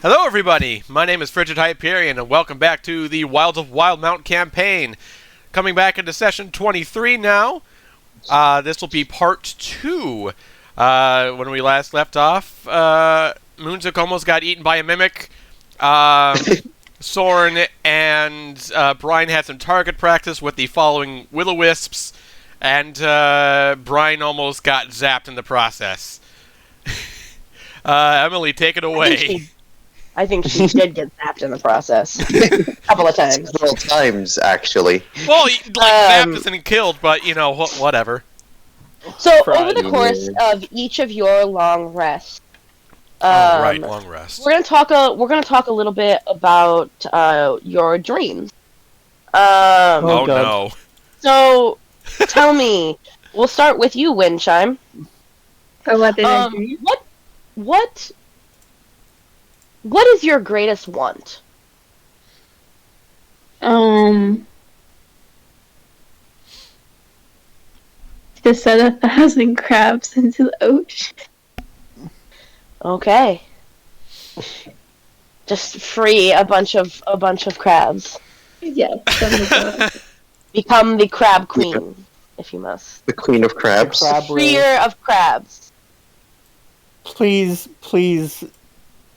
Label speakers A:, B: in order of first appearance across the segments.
A: Hello, everybody. My name is Frigid Hyperion, and welcome back to the Wilds of Wildemount campaign. Coming back into session 23 now. This will be part 2. When we last left off, Moonzook almost got eaten by a mimic. Soren and Brian had some target practice with the following will-o-wisps, and Brian almost got zapped in the process. Emily, take it away.
B: I think she did get zapped in the process. A couple of times.
C: Several times, actually.
A: Well, zapped isn't killed, but, whatever.
B: So, over the course of each of your long rests,
A: long rest.
B: We're gonna talk a little bit about your dreams.
A: Oh no.
B: So, tell me. We'll start with you, Windchime.
D: So what did I dream?
B: What is your greatest want?
D: To set 1,000 crabs into the ocean.
B: Okay. Just free a bunch of crabs.
D: Yes.
B: Become the crab queen, if you must.
C: The queen of crabs.
B: Freer of crabs.
E: Please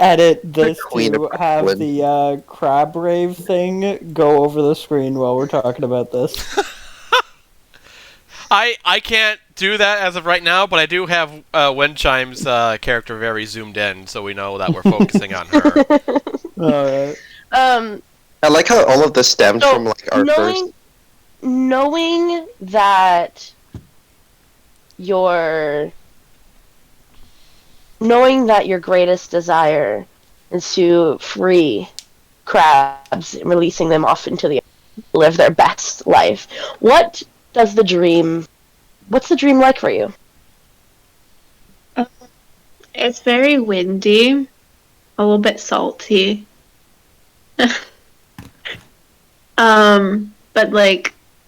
E: edit this
C: Queen
E: to
C: of
E: have
C: Wood.
E: the crab rave thing go over the screen while we're talking about this.
A: I can't do that as of right now, but I do have Windchime's character very zoomed in, so we know that we're focusing on her.
E: Alright.
C: I like how all of this stems
B: So,
C: from our first.
B: knowing that your greatest desire is to free crabs, releasing them off into the live their best life. What's the dream like for you?
D: It's very windy, a little bit salty. But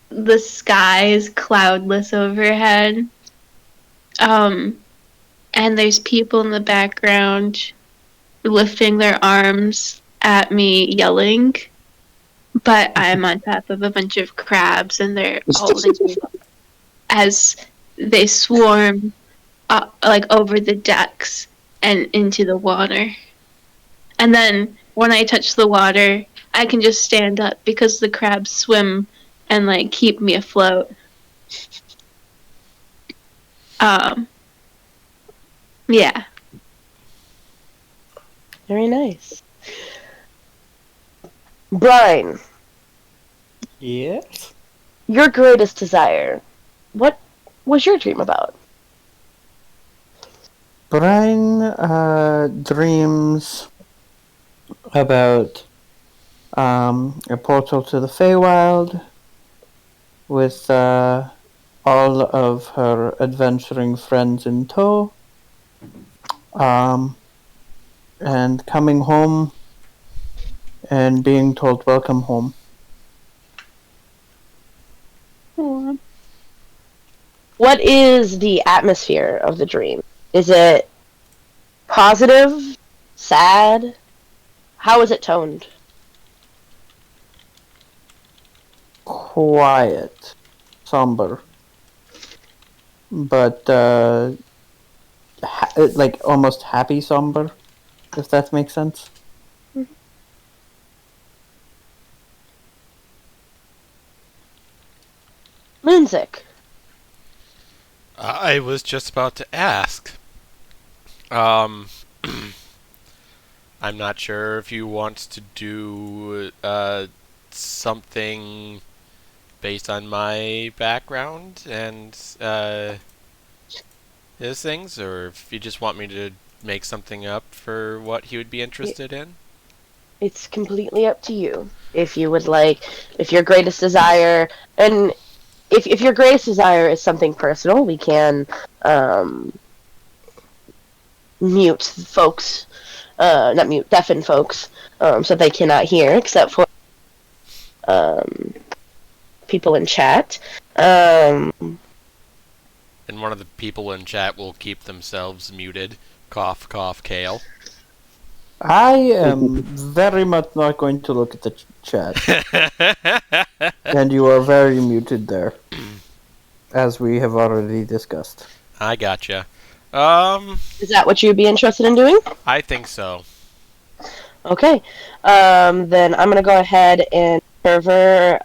D: the sky is cloudless overhead. And there's people in the background lifting their arms at me, yelling. But I'm on top of a bunch of crabs, and they're holding me up as they swarm over the decks and into the water. And then when I touch the water, I can just stand up because the crabs swim and keep me afloat. Yeah.
B: Very nice. Brian,
E: Yes?
B: your greatest desire. What was your dream about?
E: Brian dreams about a portal to the Feywild with all of her adventuring friends in tow. And coming home and being told welcome home.
B: What is the atmosphere of the dream? Is it positive? Sad? How is it toned?
E: Quiet. Somber. But almost happy somber, if that makes sense.
B: Moonzik.
A: I was just about to ask. I'm not sure if you want to do something based on my background and his things, or if you just want me to make something up for what he would be interested in.
B: It's completely up to you. If you would like, if your greatest desire, and if your greatest desire is something personal, we can mute folks, deafen folks, so they cannot hear, except for people in chat.
A: And one of the people in chat will keep themselves muted. Cough, cough, Kale.
E: I am very much not going to look at the chat. And you are very muted there. As we have already discussed.
A: I gotcha.
B: Is that what you'd be interested in doing?
A: I think so.
B: Okay. Then I'm gonna go ahead and server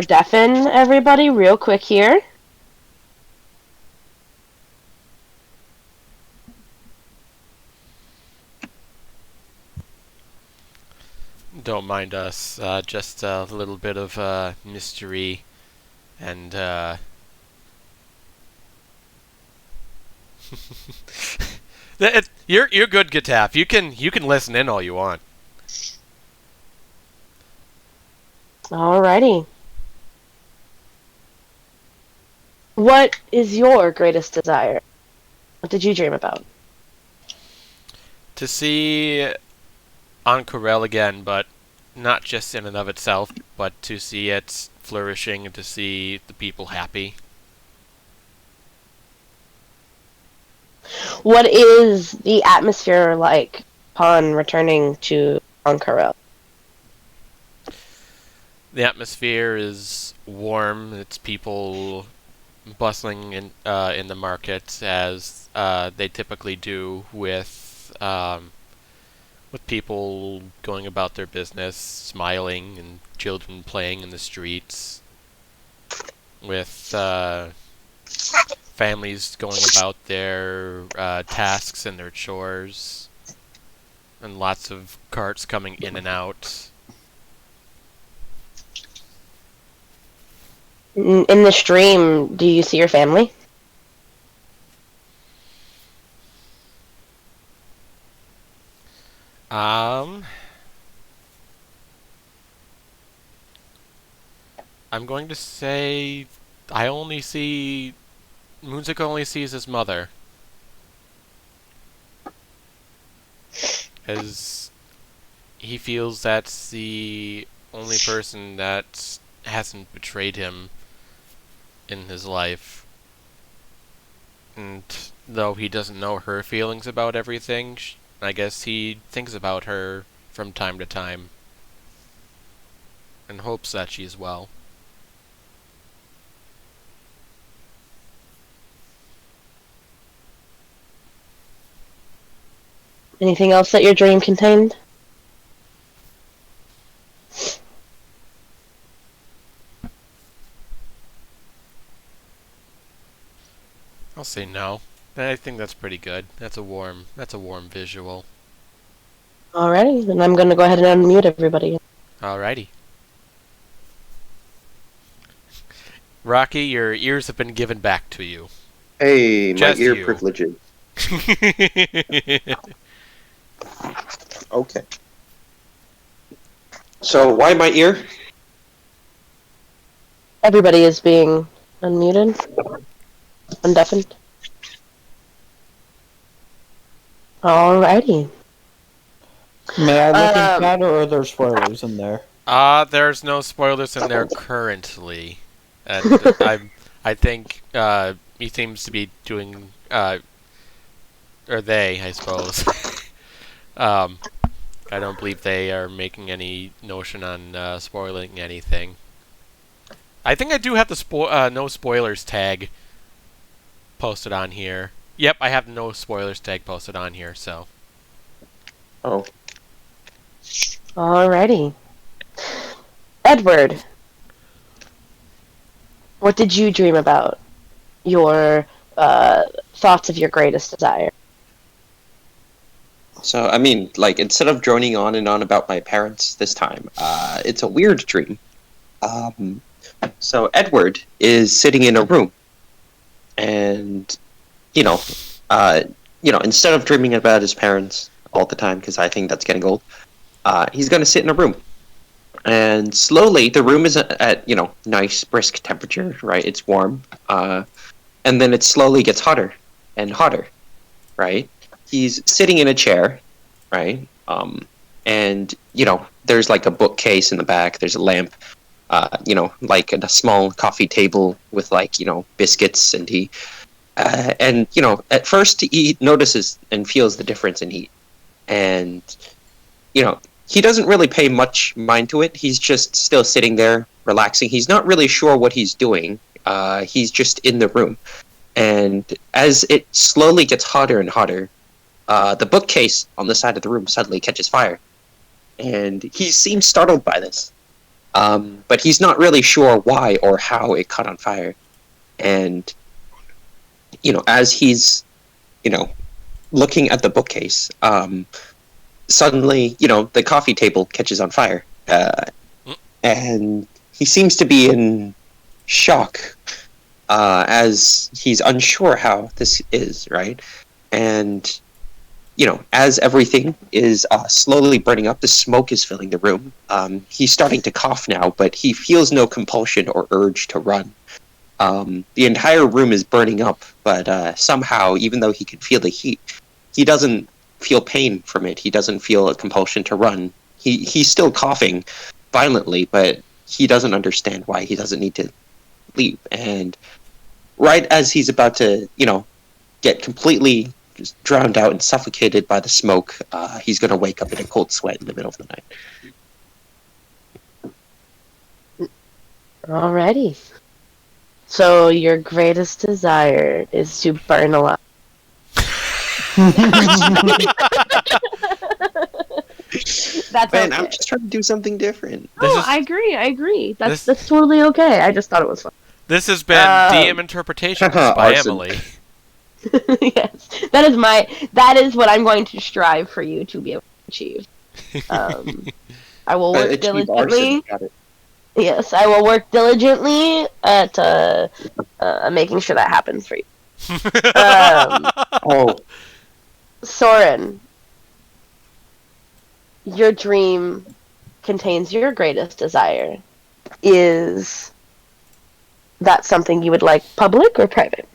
B: deafen everybody real quick here.
A: Don't mind us. Just a little bit of mystery, and you're good, Gataf. You can listen in all you want.
B: Alrighty. What is your greatest desire? What did you dream about?
A: To see Ank'Harel again, but not just in and of itself, but to see it flourishing and to see the people happy.
B: What is the atmosphere like upon returning to Ank'Harel?
A: The atmosphere is warm. It's people bustling in the market as they typically do with people going about their business, smiling, and children playing in the streets, with families going about their tasks and their chores, and lots of carts coming in and out.
B: In the stream, do you see your family?
A: I'm going to say Moonzik only sees his mother. As he feels that's the only person that hasn't betrayed him in his life. And though he doesn't know her feelings about everything, I guess he thinks about her from time to time and hopes that she's well.
B: Anything else that your dream contained?
A: I'll say no. I think that's pretty good. That's a warm visual.
B: Alrighty, then I'm gonna go ahead and unmute everybody.
A: Alrighty. Rocky, your ears have been given back to you.
C: Hey, my
A: Just
C: ear
A: you.
C: privileges. Okay. So, why my ear?
B: Everybody is being unmuted. Undeafened. Alrighty.
E: May I look in chat, or are there spoilers in there?
A: There's no spoilers in there currently. And I think he seems to be doing or they, I suppose. I don't believe they are making any notion on spoiling anything. I think I do have the no spoilers tag posted on here. Yep, I have the no spoilers tag posted on here, so.
C: Oh.
B: Alrighty. Edward, what did you dream about? Your thoughts of your greatest desire.
C: So, I mean, like, instead of droning on and on about my parents this time, it's a weird dream. So Edward is sitting in a room, and, instead of dreaming about his parents all the time, because I think that's getting old, he's going to sit in a room. And slowly, the room is at nice, brisk temperature, right? It's warm. And then it slowly gets hotter and hotter, right? He's sitting in a chair, right? And, there's like a bookcase in the back. There's a lamp, like a small coffee table with biscuits. And he And at first he notices and feels the difference in heat, and he doesn't really pay much mind to it. He's just still sitting there relaxing. He's not really sure what he's doing. He's just in the room, and as it slowly gets hotter and hotter, the bookcase on the side of the room suddenly catches fire, and he seems startled by this, but he's not really sure why or how it caught on fire. And as he's looking at the bookcase, suddenly the coffee table catches on fire, and he seems to be in shock, as he's unsure how this is, right? And as everything is slowly burning up, the smoke is filling the room. He's starting to cough now, but he feels no compulsion or urge to run. The entire room is burning up, but somehow, even though he can feel the heat, he doesn't feel pain from it. He doesn't feel a compulsion to run. He's still coughing violently, but he doesn't understand why he doesn't need to leave. And right as he's about to, get completely just drowned out and suffocated by the smoke, he's going to wake up in a cold sweat in the middle of the night.
B: Alrighty. So your greatest desire is to burn alive. That's
C: Man,
B: okay.
C: I'm just trying to do something different.
B: I agree. That's totally okay. I just thought it was fun.
A: This has been DM Interpretations by
C: Arson.
A: Emily.
B: Yes, that is what I'm going to strive for you to be able to achieve. I will work diligently.
C: Got it.
B: Yes, I will work diligently at making sure that happens for you.
C: Oh,
B: Soren, your dream contains your greatest desire. Is that something you would like public or private?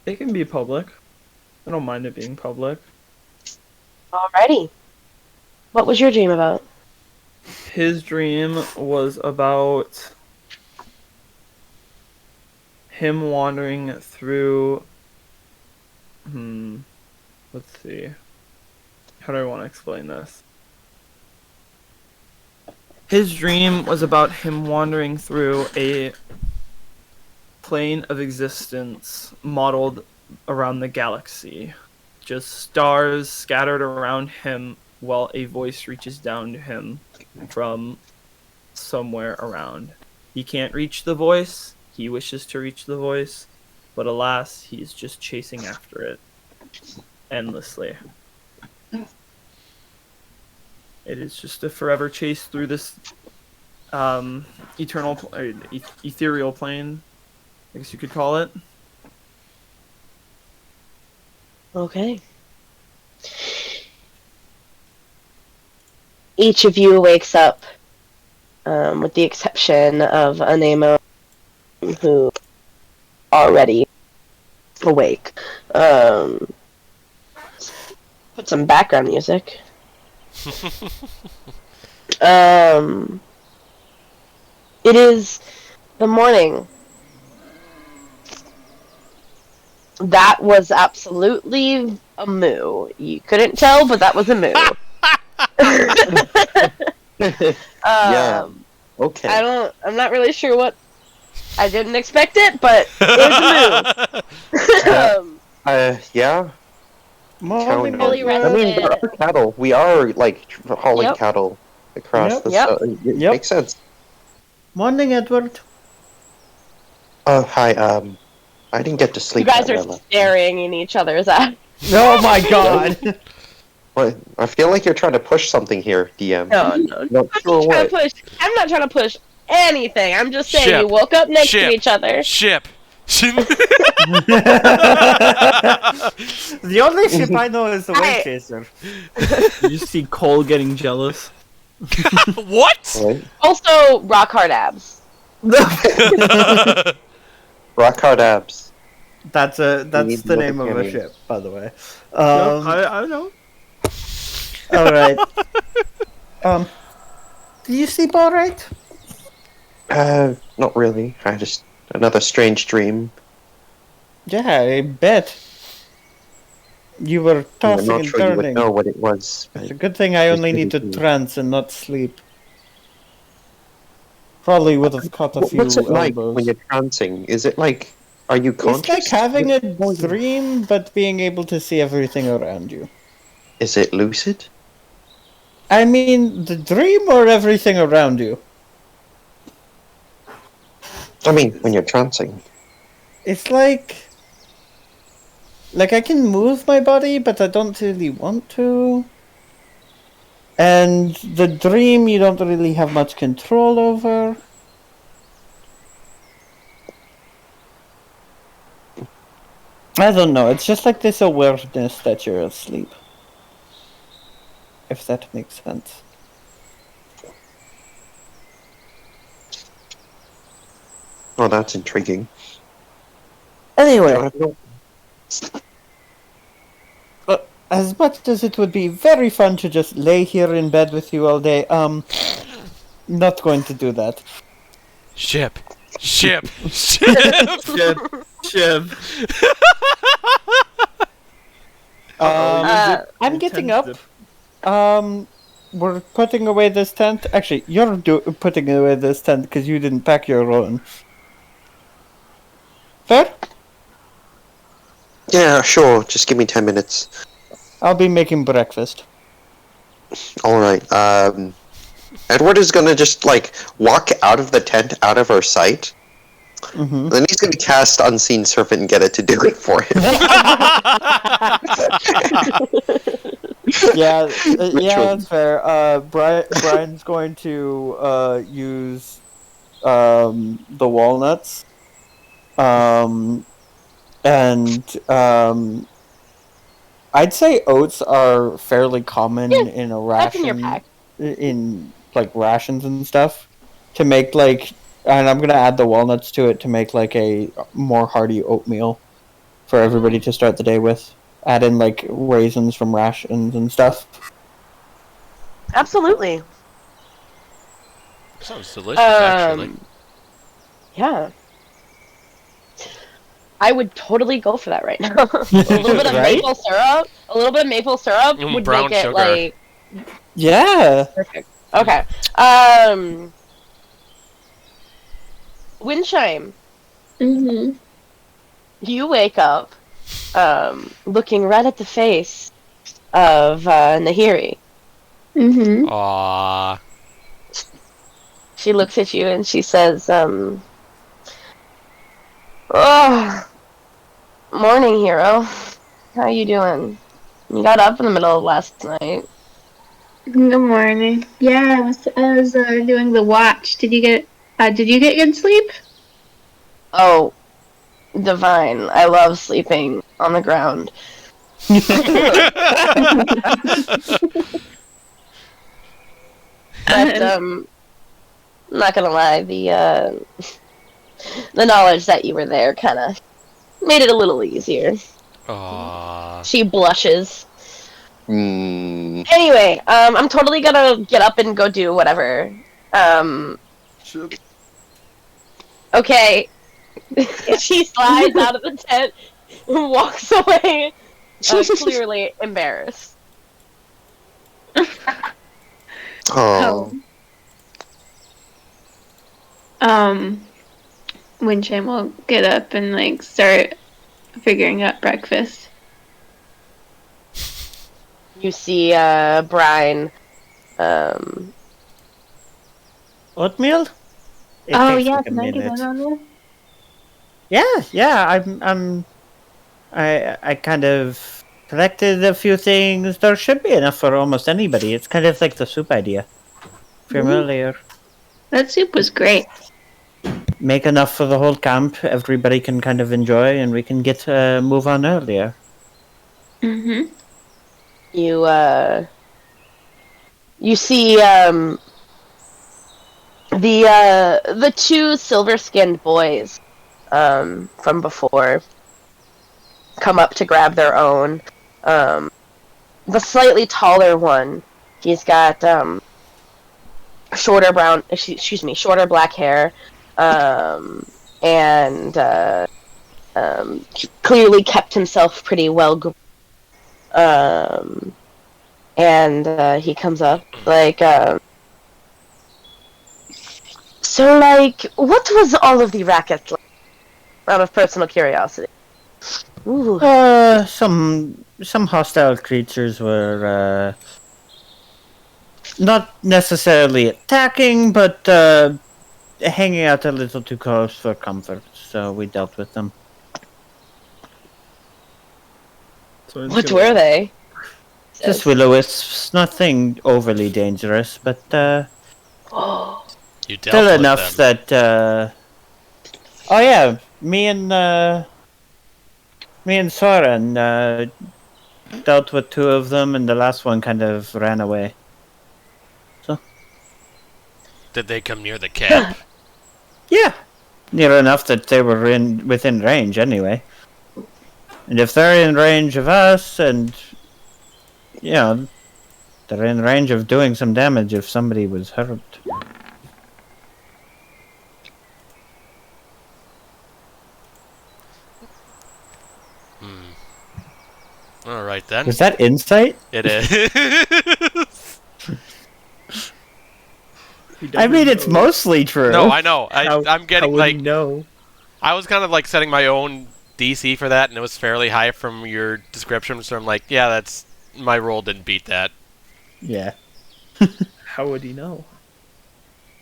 E: It can be public. I don't mind it being public.
B: Alrighty. What was your dream about?
E: His dream was about him wandering through. Let's see. How do I want to explain this? His dream was about him wandering through a plane of existence modeled around the galaxy. Just stars scattered around him while a voice reaches down to him from somewhere around. He can't reach the voice. He wishes to reach the voice, but alas, he's just chasing after it endlessly. It is just a forever chase through this ethereal plane, I guess you could call it.
B: Okay. Each of you wakes up, with the exception of Anemo, who already awake. Put some background music. It is the morning. That was absolutely a moo. You couldn't tell, but that was a moo.
C: yeah. Okay.
B: I'm not really sure what. I didn't expect it, but it was a moo.
C: Yeah.
E: Morning,
B: Fully
C: I mean,
B: rested.
C: we're up cattle. We are like hauling
B: Yep.
C: cattle across the.
B: Yep.
C: It
E: Yep.
C: makes sense.
E: Morning, Edward.
C: Hi. I didn't get to sleep.
B: You guys
C: that
B: are
C: well.
B: staring in each other's eyes.
E: Oh my god!
C: What? I feel like you're trying to push something here, DM.
B: No.
C: Not sure what.
B: I'm not trying to push anything. I'm just saying
A: Ship.
B: you woke up next
A: Ship.
B: to each other.
A: Ship.
E: The only ship I know is the
B: Hey.
E: Wave Chaser. You see Cole getting jealous.
A: What?
C: Right?
B: Also, rock hard abs.
C: Rock hard abs.
E: That's
C: need
E: the
C: to look
E: name
C: at
E: of a
C: cameos.
E: ship, by the way. I know. All right. Do you sleep all right?
C: Not really. I just another strange dream.
F: Yeah, I bet. You were
C: I'm
F: tossing
C: not
F: and
C: sure you would
F: turning.
C: know what it was.
F: It's
C: But
F: a good thing I
C: it's
F: only
C: really
F: need to
C: cool.
F: trance and not sleep. Probably would have caught a few
C: What's it like when
F: elbows.
C: you're trancing? Is it like, are you conscious?
F: It's like having a
C: Oh, yeah.
F: dream, but being able to see everything around you.
C: Is it lucid?
F: I mean, the dream or everything around you?
C: I mean, when you're trancing.
F: It's like I can move my body, but I don't really want to. And the dream you don't really have much control over. I don't know, it's just like this awareness that you're asleep. If that makes sense.
C: Oh, that's intriguing.
F: Anyway, as much as it would be very fun to just lay here in bed with you all day, not going to do that.
A: Ship. Ship.
E: Ship.
F: I'm getting up. We're putting away this tent. Actually, you're putting away this tent because you didn't pack your own. Fair?
C: Yeah, sure. Just give me 10 minutes.
F: I'll be making breakfast.
C: All right. Edward is gonna just like walk out of the tent, out of our sight.
F: Mm-hmm.
C: Then he's gonna cast Unseen Serpent and get it to do it for him.
F: Yeah, that's fair. Brian's going to use the walnuts, and I'd say oats are fairly common in a
B: That's in your
F: ration,
B: pack.
F: in like rations and stuff. To make and I'm gonna add the walnuts to it to make like a more hearty oatmeal for everybody to start the day with. Add in like raisins from rations and stuff.
B: Absolutely.
A: Sounds delicious, actually.
B: Yeah. I would totally go for that right now. A little bit of
F: Right?
B: maple syrup. A little bit of maple syrup would
A: brown
B: make it
A: sugar.
B: like
F: Yeah.
B: perfect. Okay. Windchime,
D: Mm-hmm.
B: you wake up, looking right at the face of Nahiri.
D: Mm-hmm.
A: Aww.
B: She looks at you and she says, "Oh, morning, hero. How you doing? You got up in the middle of last night."
D: Good morning. Yeah, I was doing the watch. Did you get good sleep?
B: Oh, divine. I love sleeping on the ground. But, I'm not gonna lie, the knowledge that you were there kind of made it a little easier.
A: Aww.
B: She blushes.
C: Anyway,
B: I'm totally gonna get up and go do whatever. Okay. She slides out of the tent and walks away, clearly embarrassed.
C: Oh.
D: Windchime will get up and like start figuring out breakfast.
B: You see, Brian,
F: Oatmeal? It
D: Oh
F: takes
D: yeah,
F: like a
D: can I get
F: minute.
D: in on this?
F: Yeah, I kind of collected a few things. There should be enough for almost anybody. It's kind of like the soup idea. Familiar.
D: That soup was great.
F: Make enough for the whole camp. Everybody can kind of enjoy, and we can get move on earlier.
D: Mm-hmm.
B: you see, the two silver-skinned boys, from before come up to grab their own. The slightly taller one, he's got, shorter shorter black hair, and clearly kept himself pretty well. And he comes up like, so like, what was all of the racket like? Out of personal curiosity. Ooh.
F: Some hostile creatures were not necessarily attacking, but hanging out a little too close for comfort. So we dealt with them.
B: What were they?
F: Just will-o-wisps, nothing overly dangerous, but
A: You dealt
F: still
A: with
F: enough
A: them.
F: that. Oh yeah, me and Soren dealt with two of them, and the last one kind of ran away.
A: Did they come near the camp?
F: Yeah, near enough that they were within range anyway. And if they're in range of us, and they're in range of doing some damage if somebody was hurt.
A: All right then.
F: Was that insight?
A: It is.
F: I mean, it's mostly true.
A: No, I know. I'm getting
E: how would
A: like.
E: he know?
A: I was kind of like setting my own DC for that, and it was fairly high from your description. So I'm like, yeah, that's my roll didn't beat that.
F: Yeah.
E: How would he know?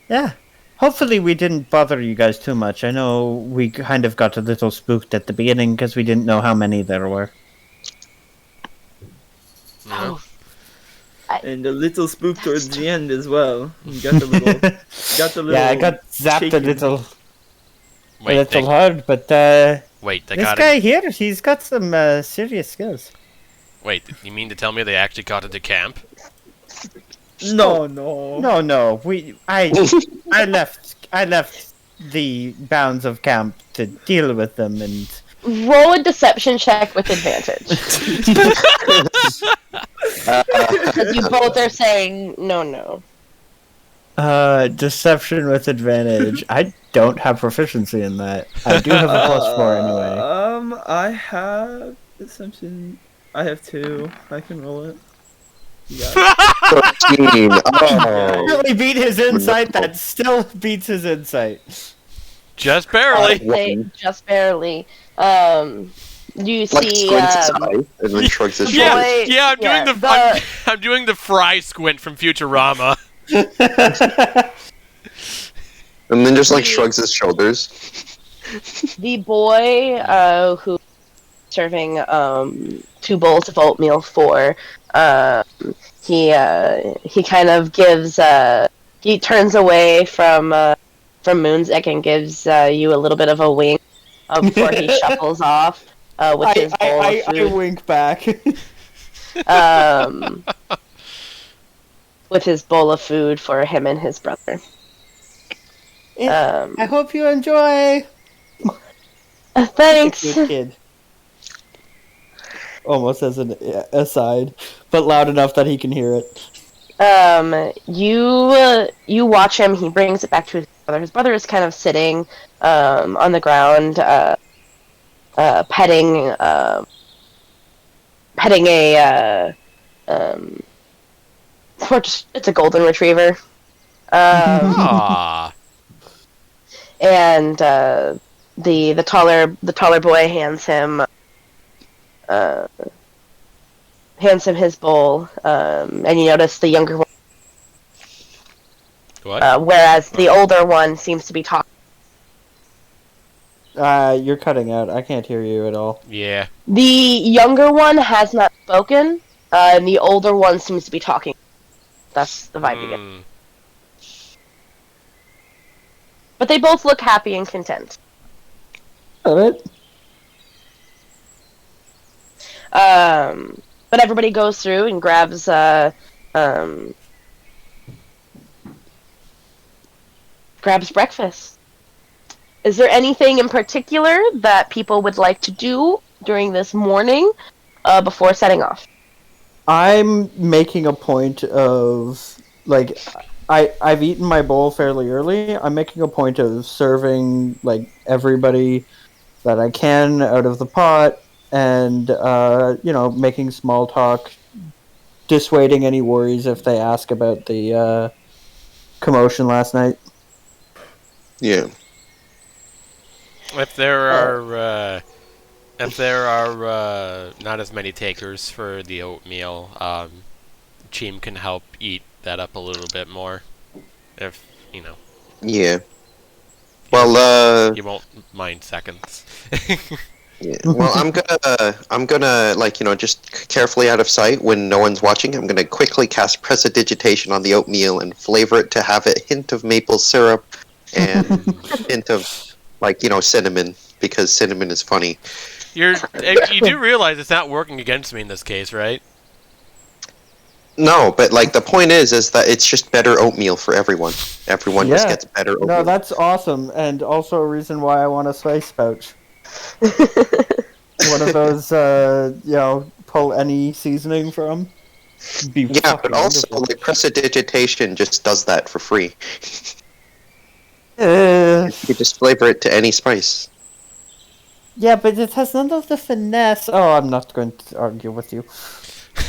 F: Yeah. Hopefully we didn't bother you guys too much. I know we kind of got a little spooked at the beginning because we didn't know how many there were.
A: No.
E: And a little spook towards the end as well. You got the little.
F: Yeah, I got zapped
E: shaking.
F: a little
A: Wait,
F: hard, but
A: wait, they
F: this
A: got
F: guy
A: in,
F: here, he's got some serious skills.
A: Wait, you mean to tell me they actually got into camp?
E: No.
F: No. I left the bounds of camp to deal with them, and
B: Roll a deception check with advantage. Because you both are saying no.
F: deception with advantage. I don't have proficiency in that. I do have a +4 anyway.
E: I have assumption. I have 2. I can roll it. You got it.
C: 13. Oh.
F: Really beat his insight. That still beats his insight.
A: Just barely.
B: Say just barely. You
C: Like
B: see,
C: squints his eye and then shrugs his
A: Yeah,
C: shoulders.
A: yeah. I'm doing
B: yeah,
A: the I'm doing the fry squint from Futurama.
C: And then just like shrugs his shoulders.
B: the boy who serving 2 bowls of oatmeal for he kind of gives he turns away from Moonsick and gives you a little bit of a wink before he shuffles off with his bowl of
F: I
B: food.
F: wink back.
B: With his bowl of food for him and his brother.
F: I hope you enjoy.
B: Thanks.
F: Good kid. Almost as an aside, but loud enough that he can hear it.
B: You watch him. He brings it back to his brother. His brother is kind of sitting on the ground, petting a it's a golden retriever.
A: Aww.
B: And the taller boy hands him his bowl, and you notice the younger one.
A: What?
B: Whereas the older one seems to be talking.
F: You're cutting out. I can't hear you at all.
A: Yeah.
B: The younger one has not spoken, and the older one seems to be talking. That's the vibe you get. But they both look happy and content.
F: Alright.
B: But everybody goes through and grabs breakfast. Is there anything in particular that people would like to do during this morning before setting off?
F: I'm making a point of, like, I've eaten my bowl fairly early. I'm making a point of serving like everybody that I can out of the pot, and making small talk, dissuading any worries if they ask about the commotion last night.
C: Yeah.
A: If there are not as many takers for the oatmeal, Cheem can help eat that up a little bit more. If
C: Yeah. Well,
A: you won't mind seconds.
C: yeah. Well, I'm gonna just carefully out of sight when no one's watching. I'm gonna quickly cast Prestidigitation on the oatmeal and flavor it to have a hint of maple syrup and hint of cinnamon, because cinnamon is funny.
A: You do realize it's not working against me in this case, right?
C: No, but the point is that it's just better oatmeal for everyone. Everyone just gets better oatmeal.
F: No, that's awesome, and also a reason why I want a spice pouch. One of those, pull any seasoning from.
C: Yeah, but also Prestidigitation just does that for free. You just flavor it to any spice.
F: Yeah, but it has none of the finesse. Oh, I'm not going to argue with you.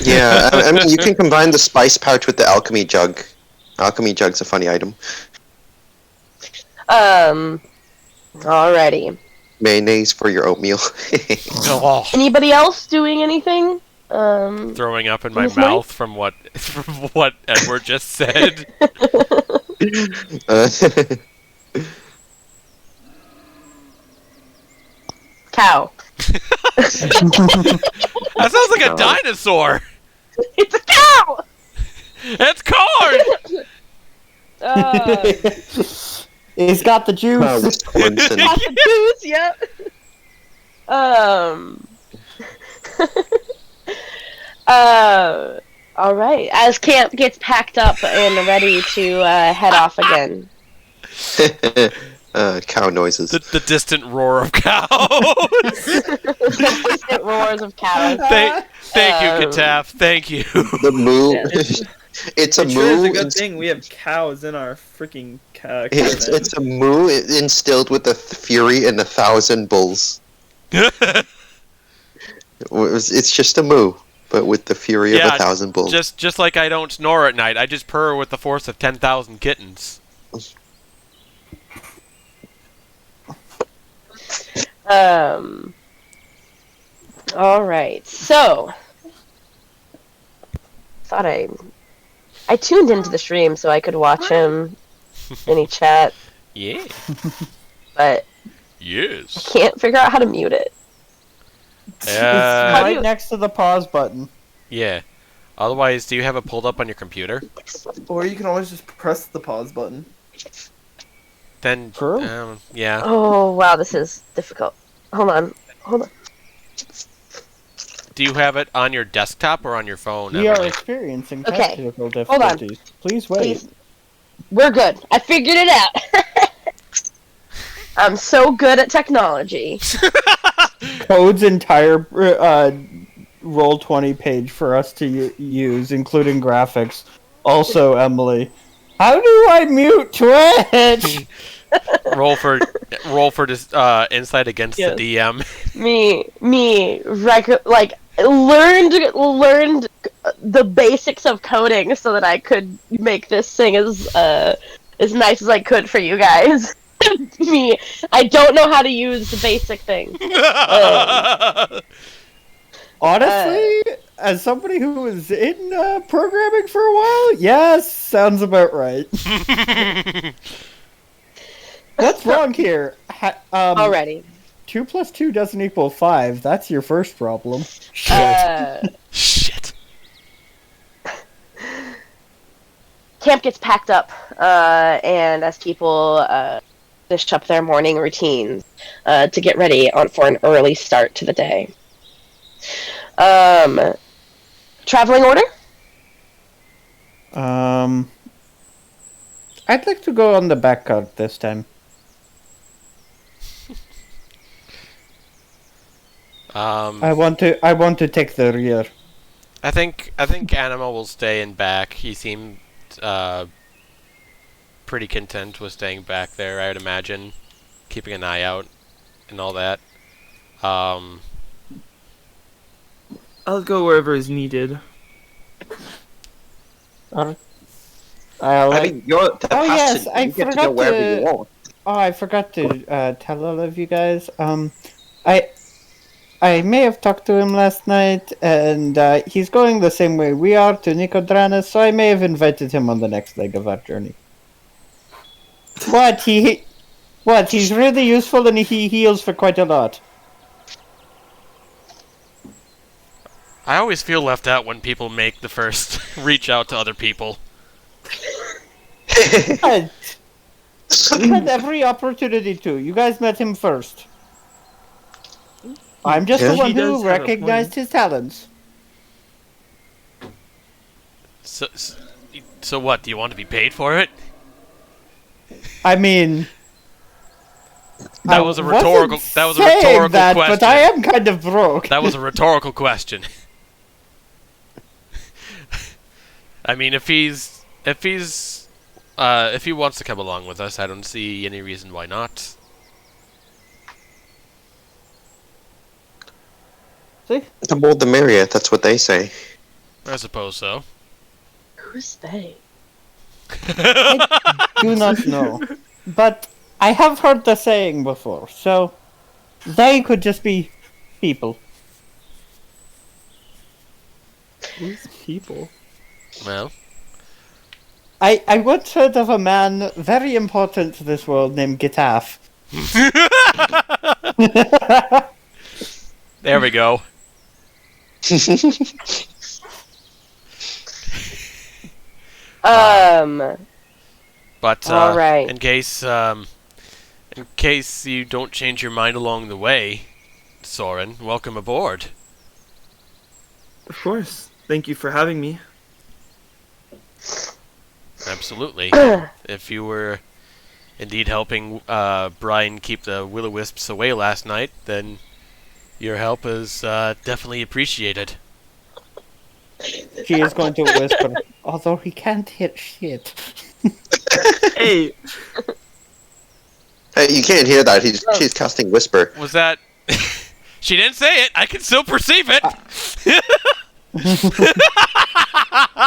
C: Yeah, I mean, you can combine the spice pouch with the alchemy jug. Alchemy jug's a funny item.
B: Alrighty.
C: Mayonnaise for your oatmeal.
A: Oh.
B: Anybody else doing anything?
A: Throwing up in my
B: this morning?
A: mouth from what Edward just said.
B: Cow.
A: That sounds like a dinosaur.
B: It's a cow!
A: It's corn.
F: He's got the juice.
C: Corn cinnamon.
B: Got the juice, yep. Alright. As camp gets packed up and ready to head off again.
C: Cow noises.
A: The distant roar of cows.
B: Distant roars of cows.
A: Thank you, Kataf. Thank you.
C: The moo. It's a
E: It sure is
C: moo.
E: a good thing we have cows in our freaking caravan.
C: It's a moo instilled with the fury and 1,000 bulls. It's just a moo, but with the fury of 1,000 bulls.
A: Just like I don't snore at night, I just purr with the force of 10,000 kittens.
B: Alright, so thought I tuned into the stream so I could watch him in a chat,
A: Yeah.
B: but I
A: Yes.
B: can't figure out how to mute it.
F: It's right
B: you-
F: next to the pause button.
A: Yeah. Otherwise, do you have it pulled up on your computer?
E: Or you can always just press the pause button.
A: Then,
F: True.
A: yeah.
B: Oh wow, this is difficult. Hold on.
A: Do you have it on your desktop or on your phone?
F: We are
A: Emily?
F: experiencing
B: Okay,
F: technical
B: hold on.
F: difficulties. Please wait.
B: Please. We're good. I figured it out. I'm so good at technology.
F: Code's entire Roll20 page for us to use, including graphics. Also, Emily, how do I mute Twitch?
A: roll for insight against
B: Yes.
A: the DM.
B: learned the basics of coding so that I could make this thing as nice as I could for you guys. I don't know how to use the basic thing.
F: Honestly, as somebody who was in programming for a while, yes, sounds about right. What's wrong here?
B: Already.
F: 2 + 2 doesn't equal 5. That's your first problem.
A: Shit.
B: Camp gets packed up, and as people finish up their morning routines to get ready for an early start to the day. Traveling order?
F: I'd like to go on the back cart this time. I want to take the rear.
A: I think Anima will stay in back. He seemed pretty content with staying back there, I would imagine, keeping an eye out and all that.
E: I'll go wherever is needed.
F: I
C: mean, you're the
F: Oh, yes,
C: passenger.
F: I
C: You get to
F: forgot
C: go wherever
F: to-
C: you want.
F: Oh, I forgot to tell all of you guys. I may have talked to him last night, and he's going the same way we are to Nicodranas, so I may have invited him on the next leg of our journey. What? He's really useful, and he heals for quite a lot.
A: I always feel left out when people make the first reach out to other people.
F: But he had every opportunity to. You guys met him first. I'm just
C: Yeah.
F: the one
E: He does
F: who
E: have a
F: recognized
E: point.
F: his talents.
A: So what? Do you want to be paid for it?
F: I mean,
A: That
F: I
A: was a
F: wasn't
A: rhetorical. That was a
F: saying
A: rhetorical
F: that,
A: question.
F: But I am kind of broke.
A: That was a rhetorical question. I mean, if he wants to come along with us, I don't see any reason why not.
F: See?
C: The more the merrier, that's what they say.
A: I suppose so.
B: Who's they?
F: Do not know. But I have heard the saying before, so they could just be people.
E: Who's people?
A: Well,
F: I once heard of a man very important to this world named Gitaf.
A: there we go. But
B: All right.
A: in case you don't change your mind along the way, Soren, welcome aboard.
E: Of course. Thank you for having me.
A: Absolutely. If you were indeed helping Brian keep the will-o-wisps away last night, then your help is definitely appreciated.
F: She is going to whisper, although he can't hit shit.
E: Hey,
C: Hey, you can't hear that. She's casting Whisper.
A: Was that... She didn't say it! I can still perceive it!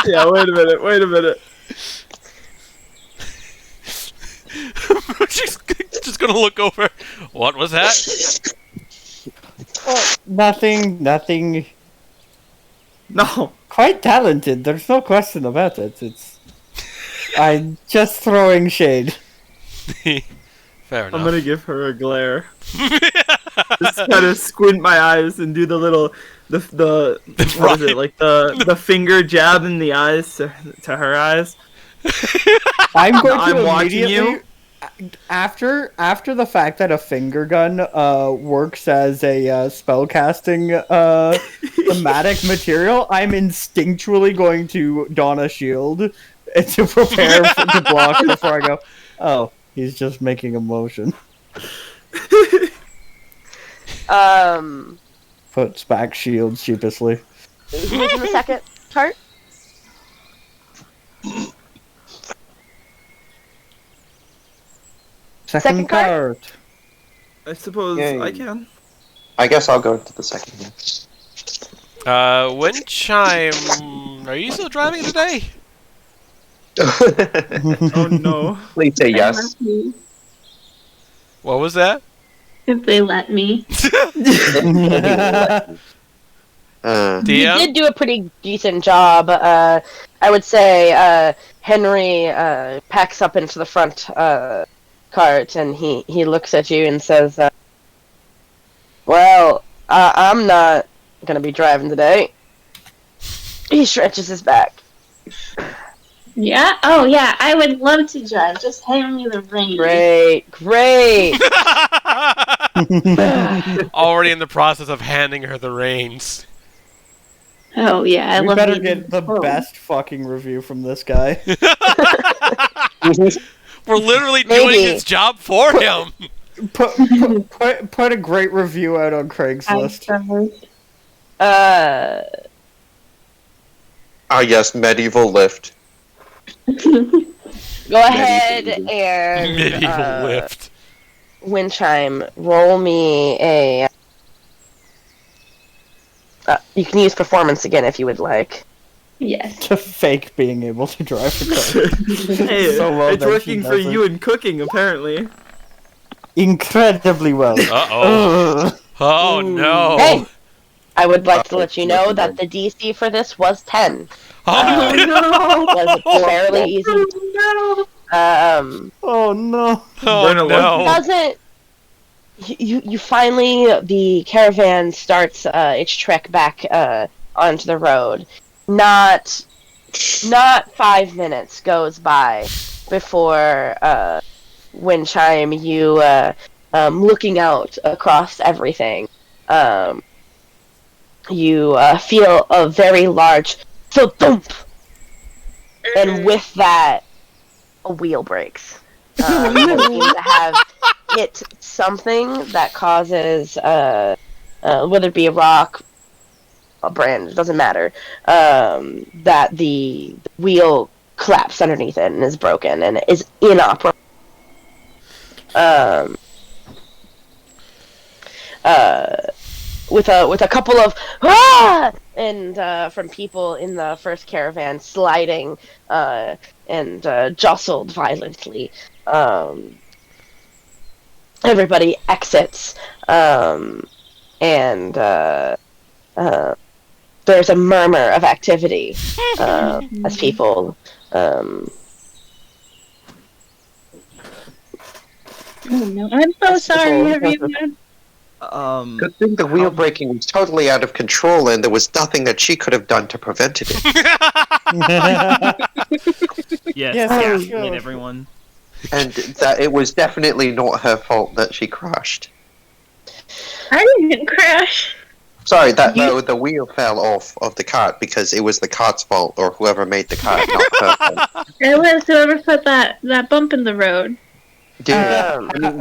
E: yeah, wait a minute.
A: She's just gonna look over. What was that?
F: Oh, nothing.
E: No.
F: Quite talented, there's no question about it. I'm just throwing shade.
A: Fair enough.
E: I'm gonna give her a glare. Just kind of squint my eyes and do the little, what is it, like the finger jab in the eyes to her eyes.
F: I'm going to
E: I'm watching
F: immediately,
E: you.
F: after the fact that a finger gun works as a spellcasting thematic material, I'm instinctually going to don a shield to prepare to block before I go, oh, he's just making a motion. Puts back shield sheepishly.
B: Who's in the second part?
F: Second card.
E: I suppose
C: Yay.
E: I can.
C: I guess I'll go into the second one.
A: Windchime, are you still driving today?
E: Oh no.
C: Please say yes.
A: What was that?
D: If they let me.
C: Uh,
B: You
A: DM?
B: did do a pretty decent job. I would say Henry packs up into the front cart and he looks at you and says, well, I'm not going to be driving today. He stretches his back.
D: Yeah? Oh, yeah. I would love to drive. Just hand me the reins.
B: Great.
A: Already in the process of handing her the reins.
D: Oh, yeah. I
F: We
D: love
F: better
D: being
F: get the
D: controlled.
F: best fucking review from this guy.
A: We're literally doing
B: Maybe.
A: his job for him.
F: Put a great review out on Craigslist.
C: ah, yes, medieval lift.
B: Go ahead
C: Medieval.
B: and
A: Medieval lift.
B: Windchime, roll me a. You can use performance again if you would like.
D: Yes.
F: To fake being able to drive a car.
E: Hey,
F: So well
E: it's
F: that she
E: working for
F: doesn't.
E: you in cooking, apparently.
F: Incredibly well.
A: Uh-oh.
F: Ugh.
A: Oh,
E: Ooh.
A: no.
B: Hey, I would like to
C: Oh,
B: let you know
C: listen,
B: that the DC for this was 10.
A: Oh,
B: Was fairly easy.
F: Oh no.
A: Oh,
E: Burn a
A: no.
B: Doesn't you finally the caravan starts its trek back onto the road. Not 5 minutes goes by before Windchime, you looking out across everything. You feel a very large thump, and with that, a wheel breaks. You seem to have hit something that causes, whether it be a rock, a brand, it doesn't matter, that the wheel collapsed underneath it and is broken and is inoperable. With a couple of ah! and from people in the first caravan sliding and jostled violently. Everybody exits, and there's a murmur of activity as people.
D: Oh no, I'm so sorry, everyone.
C: Good thing the wheel breaking was totally out of control, and there was nothing that she could have done to prevent it.
E: Yes,
F: Yes,
E: gaslight
F: sure.
E: everyone.
C: And that it was definitely not her fault that she crashed.
D: I didn't crash.
C: Sorry, the wheel fell off of the cart because it was the cart's fault, or whoever made the cart, not her fault.
D: It was whoever put that bump in the road.
C: Dude,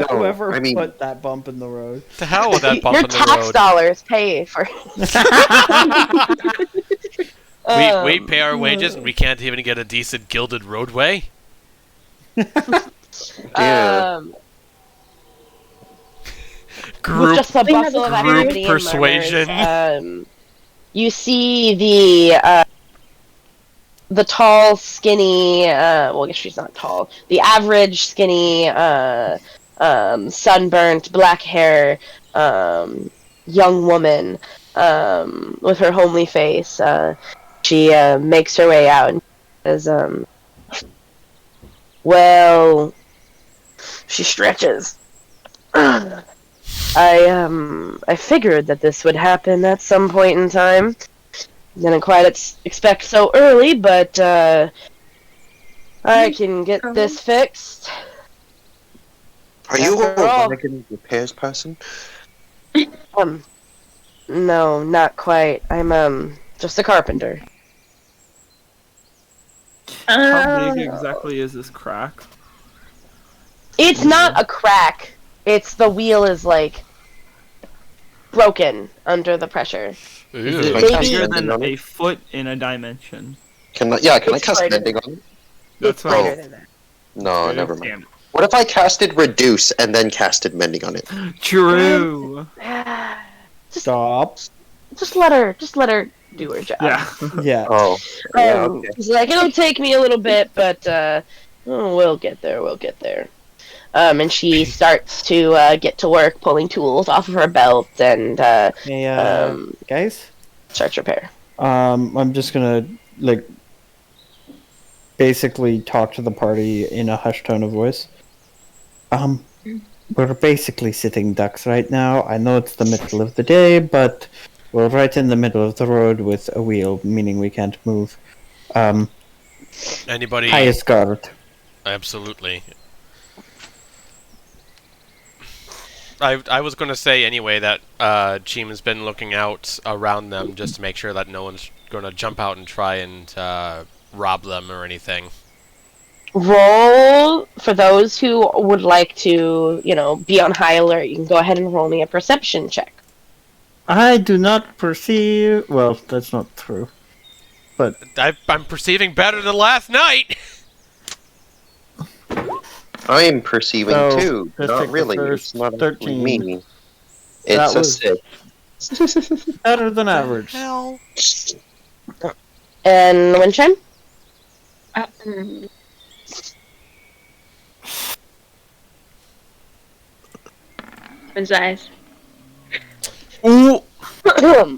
F: Whoever
C: I mean,
F: put that bump in the road.
A: The hell with that bump
B: Your
A: in the
B: tax
A: road.
B: dollars pay for.
A: We pay our wages and we can't even get a decent gilded roadway?
B: With just a
D: We have
B: bustle of
D: a
A: group
B: activity and
A: persuasion.
B: murmurs, you see the tall, skinny. Well, I guess she's not tall. The average, skinny, sunburnt, black hair, young woman with her homely face. She makes her way out and says, "Well," she stretches. I figured that this would happen at some point in time. Didn't quite expect so early, but I can get this fixed.
C: are you
B: After
C: a
B: all-
C: wagon repairs person?
B: No, not quite. I'm just a carpenter.
E: How big exactly is this crack?
B: It's not a crack. It's the wheel is like broken under the pressure.
A: Ew.
C: Is it
B: Maybe-
C: cast
E: Bigger
C: mending
E: than
C: on
E: a
C: it?
E: foot in a dimension.
C: Can I
B: It's
C: cast
B: greater
C: mending on it?
E: That's
B: It's
E: right.
B: greater than that.
C: No, never mind.
E: Damn
C: What if I casted reduce and then casted mending on it?
E: it. True.
F: Stop.
B: Just let her do her job.
E: Yeah.
F: Yeah.
C: Oh, yeah, okay.
B: He's like, it'll take me a little bit, but we'll get there. We'll get there. And she starts to get to work, pulling tools off of her belt and
F: Hey, guys.
B: starts repair.
F: I'm just gonna basically talk to the party in a hushed tone of voice. We're basically sitting ducks right now. I know it's the middle of the day, but we're right in the middle of the road with a wheel, meaning we can't move.
A: Anybody?
F: Highest guard.
A: Absolutely. I was going to say anyway that Cheem has been looking out around them just to make sure that no one's going to jump out and try and rob them or anything.
B: Roll for those who would like to, be on high alert. You can go ahead and roll me a perception check.
F: I do not perceive. Well, that's not true.
A: I'm perceiving better than last night.
C: I am perceiving
F: So,
C: too.
F: let's
C: Not
F: take the
C: really.
F: first
C: It's not actually
F: 13.
C: me.
F: That
C: It's a
F: was-
C: 6.
F: Better than average.
A: Hell.
B: And wind chime?
D: His eyes.
B: Ooh.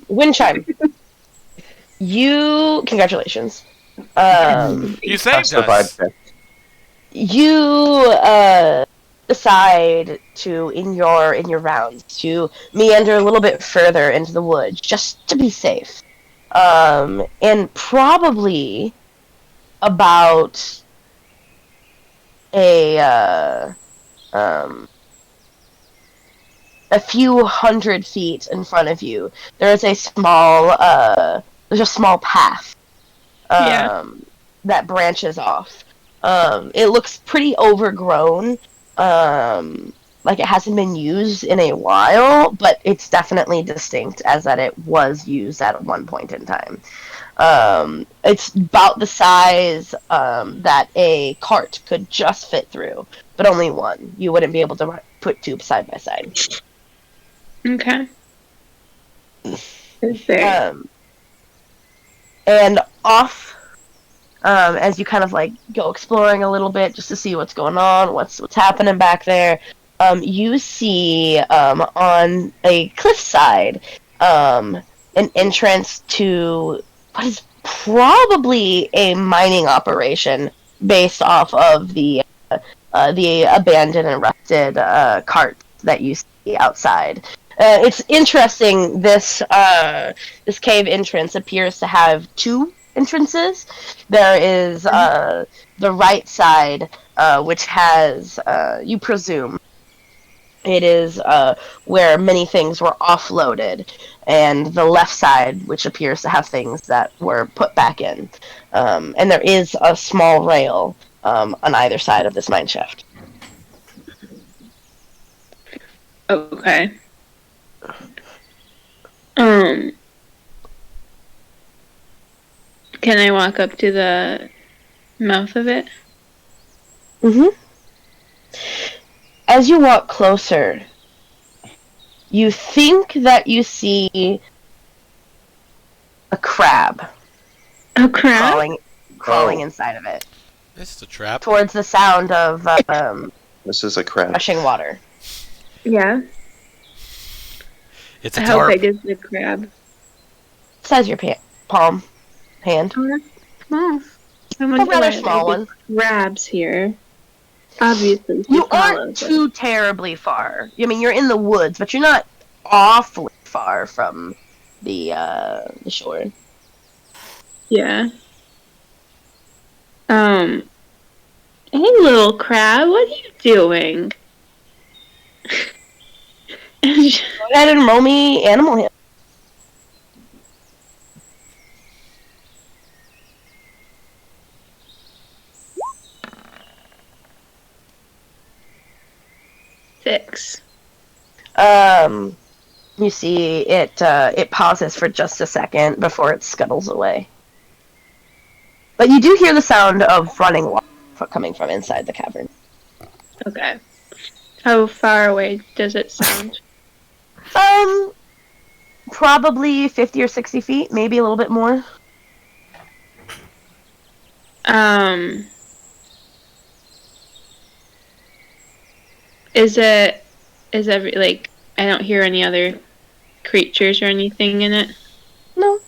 B: Wind chime. Congratulations.
A: You saved
C: Survived
A: us.
C: that.
B: You decide to in your rounds to meander a little bit further into the woods just to be safe. And probably about a few hundred feet in front of you, there is a small path that branches off. It looks pretty overgrown, like it hasn't been used in a while, but it's definitely distinct as that it was used at one point in time. It's about the size that a cart could just fit through, but only one. You wouldn't be able to put two side by side.
D: Okay. Is there?
B: And off, as you kind of like go exploring a little bit just to see what's going on, what's happening back there, you see on a cliffside an entrance to what is probably a mining operation based off of the abandoned and rusted cart that you see outside. It's interesting. This cave entrance appears to have two entrances. There is the right side, which has, you presume, it is where many things were offloaded, and the left side, which appears to have things that were put back in. And there is a small rail on either side of this mine shaft.
D: Okay. Can I walk up to the mouth of it?
B: Mm-hmm. As you walk closer, you think that you see a crab
D: A crab?
B: crawling inside of it,
A: This is a trap.
B: towards the sound of
C: This is a crab.
B: rushing water.
D: Yeah.
A: It's a
D: How
A: tarp.
D: big is the crab?
B: Size your palm, hand.
D: Small. How
B: A
D: much
B: rather
D: are
B: small
D: there?
B: one.
D: Crabs here. Obviously.
B: You
D: small,
B: aren't
D: but-
B: too terribly far. I mean, you're in the woods, but you're not awfully far from the shore.
D: Yeah. Hey, little crab, what are you doing?
B: Go ahead and roll me animal hand.
D: Six.
B: You see it pauses for just a second before it scuttles away. But you do hear the sound of running water coming from inside the cavern.
D: Okay. How far away does it sound?
B: Probably 50 or 60 feet, maybe a little bit more.
D: Is every, like, I don't hear any other creatures or anything in it?
B: No.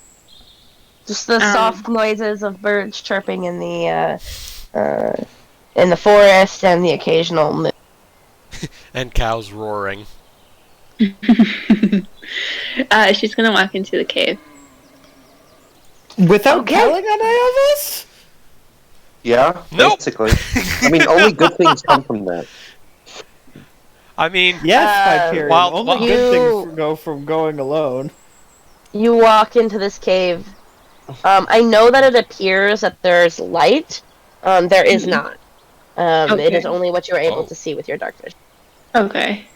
B: Just the soft noises of birds chirping in the forest and the occasional moo.
A: And cows roaring.
D: She's gonna walk into the cave.
F: Without
B: Okay.
F: telling any of us?
C: Yeah,
A: Nope.
C: basically. I mean, only good things come from that.
A: I mean,
F: Yes, Hyperion.
A: while-
F: Only
A: while-
F: good
B: You-
F: things go from going alone.
B: You walk into this cave. I know that it appears that there's light. There is not. It is
D: Okay.
B: only what you're able to see with your dark vision.
D: Okay.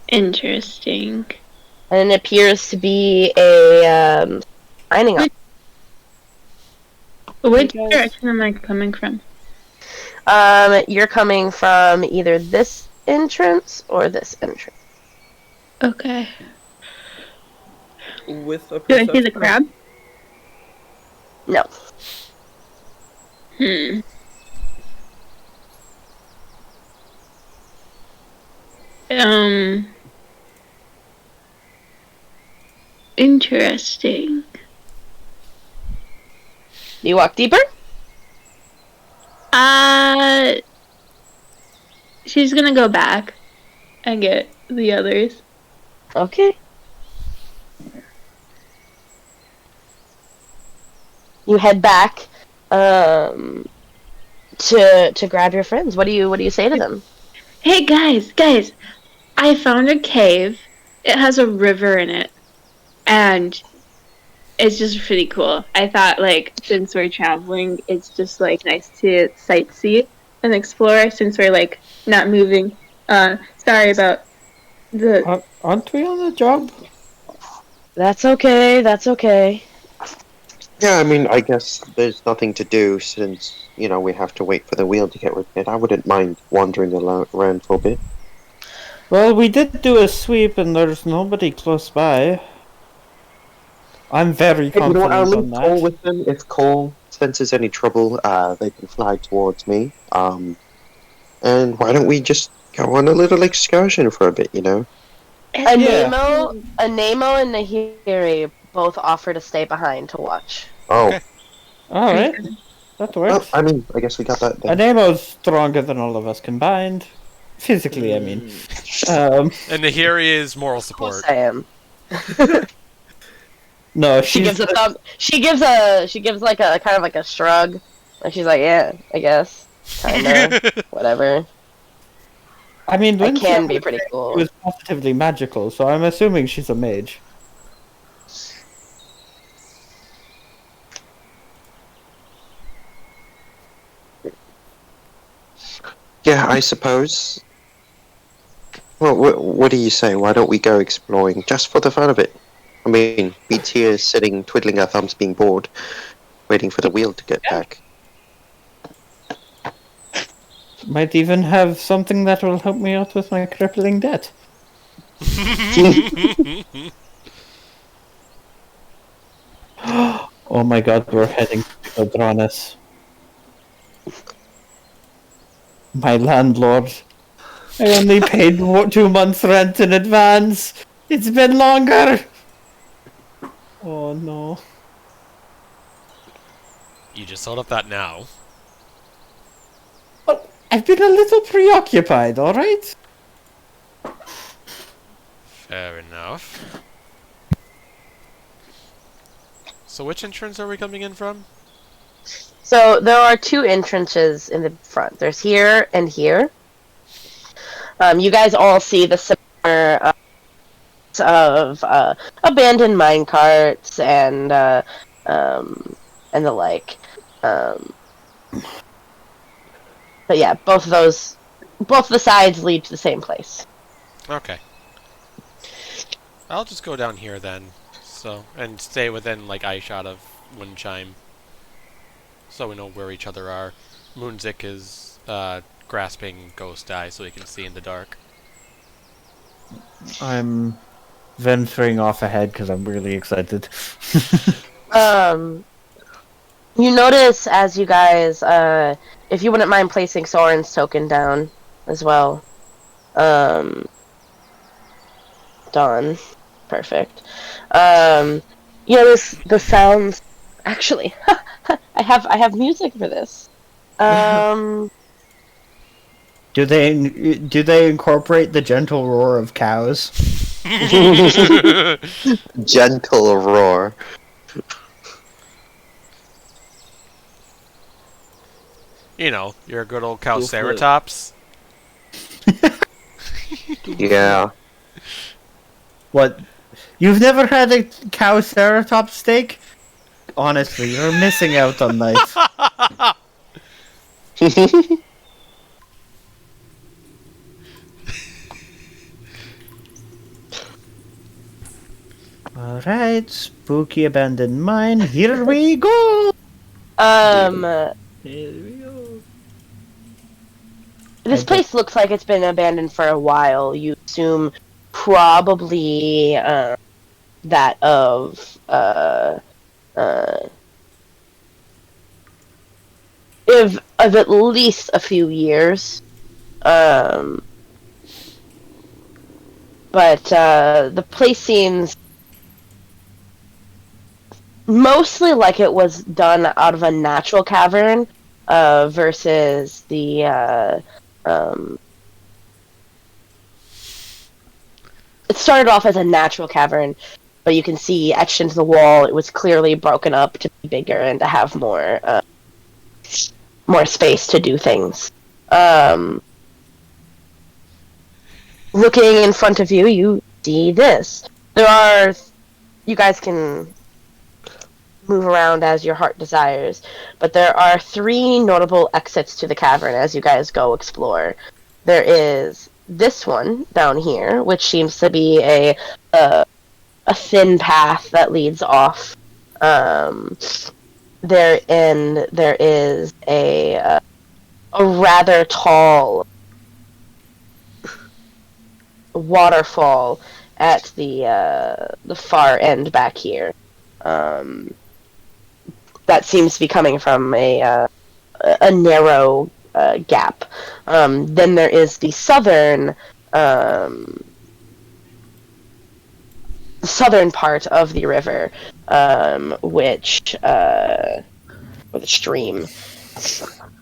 D: Interesting.
B: And it appears to be a mining op-
D: Which direction am I coming from?
B: You're coming from either this entrance or this entrance.
D: Okay.
E: With a
D: Do I see the
E: perception of-
D: crab?
B: No.
D: Hmm. Interesting.
B: You walk deeper?
D: She's gonna go back and get the others.
B: Okay. You head back to grab your friends. What do you say to them?
D: Hey guys, I found a cave. It has a river in it, and it's just pretty cool. I thought, like, since we're traveling, it's just like nice to sightsee and explore since we're like not moving. Sorry about the.
F: Aren't we on the job?
B: That's okay. That's okay.
C: Yeah, I mean, I guess there's nothing to do since, you know, we have to wait for the wheel to get repaired. I wouldn't mind wandering around for a bit.
F: Well, we did do a sweep and there's nobody close by. I'm very
C: Hey, you know what, I'll
F: confident on
C: leave Cole
F: that.
C: with them. If Cole senses any trouble, they can fly towards me. And why don't we just go on a little excursion for a bit, you know?
B: A
F: Yeah.
B: Nemo and Nahiri both offer to stay behind to watch.
C: Oh,
A: Okay.
F: Alright, that
C: well,
F: works.
C: I mean, I guess we got that then.
F: Anemo's stronger than all of us combined. Physically, I mean.
A: And Nahiri is moral
B: Of course
A: support.
B: I am.
F: No,
B: She
F: she's
B: gives a thumb. She gives like a kind of like a shrug. And she's like, yeah, I guess. Kinda. Whatever.
F: I mean,
B: It
F: when
B: can
F: she
B: be pretty cool.
F: was positively magical, so I'm assuming she's a mage.
C: Yeah, I suppose. Well, what do you say? Why don't we go exploring just for the fun of it? I mean, Beats here sitting, twiddling our thumbs, being bored, waiting for the wheel to get back.
F: Might even have something that will help me out with my crippling debt. Oh my god, we're heading to Adronis. My landlord. I only paid 2 months' rent in advance. It's been longer. Oh no.
A: You just sold up that now.
F: But I've been a little preoccupied, alright?
A: Fair enough. So which entrance are we coming in from?
B: So there are two entrances in the front. There's here and here. You guys all see the similar of abandoned mine carts and the like. But yeah, both the sides lead to the same place.
A: Okay. I'll just go down here then. So, and stay within like eye shot of wind chime. So we know where each other are. Moonzik is grasping ghost eye so he can see in the dark.
F: I'm venturing off ahead because I'm really excited.
B: You notice as you guys, if you wouldn't mind placing Soren's token down as well. Done. Perfect. You notice the sounds. Actually, I have music for this.
F: Do they incorporate the gentle roar of cows?
C: Gentle roar.
A: You know, your good old Cowceratops.
C: Yeah.
F: What? You've never had a cow ceratops steak? Honestly, you're missing out on life. Alright, spooky abandoned mine. Here we go!
E: Here we go.
B: This place looks like it's been abandoned for a while. You assume probably that of if of at least a few years. But the place seems mostly like it was done out of a natural cavern versus the it started off as a natural cavern, but you can see etched into the wall it was clearly broken up to be bigger and to have more space to do things. Looking in front of you, you see this. You guys can move around as your heart desires, but there are 3 notable exits to the cavern as you guys go explore. There is this one down here, which seems to be a thin path that leads off. There is a rather tall waterfall at the far end back here. That seems to be coming from a narrow gap. Then there is the southern part of the river, which or the stream,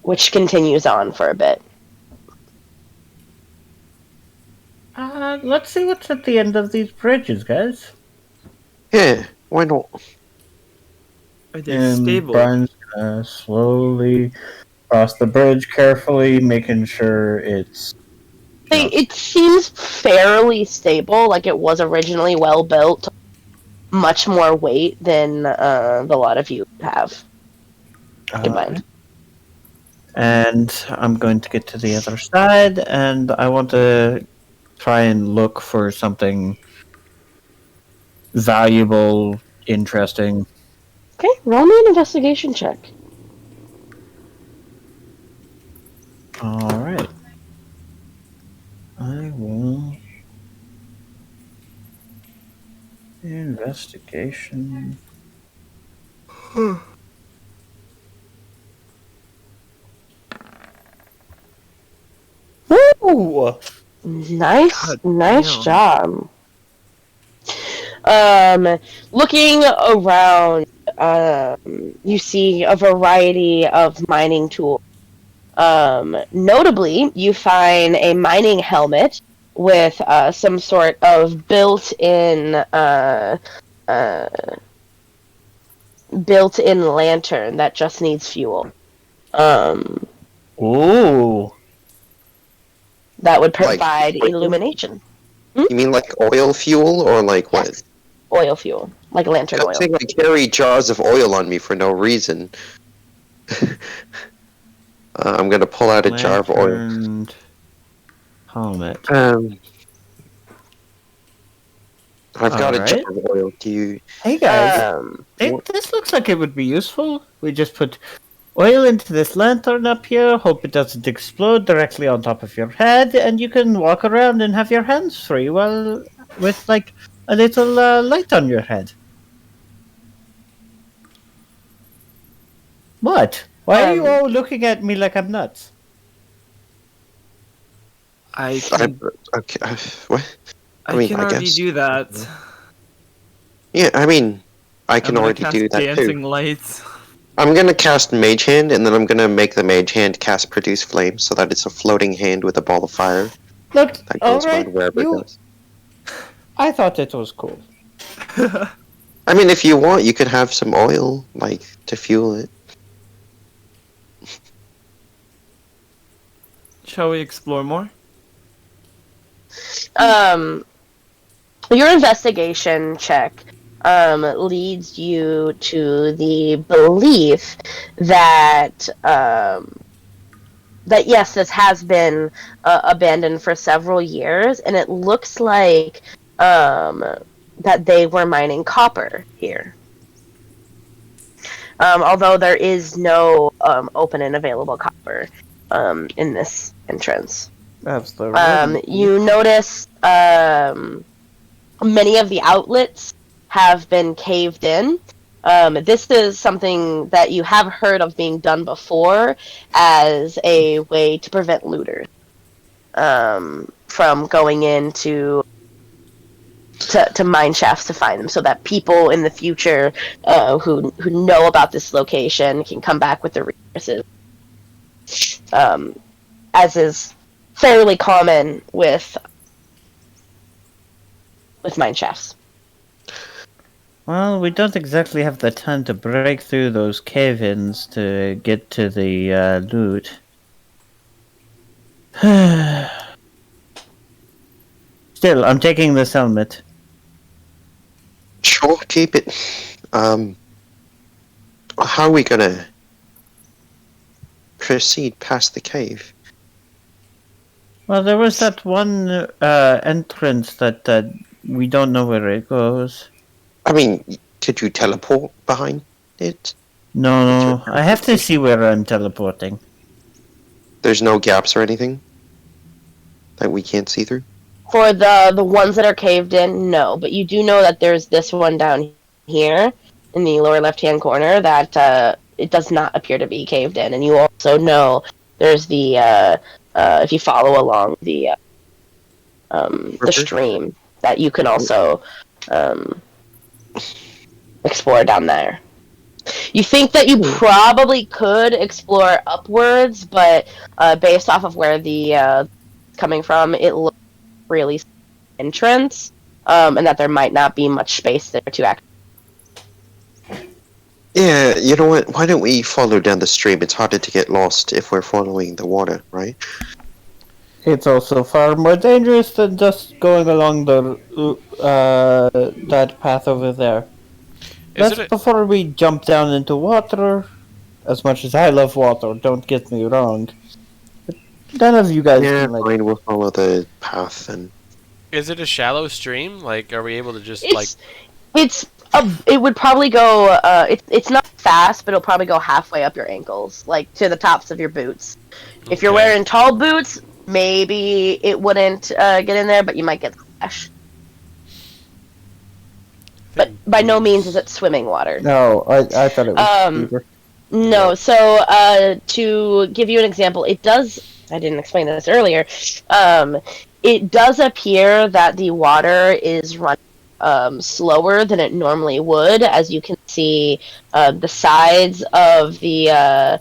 B: which continues on for a bit.
G: Let's see what's at the end of these bridges, guys.
C: Yeah, why not?
E: Are they stable?
G: Brian's gonna slowly cross the bridge carefully, making sure it's...
B: It seems fairly stable, like it was originally well built. Much more weight than the lot of you have combined.
G: And I'm going to get to the other side, and I want to try and look for something valuable, interesting.
B: Okay, roll me an investigation check.
G: Alright. I will... Investigation...
E: Ooh!
B: Nice
E: damn.
B: job. Looking around, you see a variety of mining tools. Notably, you find a mining helmet with some sort of built-in lantern that just needs fuel.
G: Ooh!
B: That would
C: Like,
B: provide
C: like-
B: illumination.
C: You mean like oil fuel or like what?
B: Yes. Oil fuel, like lantern
C: I
B: oil.
C: think I carry jars of oil on me for no reason. I'm gonna pull out a jar of oil.
G: Lanterned helmet.
C: I've got a jar
G: Alright.
C: of oil. Do you?
G: Hey guys,
B: Um,
G: this looks like it would be useful. We just put oil into this lantern up here, hope it doesn't explode directly on top of your head, and you can walk around and have your hands free while with like a little light on your head. What? Why are you all looking at me like I'm nuts?
E: I can,
C: Okay. What?
E: I
C: mean,
E: can
C: I
E: already
C: guess.
E: do that.
C: Yeah, I mean, I
E: I'm
C: can
E: gonna
C: already
E: cast
C: do that
E: dancing
C: too.
E: lights.
C: I'm gonna cast Mage Hand, and then I'm gonna make the Mage Hand cast Produce Flame, so that it's a floating hand with a ball of fire
G: Look,
C: that goes
G: alright,
C: around wherever it goes.
G: I thought it was cool.
C: I mean, if you want, you could have some oil, like, to fuel it.
E: Shall we explore more?
B: Your investigation check leads you to the belief that that yes, this has been abandoned for several years, and it looks like that they were mining copper here. Although there is no open and available copper. in this entrance.
F: That's the
B: You notice many of the outlets have been caved in. This is something that you have heard of being done before as a way to prevent looters from going into to mine shafts to find them, so that people in the future who know about this location can come back with the resources. As is fairly common with mine shafts.
G: Well, we don't exactly have the time to break through those cave-ins to get to the loot. Still, I'm taking this helmet.
C: Sure, keep it. How are we gonna proceed past the cave?
G: Well, there was that one entrance that we don't know where it goes.
C: I mean, could you teleport behind it?
G: No, I have to see where I'm teleporting.
C: There's no gaps or anything that we can't see through?
B: For the ones that are caved in, no. But you do know that there's this one down here in the lower left-hand corner that it does not appear to be caved in. And you also know there's the if you follow along the stream, that you can also explore down there. You think that you probably could explore upwards, but based off of where the coming from, it looks really entrance, and that there might not be much space there to act.
C: Yeah, you know what? Why don't we follow down the stream? It's harder to get lost if we're following the water, right?
F: It's also far more dangerous than just going along the that path over there. That's before we jump down into water. As much as I love water, don't get me wrong. But none of you guys can like.
C: Fine, we'll follow the path and.
A: Is it a shallow stream? Like, are we able to just
B: it would probably go. It's not fast, but it'll probably go halfway up your ankles, like to the tops of your boots. Okay. If you're wearing tall boots, maybe it wouldn't get in there, but you might get splash. But by no means is it swimming water.
F: No, I thought it was deeper.
B: No, so to give you an example, it does. I didn't explain this earlier. It does appear that the water is running slower than it normally would, as you can see the sides of the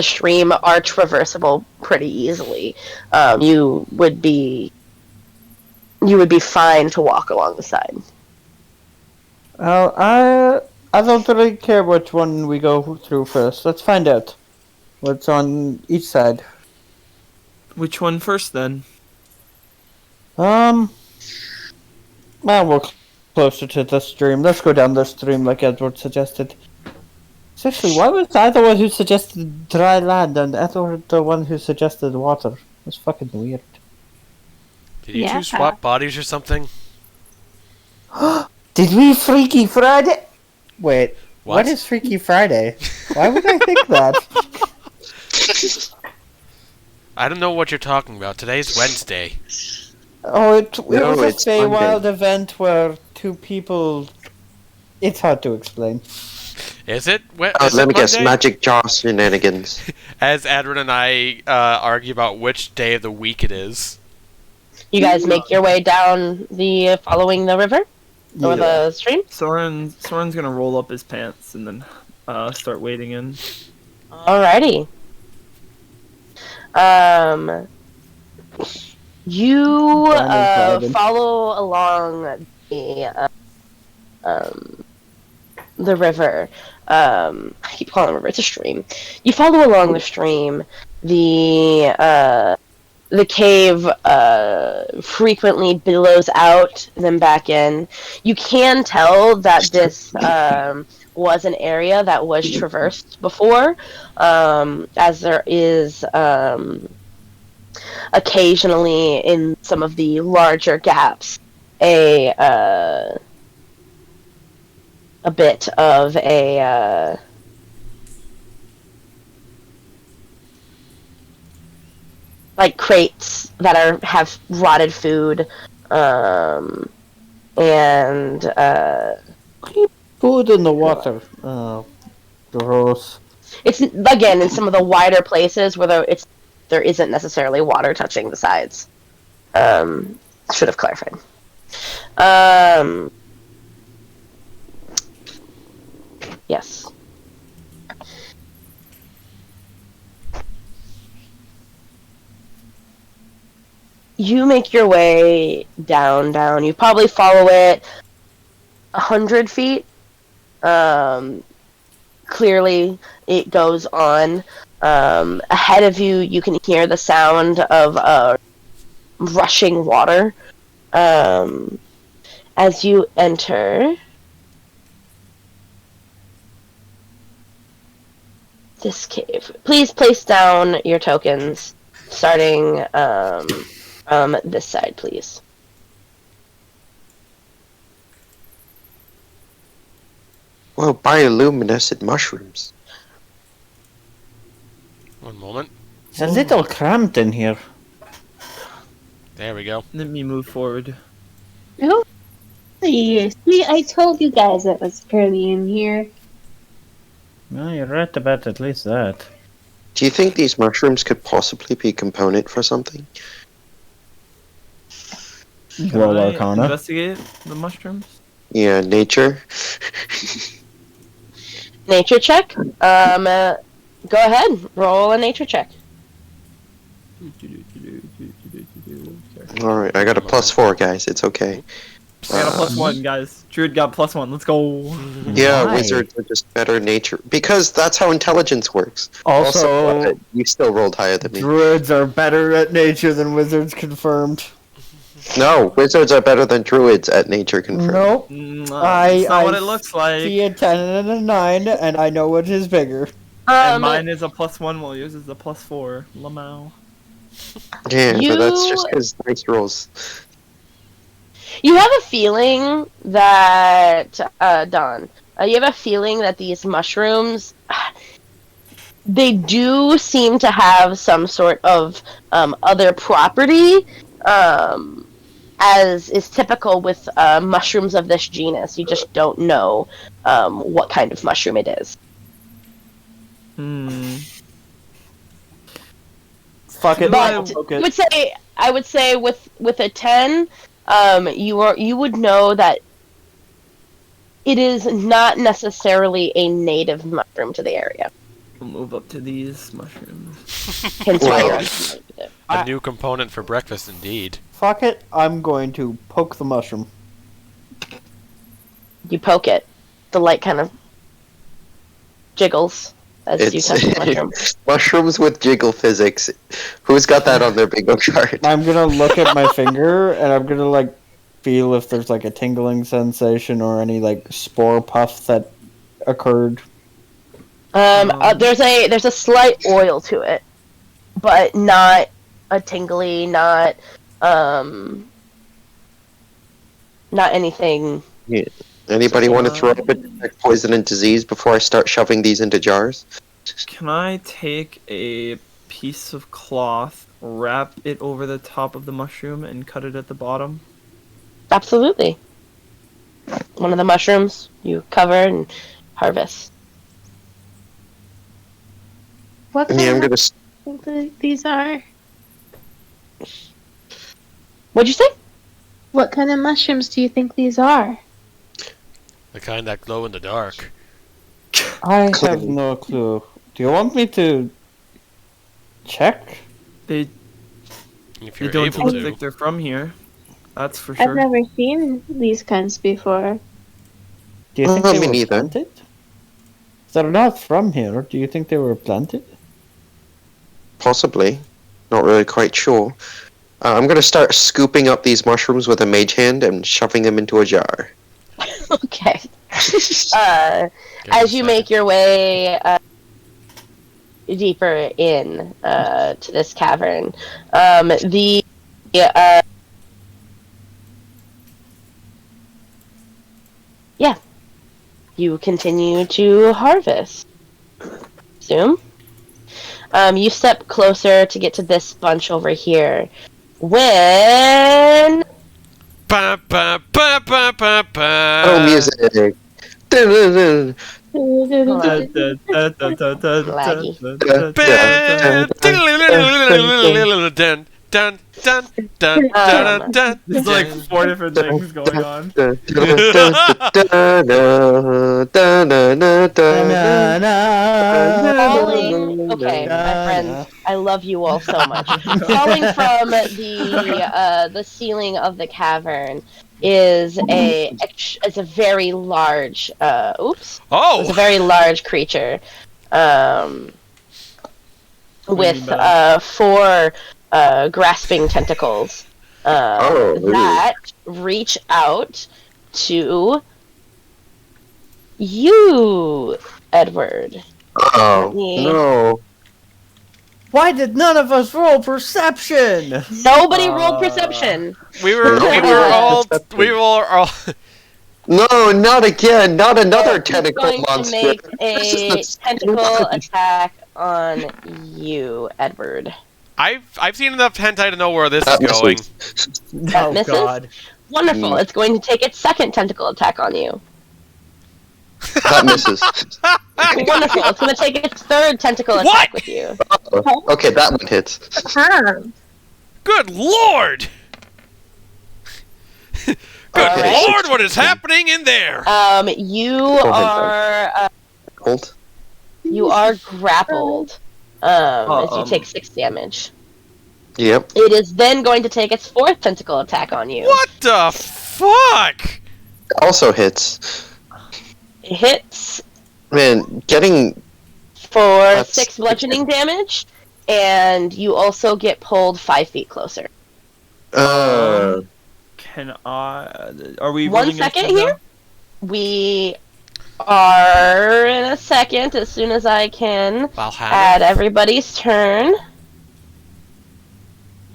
B: stream are traversable pretty easily. You would be fine to walk along the side.
F: Well, I don't really care which one we go through first. Let's find out what's on each side.
E: Which one first, then?
F: Well, we're closer to the stream. Let's go down the stream like Edward suggested. Especially, why was I the one who suggested dry land and Edward the one who suggested water? That's fucking weird.
A: Did you two swap bodies or something?
F: Did we Freaky Friday? Wait, what is Freaky Friday? Why would I think that?
A: I don't know what you're talking about. Today's Wednesday.
F: Oh, it was a Feywild event where two people... It's hard to explain.
A: Is it?
C: Let me guess, Magic Jar shenanigans.
A: As Edward and I argue about which day of the week it is.
B: You guys make your way down following the river? Or the stream?
E: Soren's gonna roll up his pants and then start wading in.
B: Alrighty. You follow along the river. I keep calling it a river. It's a stream. You follow along the stream. The cave frequently billows out, then back in. You can tell that this was an area that was traversed before, as there is occasionally in some of the larger gaps a bit of like crates that have rotted food, and
F: Food in the water. Gross.
B: it's again in some of the wider places where there isn't necessarily water touching the sides. Should have clarified. Yes. You make your way down. You probably follow it 100 feet. Clearly, it goes on. Ahead of you, you can hear the sound of rushing water. As you enter this cave, please place down your tokens, starting from this side, please.
C: Well, bioluminescent mushrooms.
A: One moment.
F: It's a little cramped in here.
A: There we go.
E: Let me move forward.
D: Oh, see, I told you guys it was pretty in here.
G: Well, you're right about at least that.
C: Do you think these mushrooms could possibly be a component for something?
E: Can
F: Roll
E: I
F: Arcana.
E: investigate the mushrooms?
C: Yeah, nature.
B: Nature check. Go ahead. Roll a nature check.
C: Alright, I got a +4, guys. It's okay.
E: I got a +1, guys. Druid got +1. Let's go.
C: Yeah,
F: Why?
C: wizards are just better nature. Because that's how intelligence works.
F: Also,
C: You still rolled higher than me.
F: druids are better at nature than wizards, confirmed.
C: No, wizards are better than druids at nature confirmed.
F: Nope.
E: That's
F: I
E: not what it looks like.
F: See a 10 and a 9, and I know what is bigger.
E: And mine is a +1, while yours is a +4. Lamau.
C: Yeah,
B: You-
C: but that's just because dice rolls.
B: You have a feeling that Don. You have a feeling that these mushrooms, they do seem to have some sort of other property, as is typical with mushrooms of this genus. You just don't know what kind of mushroom it is.
F: Fuck it.
B: But
F: Okay.
B: I would say with a 10, you would know that it is not necessarily a native mushroom to the area.
E: We'll move up to these mushrooms.
B: Hence why you're
C: Well,
B: unfamiliar with it.
A: A new component for breakfast, indeed.
F: Fuck it. I'm going to poke the mushroom.
B: You poke it, the light kind of jiggles as you touch the mushroom.
C: Mushrooms with jiggle physics. Who's got that on their bingo card?
F: I'm gonna look at my finger, and I'm gonna, like, feel if there's, like, a tingling sensation or any, like, spore puff that occurred.
B: There's a slight oil to it, but not a tingly, not anything.
C: Yeah. Anybody want to throw up a detect poison and disease before I start shoving these into jars?
E: Can I take a piece of cloth, wrap it over the top of the mushroom, and cut it at the bottom?
B: Absolutely. One of the mushrooms you cover and harvest.
D: What kind
C: Yeah, I'm
D: of
C: gonna.
D: mushrooms do you think these are?
B: What'd you say?
D: What kind of mushrooms do you think these are?
A: The kind that glow in the dark.
F: I have no clue. Do you want me to check?
E: They
A: If
E: they
A: you're
E: don't
A: able
E: look like
A: to.
E: they're from here. That's for
D: I've
E: sure.
D: never seen these kinds before.
F: Do you think
C: Me
F: they were
C: neither.
F: planted? They're not from here. Do you think they were planted?
C: Possibly. Not really quite sure. I'm gonna start scooping up these mushrooms with a mage hand and shoving them into a jar.
B: Okay.
A: Give it
B: As
A: a
B: you
A: second.
B: make your way deeper in to this cavern, you continue to harvest. Zoom. You step closer to get to this bunch over here. When
A: Ba, ba, ba, ba, ba, ba.
C: Oh, music.
B: Laggy.
A: Dun, dun, dun, dun, dun, dun,
E: There's like 4 different things going on.
B: falling. Okay, my friends, I love you all so much. Falling from the ceiling of the cavern is a very large. It's a
A: Oh!
B: very large creature. With 4 grasping tentacles that reach out to you, Edward.
C: Oh, no.
G: Why did none of us roll perception?
B: Nobody rolled perception.
A: We were all.
C: No, not again. Not another
B: He's
C: tentacle
B: going
C: monster.
B: to make
C: This is
B: a
C: the-
B: tentacle attack on you, Edward.
A: I've seen enough hentai to know where this is
C: That
A: going.
C: misses.
B: That misses?
E: God.
B: Wonderful. It's going to take its second tentacle attack on you.
C: That misses.
B: Wonderful. It's going to take its third tentacle
A: What?
B: attack with you.
C: Okay, that one hits.
A: Good lord! Good
B: Alright.
A: lord, what is happening in there?
B: You
C: ahead, Hold.
B: are grappled. As you
E: Um.
B: take 6 damage.
C: Yep.
B: It is then going to take its fourth tentacle attack on you.
A: What the fuck?
C: Also hits.
B: It hits
C: Man, getting
B: for
C: That's-
B: 6 bludgeoning damage, and you also get pulled 5 feet closer.
E: Can I? Are we?
B: 1
E: rolling
B: second
E: initiative
B: here. We are in a second, as soon as I can
A: Valhalla.
B: add everybody's turn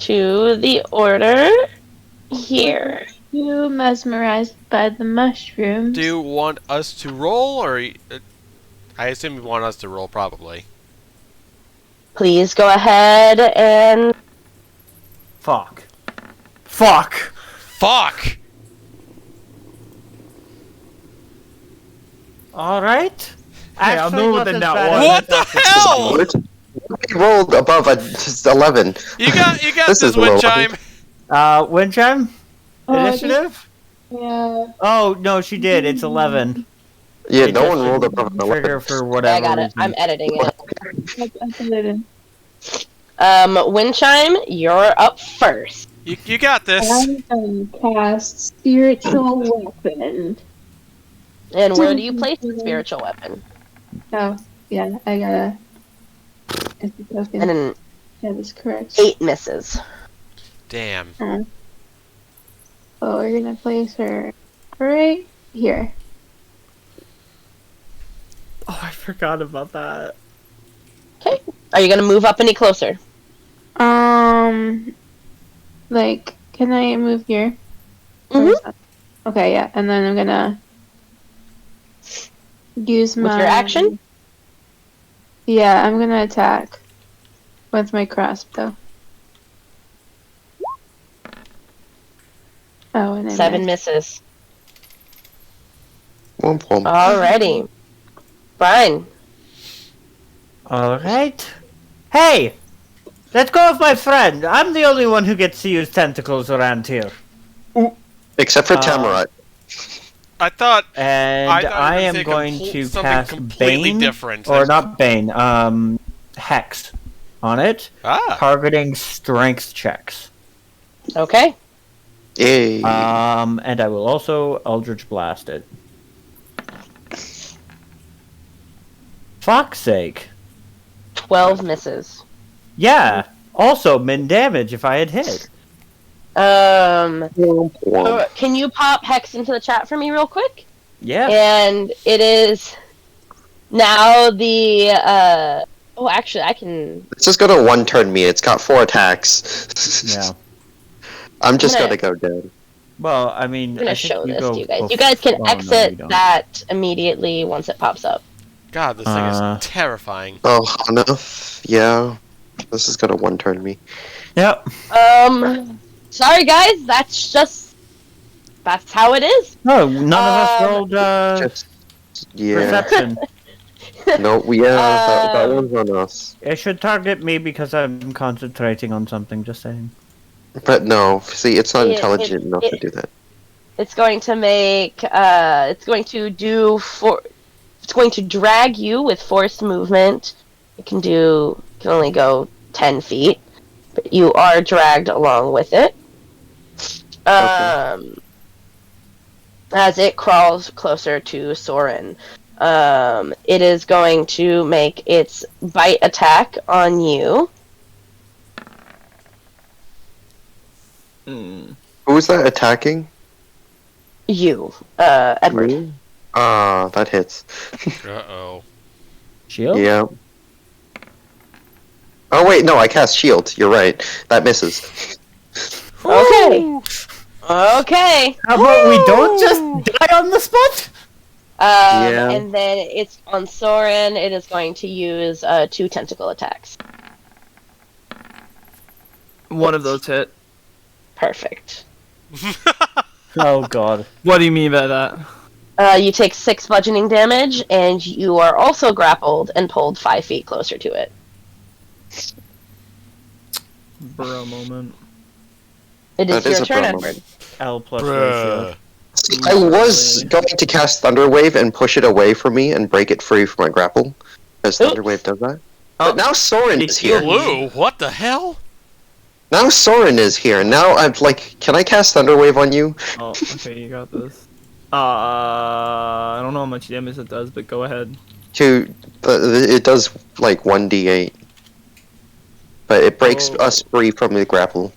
B: to the order here.
D: You mesmerized by the mushrooms.
A: Do you want us to roll, or I assume you want us to roll, probably.
B: Please go ahead and
E: Fuck. Fuck.
A: Fuck!
G: All right.
E: Hey, I'll know what the nat
G: bad.
E: one.
A: What the hell?
C: We rolled above a just 11.
A: You got
C: This
A: this,
C: is
A: wind
C: low.
A: chime.
G: Wind chime?
D: Oh,
G: Initiative?
D: Yeah.
G: Oh, no, she did. It's 11.
C: Yeah,
G: It
C: no
G: just
C: one rolled
G: didn't
C: above an
G: trigger
C: 11.
G: for
B: I
G: whatever
B: got it.
G: reason.
B: I'm editing it.
D: I put it in.
B: Windchime, you're up first.
A: You got this.
D: I'm gonna cast spiritual weapon.
B: And where do you place the spiritual weapon?
D: Oh, yeah, I gotta. It's a token.
B: And then
D: That is correct.
B: 8 misses.
A: Damn.
D: Oh, we're gonna place her right here.
E: Oh, I forgot about that.
B: Okay. Are you gonna move up any closer?
D: Like, can I move here?
B: Mhm.
D: Okay, yeah, and then I'm gonna use my.
B: With your action?
D: Yeah, I'm gonna attack with my crossbow. Oh, and I
B: 7
D: missed.
B: misses.
C: Womp womp.
B: Alrighty. Fine.
G: All right. Hey! Let go of my friend. I'm the only one who gets to use tentacles around here.
C: Except for
G: Uh,
C: Tamarat.
A: I thought
G: And
A: I thought you were
G: I
A: gonna
G: am
A: say
G: going
A: complete-
G: to
A: something
G: cast
A: completely
G: Bane.
A: different.
G: Or not Bane, Hex on it, targeting strength checks.
B: Okay.
C: Yay.
G: And I will also Eldritch Blast it. Fuck's sake.
B: 12 misses.
G: Yeah. Also, min damage if I had hit.
C: Womp womp.
B: Can you pop Hex into the chat for me real quick?
G: Yeah.
B: And it is now the oh, actually I can
C: It's just gonna one turn me. It's got 4 attacks.
G: Yeah.
C: I'm just
B: I'm gonna-
C: gonna go down.
G: Well, I mean,
B: I'm gonna
G: I think
B: show
G: you
B: this
G: go
B: to you guys.
G: bef-
B: You guys can
G: oh, no,
B: exit
G: you don't.
B: that immediately once it pops up.
A: God, this thing is terrifying.
C: Oh, Hana. Yeah. This is gonna one-turn me.
F: Yep.
B: Sorry guys, that's how it is.
G: No, none of us rolled
C: Just, yeah.
G: perception.
C: No, that
B: Um,
C: one's on us.
G: It should target me because I'm concentrating on something, just saying.
C: But no, see, it's not
B: It-
C: intelligent enough to
B: it-
C: do that.
B: It's going to make it's going to drag you with forced movement. It can only go 10 feet, but you are dragged along with it. As it crawls closer to Soren. It is going to make its bite attack on you.
C: Who is that attacking?
B: You, Edward.
C: Me? Ah, that hits.
A: Uh-oh.
G: Shield?
C: Yeah. Oh wait, no, I cast shield. You're right. That misses.
B: Okay. Okay.
G: How about we don't just die on the spot?
C: Yeah.
B: And then it's on Soren. It is going to use 2 tentacle attacks.
E: One of those hit.
B: Perfect.
G: Oh god.
E: What do you mean by that?
B: You take 6 bludgeoning damage, and you are also grappled and pulled 5 feet closer to it.
E: Bro moment.
B: It is
C: That is
B: your
C: a
B: turn,
C: problem.
B: Edward.
G: L plus ratio.
C: See, I was going to cast Thunderwave and push it away from me and break it free from my grapple, as
B: Oops.
C: Thunderwave does that.
E: Oh.
C: But now Soren is here.
A: Blue? What the hell?
C: Now Soren is here. Now I'm like, can I cast Thunderwave on you?
E: Oh, okay, you got this. I don't know how much damage it does, but go ahead.
C: It does like 1d8, but it breaks
E: Oh.
C: us free from the grapple.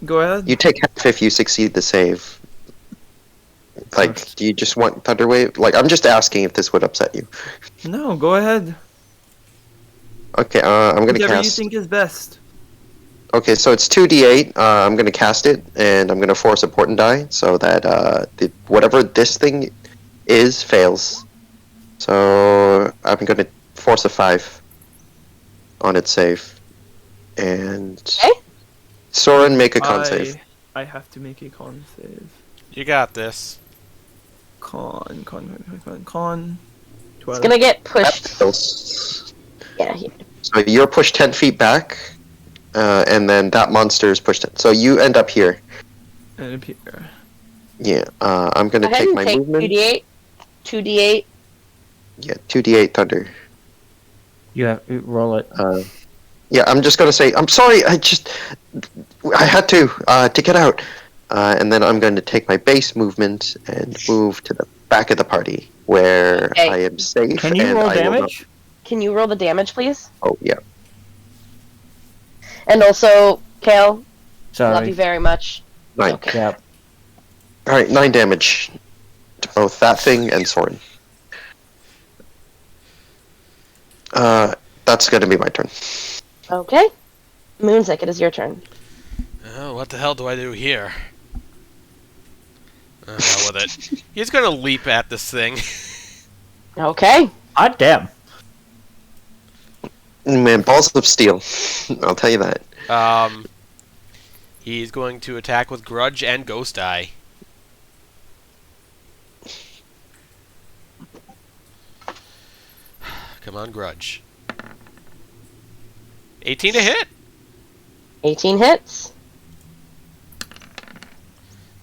E: Go ahead.
C: You take half if you succeed the save. Like, do you just want Thunderwave? Like, I'm just asking if this would upset you.
E: No, go ahead.
C: Okay, I'm gonna
E: Whatever you
C: cast.
E: think is best.
C: Okay, so it's 2d8. I'm gonna cast it, and I'm gonna force a portent die so that whatever this thing is fails. So I'm gonna force a 5 on its save, and
B: Okay.
C: Soren, make a con save.
E: I have to make a con save.
A: You got this.
E: Con. 12.
B: It's gonna get
C: That
B: pushed.
C: fails.
B: Yeah.
C: So you're pushed 10 feet back, and then that monster is pushed in. So you end up here.
E: And up here.
C: Yeah, I'm
B: Go
C: gonna
B: ahead
C: take
B: and
C: my
B: take
C: movement.
B: 2d8. 2d8.
C: Yeah, 2d8 thunder.
G: You have roll it.
C: Yeah, I'm just gonna say, I'm sorry, I had to get out. And then I'm going to take my base movement and move to the back of the party, where
B: Okay.
C: I am safe.
G: Can you
C: and
G: roll
C: I will not-
G: damage?
B: Can you roll the damage, please?
C: Oh, yeah.
B: And also, Kale, love
G: Sorry.
B: you very much.
C: 9.
B: Okay.
G: Yep.
C: Alright, 9 damage to both that thing and Soren. That's going to be my turn.
B: Okay. Moonsick, it is your turn.
A: Oh, what the hell do I do here? Hell with it. He's gonna leap at this thing.
B: Okay.
G: God damn.
C: Man, balls of steel. I'll tell you that.
A: He's going to attack with Grudge and Ghost Eye. Come on, Grudge. 18 to hit
B: 18 hits.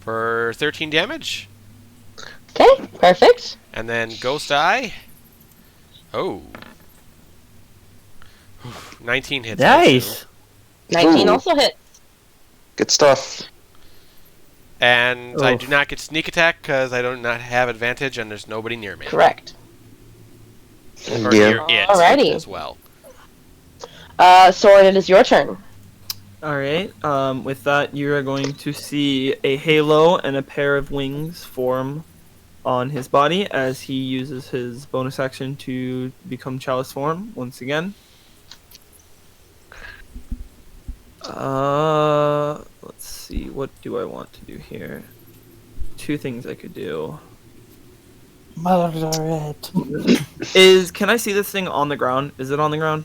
A: for 13 damage.
B: Okay, perfect.
A: And then Ghost Eye. Oh. 19 hits.
G: Nice.
B: 19
C: Ooh.
B: also hits.
C: Good stuff.
A: And I
G: Oof.
A: do not get sneak attack because I do not have advantage and there's nobody near me.
B: Correct.
A: Or
C: Yeah.
A: near it
B: Alrighty.
A: as well.
B: Soren, it is your turn.
E: Alright, with that, you are going to see a halo and a pair of wings form on his body as he uses his bonus action to become chalice form once again. Let's see, what do I want to do here? Two things I could do.
F: Margaret.
E: Can I see this thing on the ground? Is it on the ground?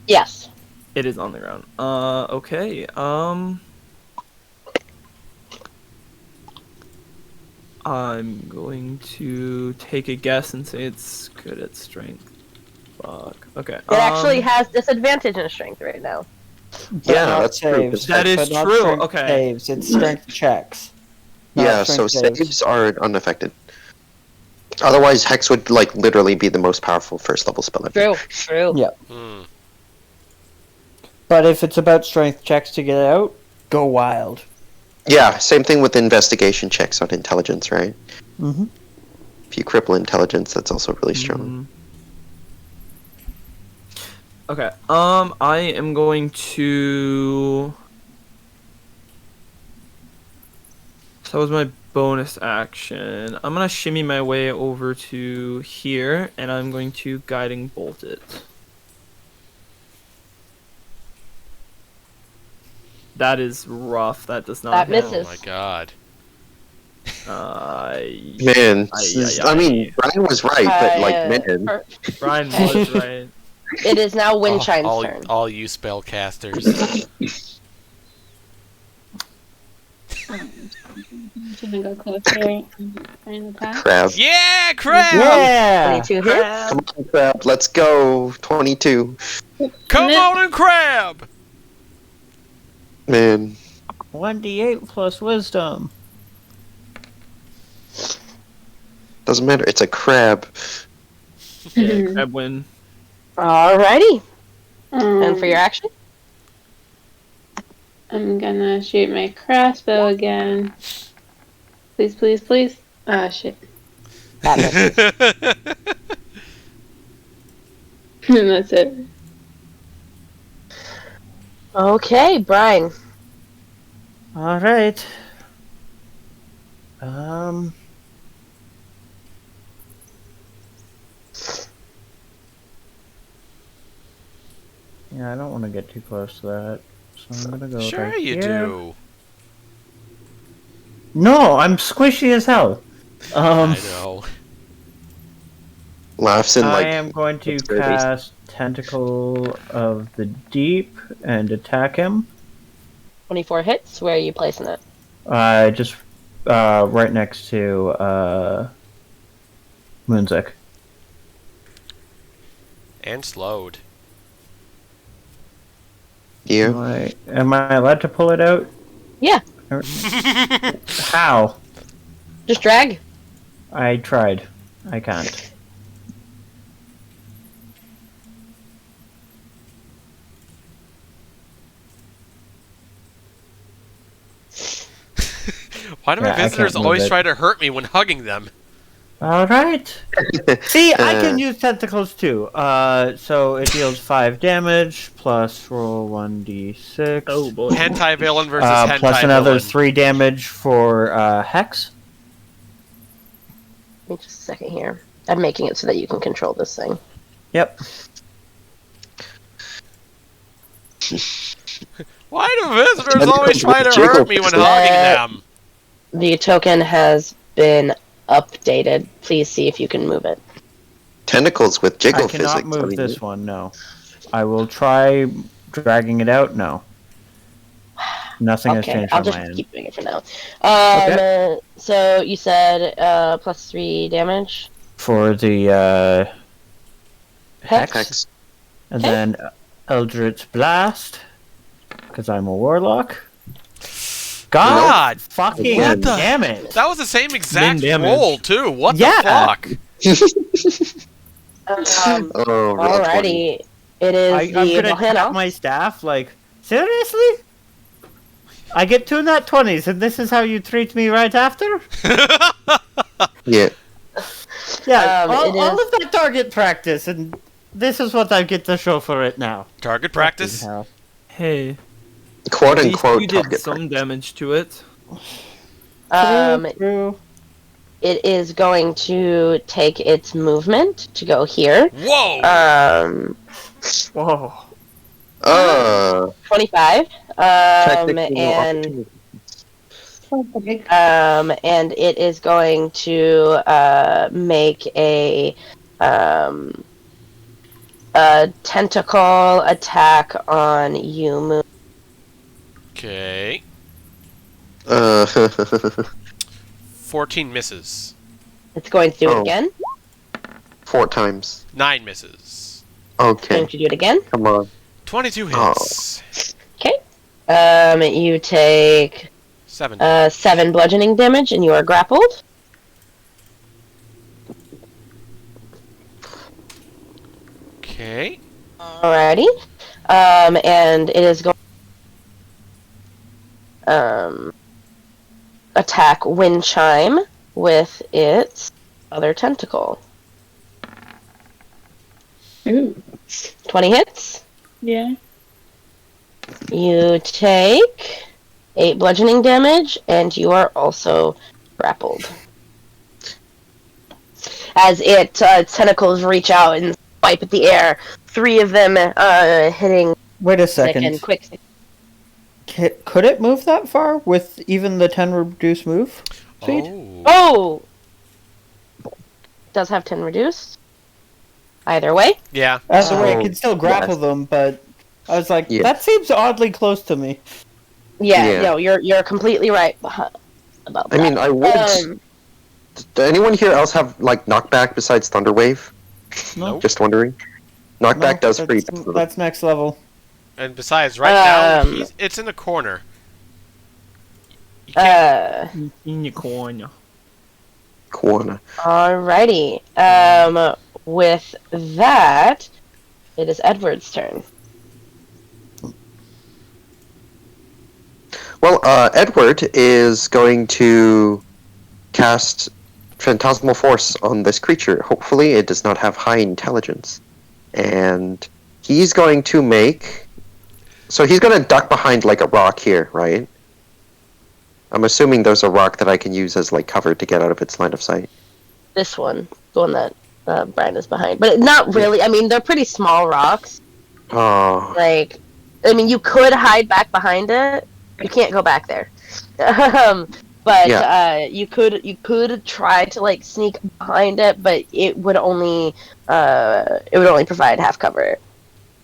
B: Yes.
E: It is on the ground. Okay. I'm going to take a guess and say it's good at strength. Fuck. Okay.
B: It actually has disadvantage in strength right now.
C: Yeah,
F: not
C: that's true.
F: saves,
E: That is
F: but not
E: true,
F: strength
E: okay.
F: Saves. It's strength checks. not
C: Yeah, so
F: strength
C: saves are unaffected. Otherwise, Hex would like literally be the most powerful first level spell ever.
B: True.
F: Yeah.
A: Hmm.
F: But if it's about strength checks to get out, go wild.
C: Yeah, same thing with investigation checks on intelligence, right?
F: Mm-hmm.
C: If you cripple intelligence, that's also really strong.
E: Okay. I am going to. So that was my bonus action. I'm gonna shimmy my way over to here, and I'm going to guiding bolt it. That is rough. That does not.
B: That
E: hit.
B: misses.
A: Oh my god.
C: Man,
E: Ay,
C: I mean, Brian was right, but like, man.
E: Brian was right.
B: It is now Windshine's
A: all,
B: turn.
A: all you spellcasters.
D: Gonna go closer and attack.
C: Crab.
A: Yeah, crab!
F: Yeah!
B: 22 hits.
C: Come on, crab. Let's go. 22.
A: Come on and crab!
C: Man.
F: 1d8 plus wisdom.
C: Doesn't matter. It's a crab.
E: Yeah, crab win.
B: Alrighty. And for your action?
D: I'm gonna shoot my crossbow again. Please, please, please. Ah, shit.
B: That misses.
D: And that's it.
B: Okay, Brian.
F: Alright. Yeah, I don't want to get too close to that. So I'm gonna go
A: Sure
F: right
A: you
F: here.
A: do.
F: No, I'm squishy as hell.
A: I know.
C: Laughs and
F: I
C: like.
F: am going to
C: it's very
F: cast Tentacle of the Deep and attack him.
B: 24 hits. Where are you placing it?
F: Just right next to Moonsick.
A: And slowed.
C: Yeah.
F: Am I allowed to pull it out?
B: Yeah.
F: How?
B: Just drag.
F: I tried. I can't.
A: Why do my
F: Yeah, I
A: visitors
F: can't move
A: always
F: it.
A: try to hurt me when hugging them?
F: Alright. See, I can
C: Uh.
F: use tentacles too. So it deals 5 damage, plus roll 1d6.
E: Oh boy.
A: Hentai villain versus hentai
F: plus another
A: villain.
F: 3 damage for Hex.
B: Give me just a second here. I'm making it so that you can control this thing.
F: Yep.
A: Why do visitors always try to hurt me when hugging them?
B: The token has been updated. Please see if you can move it.
C: Tentacles with jiggle
F: I cannot
C: physics.
F: move this one, no. I will try dragging it out, no. Nothing has
B: Okay,
F: changed
B: I'll
F: on
B: just
F: my end.
B: keep doing it for now.
F: Okay.
B: So you said plus 3 damage.
F: For the
B: Hex.
C: Hex.
F: and
B: Okay.
F: then Eldritch Blast, because I'm a warlock.
A: God,
F: fucking
C: what
A: the-
F: damn it!
A: that was the same exact
E: Min damage.
A: roll too. What
F: Yeah.
A: the fuck?
C: Oh, roll 20.
B: Alrighty. It is
F: I'm
B: the
F: gonna
B: Volcano.
F: tap my staff. Like, seriously? I get 2 nat 20s, and this is how you treat me right after?
C: Yeah.
F: Yeah,
B: It
F: all
B: is-
F: of that target practice, and this is what I get to show for it now.
A: Target practice.
F: Fucking hell.
E: Hey.
C: Quote
E: At least
C: unquote
E: you did
C: target.
E: some damage to it.
F: True.
B: It is going to take its movement to go here.
A: Whoa!
F: Whoa.
B: 25.
C: Technical
B: And
C: opportunity.
B: And it is going to make a tentacle attack on you, Moon.
A: Okay.
C: Uh,
A: 14 misses.
B: It's going to do it
C: Oh.
B: again.
C: 4 times.
A: 9 misses.
B: It's going
C: Okay,
B: to do it again.
C: come on.
A: 22
C: Oh.
A: hits.
B: Okay. You take
A: 7.
B: 7 bludgeoning damage, and you are grappled.
A: Okay.
B: Alrighty. And it is going attack Wind Chime with its other tentacle.
D: Ooh.
B: 20 hits.
D: Yeah.
B: You take 8 bludgeoning damage, and you are also grappled. As its tentacles reach out and swipe at the air, 3 of them hitting
F: Wait a
B: Nick
F: second.
B: and Quick.
F: Could it move that far with even the 10 reduced move speed?
A: Oh.
B: Oh! Does have 10 reduced. Either way.
A: Yeah.
F: Either way,
C: So,
F: it can still grapple
C: yes.
F: them, but I was like,
C: Yeah.
F: that seems oddly close to me.
B: Yeah,
C: Yeah.
B: no, you're completely right about that.
C: I mean, I would. Do anyone here else have like knockback besides Thunderwave?
F: No,
C: Just wondering. Knockback does free.
F: that's next level.
A: And besides, right now,
B: Um,
A: it's in the corner. You can't,
E: In your corner.
C: Corner.
B: Alrighty. With that, it is Edward's turn.
C: Well, Edward is going to cast Phantasmal Force on this creature. Hopefully, it does not have high intelligence, and he's going to make. So he's going to duck behind like a rock here, right? I'm assuming there's a rock that I can use as like cover to get out of its line of sight.
B: This one, the one that Brian is behind. But not really. I mean, they're pretty small rocks.
C: Oh,
B: Like, I mean, you could hide back behind it. You can't go back there. But you could try to like sneak behind it, but it would only provide half cover.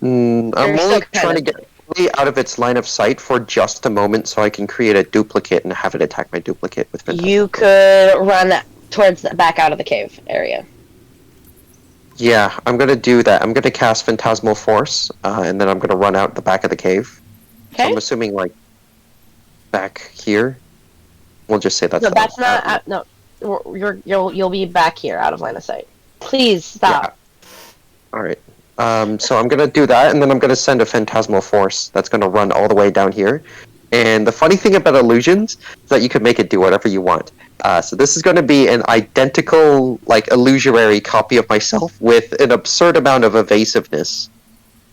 C: I'm
B: They're
C: only
B: so
C: trying to
B: kind
C: get fully out of its line of sight for just a moment, so I can create a duplicate and have it attack my duplicate with Phantasmal.
B: You could run towards back out of the cave area.
C: Yeah, I'm gonna do that. I'm gonna cast Phantasmal Force, and then I'm gonna run out the back of the cave. So
B: Okay.
C: I'm assuming like back here. We'll just say that's
B: No, that's not. No, you'll be back here, out of line of sight. Please stop.
C: All right. So I'm gonna do that, and then I'm gonna send a Phantasmal Force that's gonna run all the way down here. And the funny thing about illusions is that you can make it do whatever you want. So this is going to be an identical, like, illusory copy of myself with an absurd amount of evasiveness.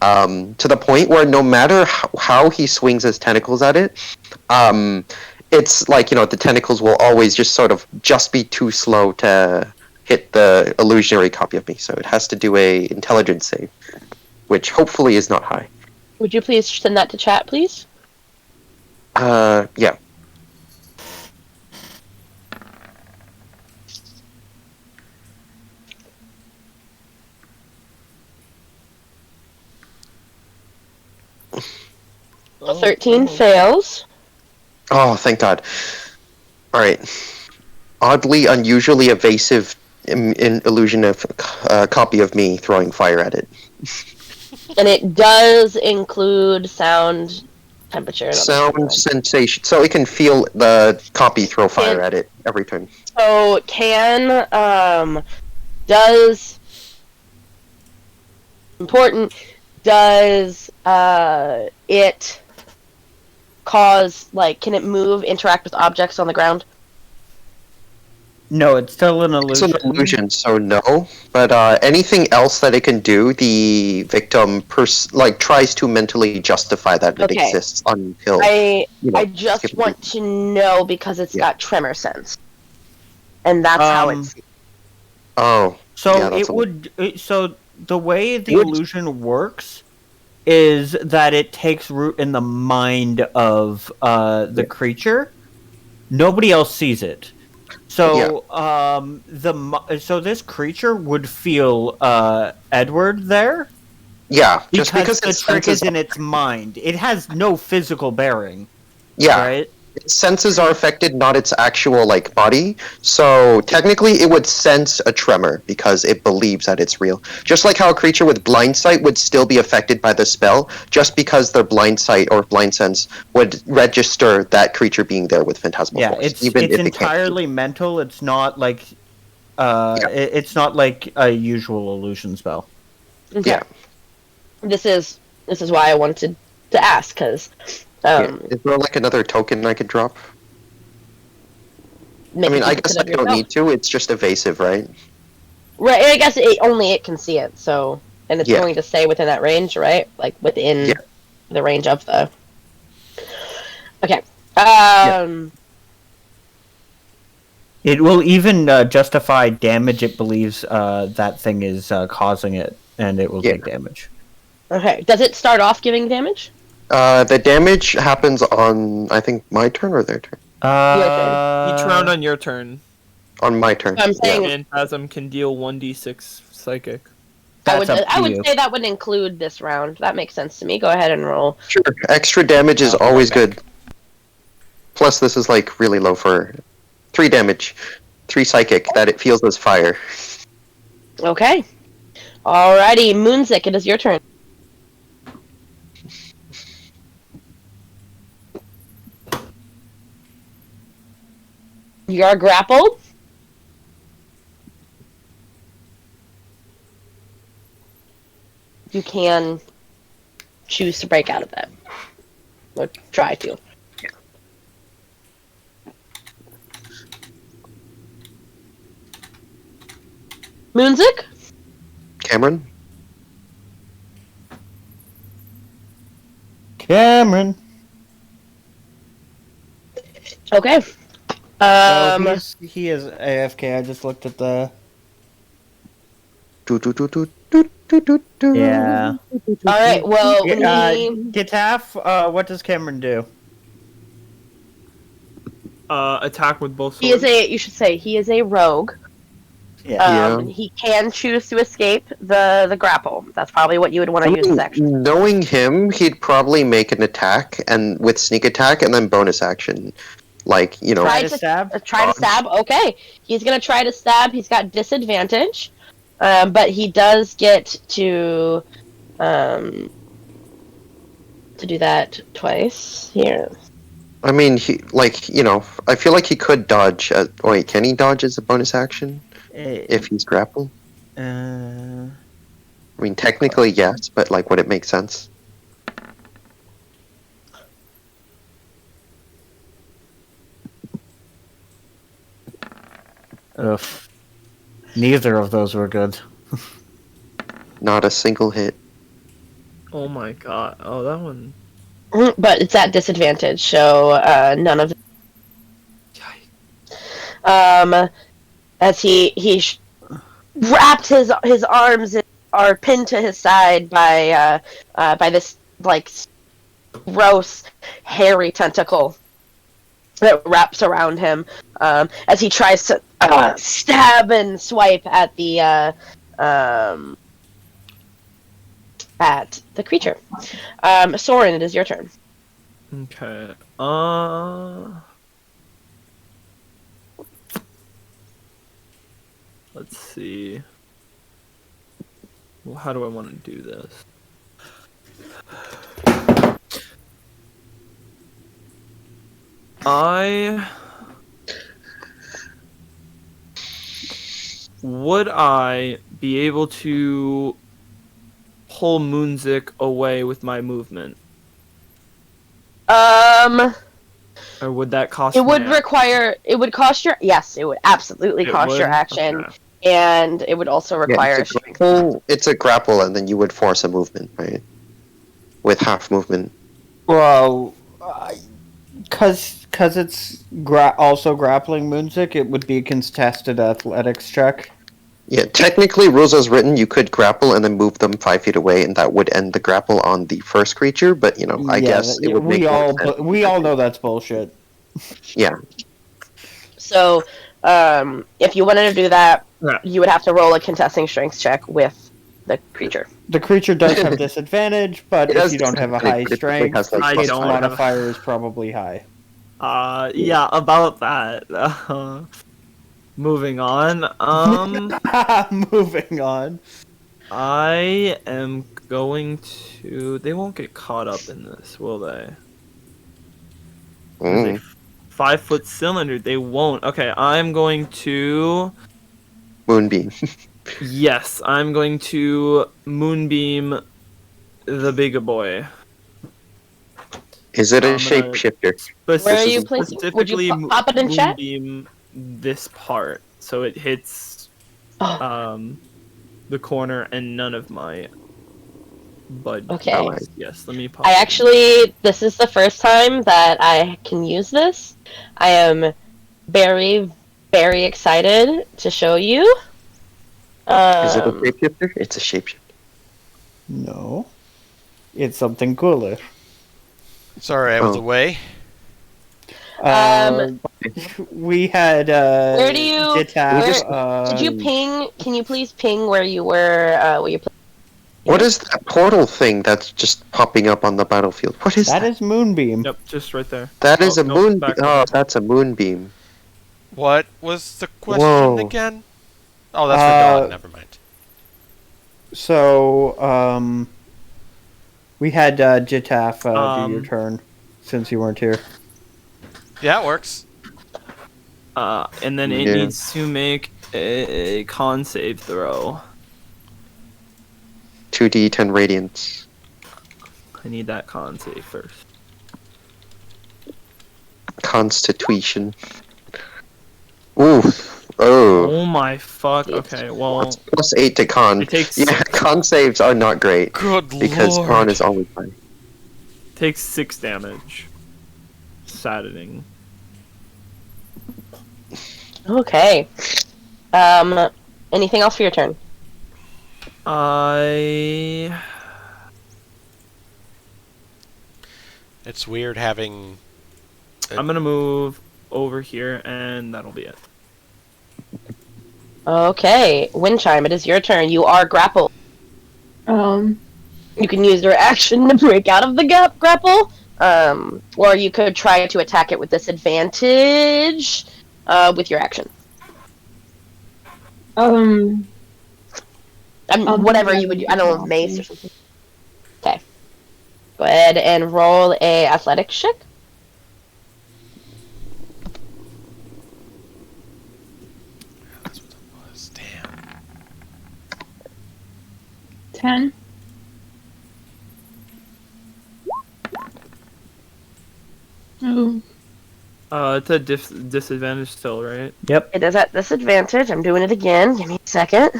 C: To the point where no matter how he swings his tentacles at it, it's like, the tentacles will always just sort of just be too slow to hit the illusionary copy of me. So it has to do a intelligence save, which hopefully is not high.
B: Would you please send that to chat, please?
C: Yeah.
B: A 13 fails.
C: Oh, thank God. All right. Oddly, unusually evasive illusion of copy of me throwing fire at it.
B: And it does include sound, temperature, and
C: Sound sensation. So it can feel the copy throw fire at it every time.
B: So does important does it cause, like, can it move, interact with objects on the ground?
F: No, it's still an
C: It's
F: illusion.
C: an illusion, so no. But anything else that it can do, the victim tries to mentally justify that it
B: Okay.
C: exists until.
B: I
C: skip
B: just
C: it.
B: want to know because it's
C: Yeah.
B: got tremor sense, and that's how it's.
C: Oh.
F: So
C: Yeah, that's
F: so the way the
C: Would-
F: illusion works is that it takes root in the mind of the creature, Nobody else sees it. So, so this creature would feel Edward there
C: Yeah, just
F: because
C: because
F: the trick is in its mind. It has no physical bearing.
C: yeah,
F: Right?
C: its senses are affected, not its actual like body. So technically, it would sense a tremor because it believes that it's real. Just like how a creature with blind sight would still be affected by the spell, just because their blind sight or blind sense would register that creature being there with phantasmal
F: Yeah,
C: force.
F: it's
C: even if it can't.
F: entirely mental. It's not like it's not like a usual illusion spell.
B: Okay.
C: Yeah.
B: This is why I wanted to ask, because
C: Is there like another token I could drop? I mean, I guess I don't need to. It's just evasive, right?
B: Right, I guess only it can see it, so... And it's going to stay within that range, right? Like, within the range of the... Okay.
F: It will even justify damage it believes that thing is causing it, and it will take damage.
B: Okay. Does it start off giving damage?
C: The damage happens on, I think, my turn or their turn?
E: Each round on your turn.
C: On my turn.
B: I'm saying...
E: Phantasm can deal 1d6 psychic.
B: I would say that would include this round. That makes sense to me. Go ahead and roll.
C: Sure. Extra damage is always good. Plus, this is like really low for 3 damage. 3 psychic, that it feels as fire.
B: Okay. Alrighty, Moonzik, it is your turn. You are grappled. You can choose to break out of that. Or try to. Moonzik?
C: Cameron?
F: Cameron.
B: Okay.
F: He is AFK. I just looked at the. Yeah.
B: All right. Well,
F: Gitaf, what does Cameron do?
E: Attack with both swords.
B: he is a. You should say he is a rogue.
F: Yeah.
B: He can choose to escape the grapple. That's probably what you would want to use as action.
C: Knowing him, he'd probably make an attack and with sneak attack and then bonus action. Like, you know.
B: Try to stab. Okay. He's going to try to stab. He's got disadvantage. But he does get to do that twice. Here.
C: I mean, he, like, you know, I feel like he could dodge. Wait, can he dodge as a bonus action? If he's grappled? I mean, technically, yes, but, like, would it make sense?
F: Ugh. Neither of those were good.
C: Not a single hit.
E: Oh my god. Oh, that one.
B: But it's at disadvantage, so none of. As he wrapped his arms are pinned to his side by this like gross hairy tentacle that wraps around him as he tries to stab and swipe at the creature. Soren, it is your turn.
E: Okay. Let's see. Well, how do I want to do this? Would I be able to pull Moonzik away with my movement? Or would that cost
B: it would
E: my action?
B: it would cost your yes, it would absolutely cost your action.
E: Okay.
B: And it would also require strength.
C: It's a grapple, and then you would force a movement, right? With half movement.
F: Well, because it's also grappling Moonzik, it would be a contested athletics check.
C: Yeah, technically, rules as written, you could grapple and then move them 5 feet away, and that would end the grapple on the first creature. But you know, I guess it would make more sense.
F: We all know that's bullshit.
C: Yeah.
B: So, if you wanted to do that,
E: Yeah.
B: you would have to roll a contesting strength check with the creature.
F: The creature does have disadvantage, but
C: It
F: if
C: has
F: you don't have a
C: disadvantage,
F: high
C: but it probably
F: strength,
C: has, like,
E: I
C: plus
F: its
E: don't
C: five.
E: have-
F: modifier is probably high.
E: Yeah, about that. Moving on.
F: Moving on.
E: I am going to. They won't get caught up in this, will they? There's a 5-foot cylinder. They won't. Okay, I'm going to.
C: Moonbeam.
E: Yes, I'm going to moonbeam the bigger boy.
C: Is it a
E: I'm gonna-
C: shapeshifter?
B: Where are you placing? Would
E: Specifically,
B: you pop it in chat?
E: moonbeam this part, so it hits
B: Oh,
E: the corner and none of my bud.
B: Okay.
C: Allies.
E: Yes, let me pop.
B: this is the first time that I can use this. I am very, very excited to show you.
C: Is it a shapeshifter? It's a shapeshifter.
F: No. It's something cooler.
A: Sorry, I was
C: Oh.
A: away.
F: We had
B: Where do you- Did you
F: um,
B: ping? Can you please ping where you were? Where you?
C: What is that portal thing that's just popping up on the battlefield? What is that?
F: that is Moonbeam.
E: Yep, just right there.
C: That is
E: Oh,
C: a
E: no,
C: moon.
E: back
C: Oh,
E: over.
C: that's a moonbeam.
A: What was the question
C: Whoa.
A: again? Oh, that's for Dawn. Never mind.
F: So, we had Jitaf do your
E: Um,
F: turn since you weren't here.
A: Yeah, it works.
E: And then it
C: Yeah.
E: needs to make a con save throw.
C: 2d10 radiance.
E: I need that con save first.
C: Constitution. Ooh. Oh.
E: Oh my fuck. Okay, well,
C: It's plus 8 to con.
E: it takes
C: Yeah, con saves are not great
A: Good
C: because
A: lord.
C: con is always high.
E: takes 6 damage. Saddening.
B: Okay. Anything else for your turn?
A: It's weird having.
E: I'm gonna move over here, and that'll be it.
B: Okay, Wind Chime. It is your turn. You are grappled. You can use your action to break out of the grapple, or you could try to attack it with disadvantage with your action. Whatever you would. I don't know, mace or something. Okay. Go ahead and roll a athletics check.
A: That's what it was. Damn.
D: 10. Oh.
E: It's a disadvantage still, right?
F: Yep.
B: It is at disadvantage. I'm doing it again. Give me a second.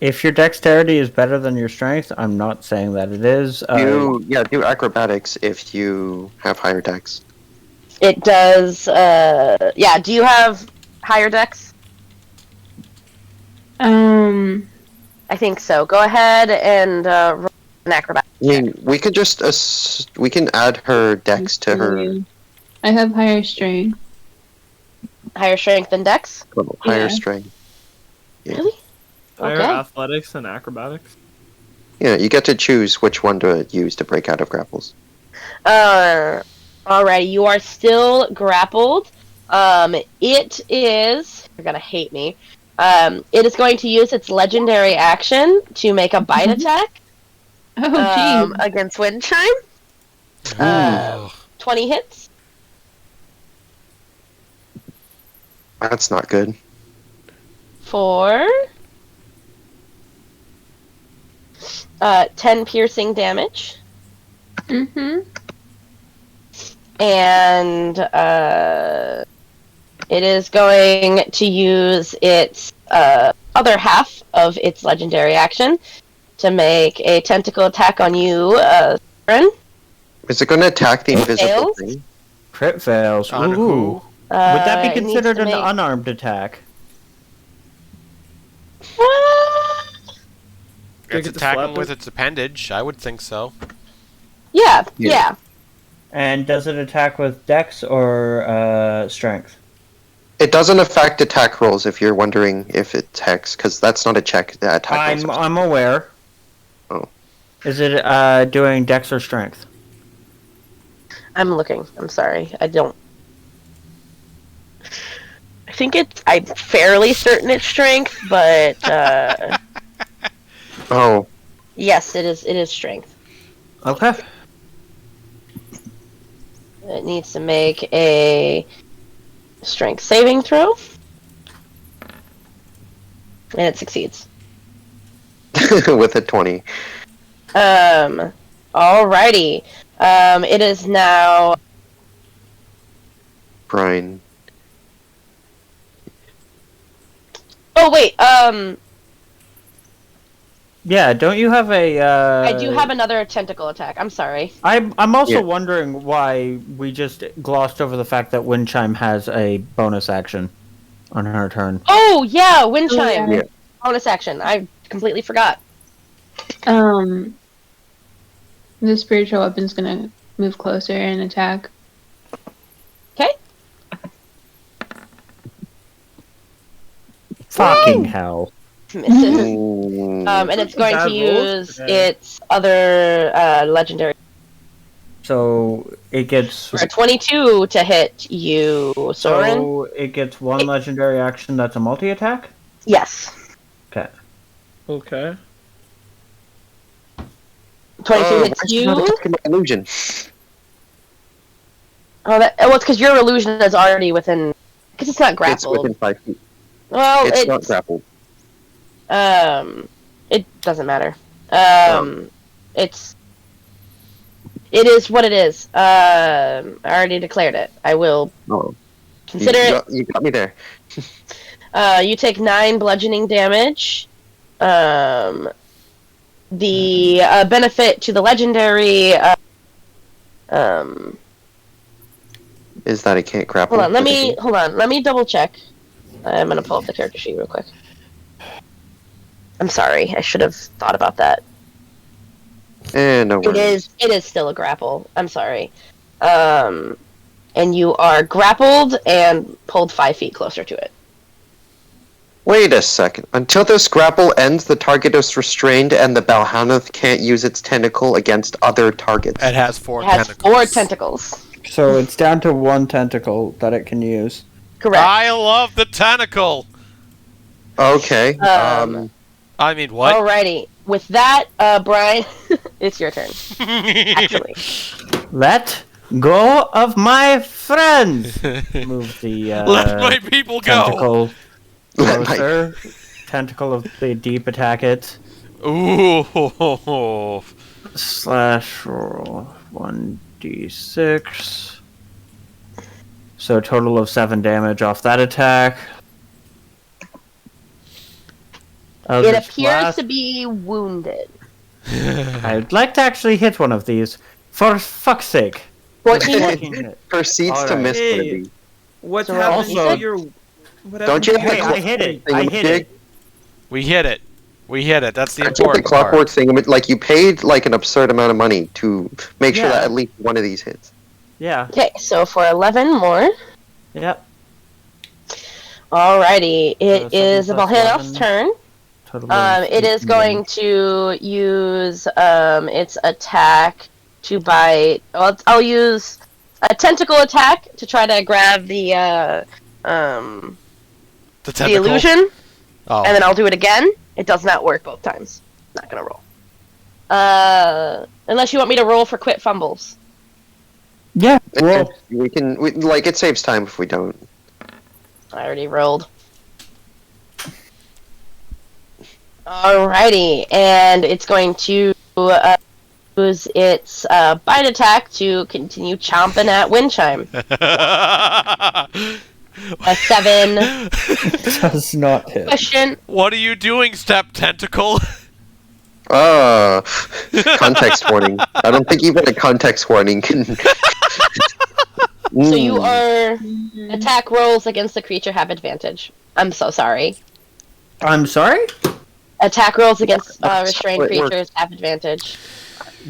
F: If your dexterity is better than your strength, I'm not saying that it is.
C: Do acrobatics if you have higher dex.
B: It does. Yeah. Do you have higher dex? I think so. Go ahead and roll an acrobat.
C: I mean, we could just we can add her dex to her
D: I have higher strength.
B: Higher strength than dex?
C: higher
D: Yeah.
C: strength. Yeah.
B: Really?
E: Higher
B: Okay.
E: athletics and acrobatics.
C: Yeah, you get to choose which one to use to break out of grapples.
B: Alrighty. You are still grappled. It is. You're gonna hate me. It is going to use its legendary action to make a bite attack
D: Oh, geez.
B: against Wind Chime.
A: Ugh.
B: 20 hits.
C: That's not good.
B: For 10 piercing damage.
D: Mm-hmm.
B: And it is going to use its other half of its legendary action to make a tentacle attack on you, Cavern.
C: Is it going to attack the
B: It
C: invisible
B: fails.
C: thing?
F: Crit fails.
A: On
F: Ooh.
A: who?
F: Would that be
B: It needs
F: considered
B: to
F: an
B: make-
F: unarmed attack?
E: Do I
A: It's
E: get to
A: attacking
E: slap
A: with
E: it?
A: its appendage. I would think so.
B: Yeah,
C: Yeah.
B: yeah.
F: And does it attack with dex or strength?
C: It doesn't affect attack rolls if you're wondering if it's hex, because that's not a check. The attack rolls.
F: I'm aware.
C: Oh.
F: Is it doing dex or strength?
B: I'm looking. I'm sorry. I don't. I think I'm fairly certain it's strength, but
C: Oh.
B: yes, it is. It is strength.
F: Okay.
B: It needs to make a strength saving throw, and it succeeds.
C: With a 20.
B: Alrighty. It is now.
C: Brian.
B: Oh wait.
F: Yeah, don't you have a?
B: I do have another tentacle attack. I'm sorry.
F: I'm also
C: Yeah.
F: wondering why we just glossed over the fact that Wind Chime has a bonus action on her turn.
B: Oh yeah, wind chime.
C: Yeah.
B: Bonus action. I completely forgot.
D: The spiritual weapon's gonna move closer and attack.
B: Okay.
F: Fucking hell!
B: Misses.
C: Ooh.
B: And it's going
E: Bad
B: to
E: rolls
B: use
E: today.
B: its other legendary
F: So it gets
B: for a 22 to hit you, Soren.
F: so it gets one legendary action that's a multi attack.
B: Yes.
F: Okay.
E: Okay.
B: 22
C: why
B: hits
C: is she not
B: you.
C: attacking my illusion?
B: Oh, it's because your illusion is already within. Because it's not
C: It's
B: grappled.
C: within 5 feet.
B: Well,
C: It's not grappled.
B: It doesn't matter. It is what it is. I already declared it. I will
C: Oh.
B: consider it.
C: You got me there.
B: You take 9 bludgeoning damage. The benefit to the legendary.
C: Is that it can't grapple?
B: Hold on. Let me double check. I'm gonna pull up the character sheet real quick. I'm sorry. I should have thought about that.
C: No
B: It
C: worries.
B: is still a grapple. I'm sorry. And you are grappled and pulled 5 feet closer to it.
C: Wait a second. Until this grapple ends, the target is restrained and the Balhanath can't use its tentacle against other targets.
A: It has 4
B: It has
A: tentacles.
B: 4 tentacles.
F: So it's down to one tentacle that it can use.
B: Correct.
A: I love the tentacle.
C: Okay.
A: I mean, what?
B: Alrighty. With that, Brian, it's your turn. Actually.
F: Let go of my friend. Move the
A: Let my people go.
F: tentacle
C: Let my-
F: closer. Tentacle of the deep attack it.
A: Ooh.
F: Slash roll 1d6. So a total of 7 damage off that attack.
B: It appears to be wounded.
F: I'd like to actually hit one of these. For fuck's sake.
B: 14 hits.
F: 14 hit.
C: Proceeds to
F: Alright.
C: miss
E: Hey.
C: Kirby.
E: What's
B: So
E: happening
F: also-
E: to your? What
C: Don't you have
F: Hey,
C: the
F: I hit it.
C: thing
F: I
C: with
F: hit
C: Jig?
F: it.
A: We hit it. We hit it. That's the
C: I think the
A: important
C: clockwork
A: part.
C: thing, like you paid like an absurd amount of money to make sure
F: Yeah.
C: that at least one of these hits.
F: Yeah.
B: Okay, so for 11 more.
F: Yep.
B: Alrighty. It
F: 7
B: is
F: plus
B: Balhanoff's
F: 11.
B: turn.
F: Total of
B: It is
F: 18
B: going
F: damage.
B: to use its attack to bite. Well, I'll use a tentacle attack to try to grab the
A: The
B: the
A: tentacle.
B: illusion,
A: Oh.
B: and then I'll do it again. It does not work both times. Not gonna roll. Unless you want me to roll for quit fumbles.
F: Yeah. Well,
C: It saves time if we don't.
B: I already rolled. Alrighty, and it's going to use its bite attack to continue chomping at Wind Chime. A 7.
F: does not hit.
B: Question.
A: What are you doing, Step Tentacle?
C: Context warning. I don't think even a context warning can.
B: So you are attack rolls against the creature have advantage. I'm so sorry.
F: I'm sorry?
B: Attack rolls against
C: That's
B: restrained
C: how it works.
B: creatures have advantage.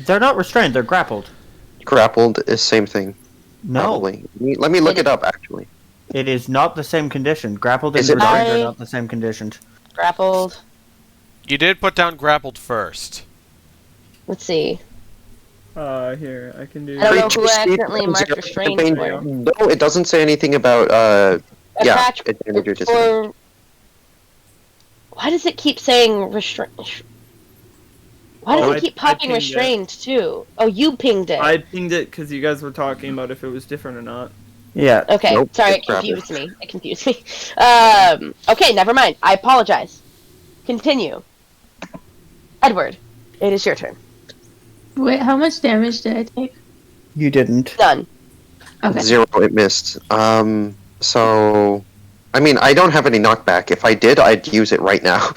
F: They're not restrained, they're grappled.
C: Grappled is same thing.
F: No.
C: Probably. Let me look it up. Actually,
F: It is not the same condition. Grappled and
C: Is it not?
F: restrained are not the same conditions.
B: Grappled.
A: You did put down grappled first.
B: Let's see.
E: Here, I can do...
B: I don't know who
C: Creatures
B: accidentally marked
C: zero
B: restrained
C: campaign-
B: for.
C: No, it doesn't say anything about
B: Attach
C: advantage or disadvantage.
B: for... Why does it keep saying restrained? Why does
E: Oh,
B: it keep
E: I
B: popping
E: pinged it.
B: restrained too? Oh, you pinged it.
E: I pinged it because you guys were talking about if it was different or not.
F: Yeah.
B: Okay,
C: Nope,
B: sorry, it
C: it's grappled.
B: confused me. It confused me. Okay, never mind. I apologize. Continue. Edward, it is your turn.
D: Wait, how much damage did I take?
F: You didn't.
B: Done.
D: Okay.
C: 0, it missed. So, I mean, I don't have any knockback. If I did, I'd use it right now.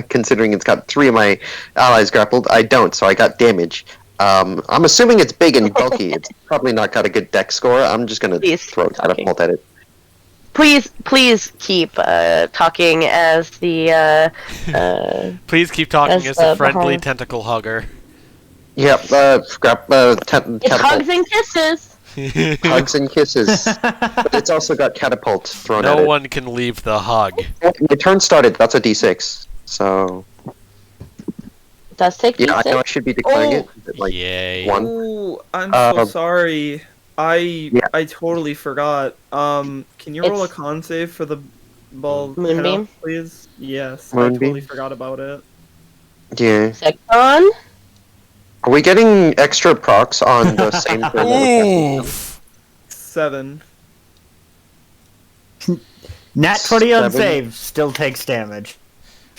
C: Considering it's got 3 of my allies grappled, I don't, so I got damage. I'm assuming it's big and bulky. It's probably not got a good dex score. I'm just gonna
B: Please
C: throw
B: keep talking.
C: catapult at it.
B: Please keep talking as the
A: Please keep talking
B: As
A: as a
B: the
A: friendly
B: behind-
A: tentacle hugger.
C: Yep,
B: it's
C: catapult.
B: hugs and kisses.
C: Hugs and kisses. But it's also got catapult thrown at
A: No
C: it.
A: one can leave the hug.
C: My turn started. That's a d6. So
B: It does take
C: yeah, I know I
B: D6.
C: should be declaring it. but, like
A: Yay.
C: 1.
E: Ooh, I'm
C: Uh,
E: so sorry. I totally forgot. Can you roll a
B: It's-
E: con save for the ball
B: Moonbeam?
E: cutoff, please? Yes, I
C: Moonbeam?
E: totally forgot about it.
C: Yeah.
B: Second.
C: Are we getting extra procs on the same thing?
A: Oof.
E: 7.
F: Nat 20 on
C: 7.
F: save still takes damage.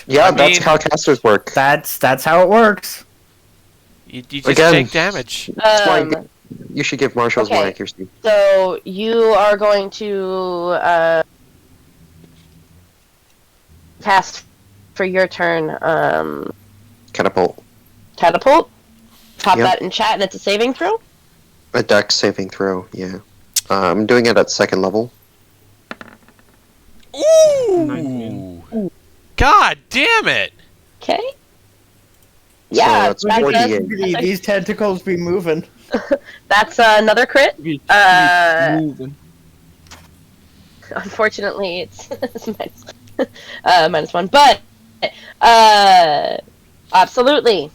C: Yeah,
A: I
C: that's
A: mean-
C: how casters work.
F: That's how it works.
A: You just
C: Again.
A: take damage.
C: That's why you should give marshals more
B: okay.
C: accuracy.
B: So you are going to cast for your turn
C: Catapult.
B: catapult. Pop
C: Yep.
B: that in chat, and it's a saving throw.
C: A dex saving throw, yeah. I'm doing it at 2nd level.
A: Ooh.
E: 19.
A: God damn it.
B: Okay. Yeah,
C: that's
B: that's,
C: 48.
F: These tentacles be moving.
B: that's another crit.
E: Moving.
B: Unfortunately, it's minus 1, but absolutely.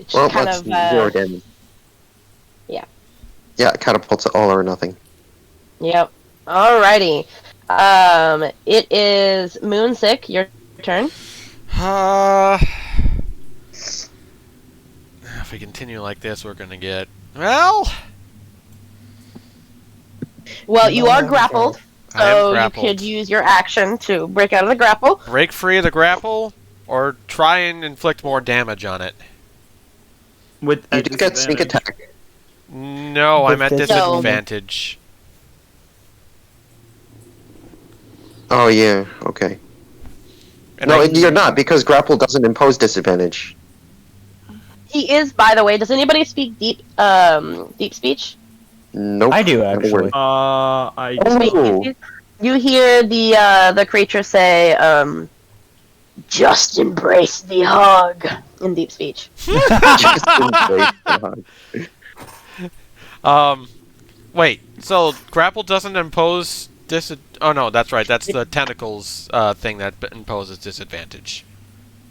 B: It's
C: Well,
B: just kind
C: that's
B: of
C: 0 damage.
B: yeah.
C: Yeah, catapult's all or nothing.
B: Yep. Alrighty. It is Moonsick. Your turn.
A: If we continue like this, we're gonna get... Well,
B: Well, you are grappled,
A: I am
B: so you
A: grappled.
B: could use your action to break out of the grapple.
A: Break free of the grapple, or try and inflict more damage on it.
E: With
C: You
E: a
C: do get sneak
E: disadvantage.
C: attack.
A: No, I'm at
F: With this-
A: disadvantage.
C: Oh, yeah, okay.
A: And
C: No,
A: I-
C: you're not, because grapple doesn't impose disadvantage.
B: He is, by the way. Does anybody speak deep speech?
C: Nope.
F: I do,
C: not a word.
F: actually.
E: I
C: Oh.
B: You hear the creature say, "Just embrace the hug" in deep speech.
C: Just embrace the hug.
A: Wait, so grapple doesn't impose oh no, that's right, that's the tentacles thing that imposes disadvantage.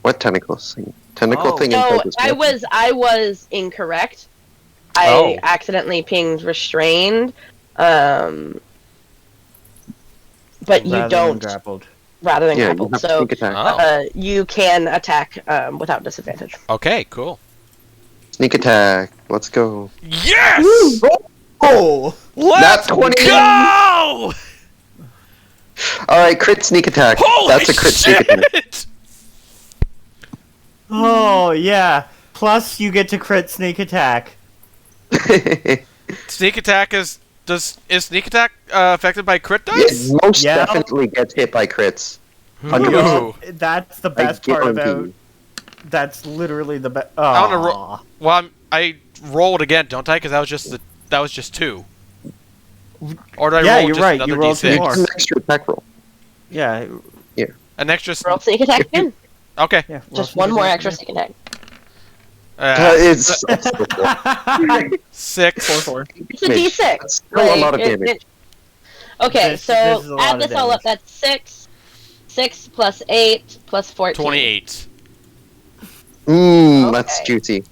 C: What tentacles? Tentacle
A: Oh.
C: thing
B: No,
C: imposes
B: I was incorrect. I
A: Oh.
B: accidentally pinged restrained. But you
F: Rather than
B: don't
F: grappled.
B: rather than
C: Yeah, you
B: grappled.
C: have
B: So
C: sneak attack.
A: Oh.
B: you can attack without disadvantage.
A: Okay, cool.
C: Sneak attack. Let's go.
A: Yes!
F: Oh!
A: Let's
C: Nat 20!
A: go!
C: Alright, crit sneak attack.
A: Holy
C: That's a crit sneak attack.
A: shit!
F: Oh, yeah. Plus, you get to crit sneak attack.
A: Sneak attack is sneak attack affected by crit dice?
C: It most
F: Yeah.
C: definitely gets hit by crits.
A: Ooh.
F: That's the
C: I
F: best part
C: guarantee
F: about...
C: you.
F: That's literally the best...
A: I wanna Well, I rolled again, don't I? Because that was just 2. Or did I
F: Yeah,
A: roll
F: you're
A: just
F: right,
A: another
F: you rolled
A: D6?
F: 2 more.
C: It's an extra attack roll.
F: Yeah.
A: An extra.
B: Roll sneak attack again.
A: Okay.
F: Yeah,
B: Just one more extra sneak attack.
C: It's
A: 6.
E: 4/4.
B: It's a D6.
C: That's still a lot of
B: Like,
C: damage.
B: Okay,
G: This
B: so
G: is a lot
B: add
G: of
B: this all up.
G: damage.
B: That's 6. 6 plus 8 plus 14.
A: 28.
C: That's
B: Okay.
C: juicy.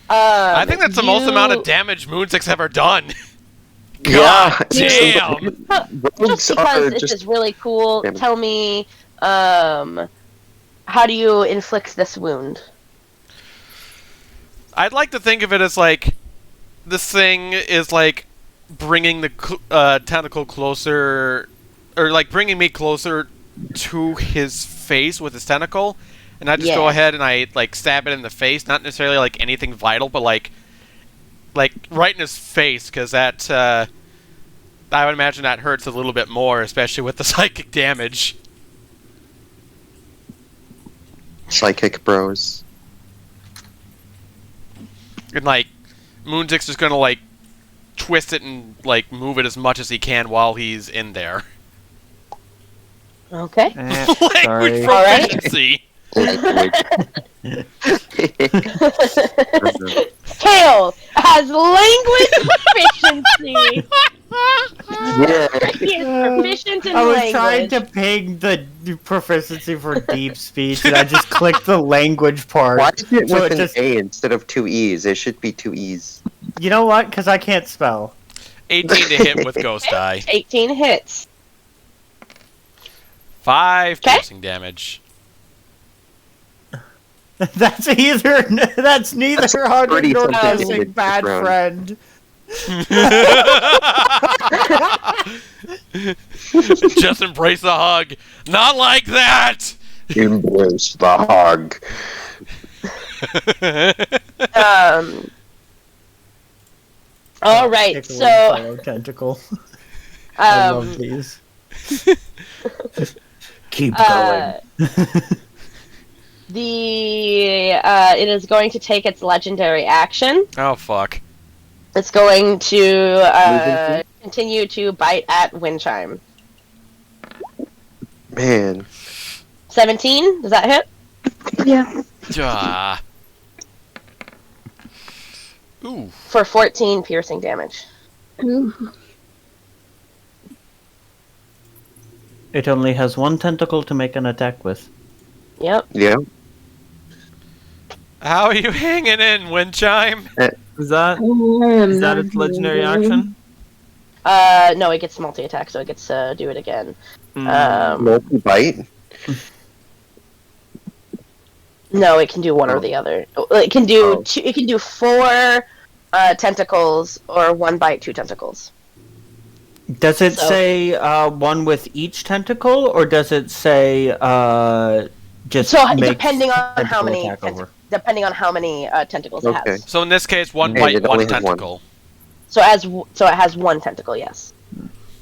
A: I think that's the most amount of
B: you-
A: damage Moonsix ever done.
C: Yeah.
A: Damn.
C: Rogues
B: Just because
C: are
B: this
C: just
B: is really cool,
C: Damn.
B: tell me, how do you inflict this wound?
A: I'd like to think of it as like this thing is like bringing the tentacle closer, or like bringing me closer to his face with his tentacle, and I just go
B: Yeah.
A: ahead and I like stab it in the face, not necessarily like anything vital, but like right in his face, because that I would imagine that hurts a little bit more, especially with the psychic damage.
C: psychic bros.
A: And like Moonsix is gonna like twist it and like move it as much as he can while he's in there.
B: Okay.
A: Language
G: Sorry.
B: Alright.
A: proficiency.
B: Kale has language proficiency.
C: Yeah.
B: He is proficient in
G: I was
B: language.
G: trying to ping the proficiency for deep speech, and I just clicked the language part.
C: Why is it
G: So
C: with
G: it
C: an
G: just-
C: A instead of 2 E's? It should be 2 E's.
G: You know what? Because I can't spell.
A: 18 to hit with Ghost Eye.
B: 18 hits.
A: 5
B: Okay.
A: piercing damage.
G: That's neither harder
C: pretty
G: nor
C: something
G: missing,
C: with
G: bad
C: this
G: friend.
A: Just embrace the hug. Not like that.
C: Embrace the hug.
B: All right,
G: Tickle
B: so
G: fellow tentacle. I love these. Keep
B: uh,
G: going.
B: it is going to take its legendary action.
A: Oh fuck.
B: It's going to continue to bite at Windchime.
C: Man.
B: 17, does that hit?
D: Yeah.
A: Ah. Ooh.
B: For 14 piercing damage.
D: Ooh.
G: It only has one tentacle to make an attack with.
B: Yep.
C: Yeah.
A: How are you hanging in, Windchime?
E: Is that its legendary action?
B: No, it gets multi-attack, so it gets to do it again.
E: Mm.
C: Multi-bite?
B: No, it can do one or the other. It can do
C: Oh.
B: two, it can do 4 tentacles or 1 bite, 2 tentacles.
G: Does it
B: So-
G: say one with each tentacle, or does it say just
B: So
G: makes
B: depending on how
G: tentacle
B: many
G: attack over?
B: depending on how many tentacles it
C: Okay.
B: has.
A: So in this case, one
C: And
A: bite,
C: it
A: one
C: only has one.
A: tentacle.
B: So it has 1 tentacle, yes.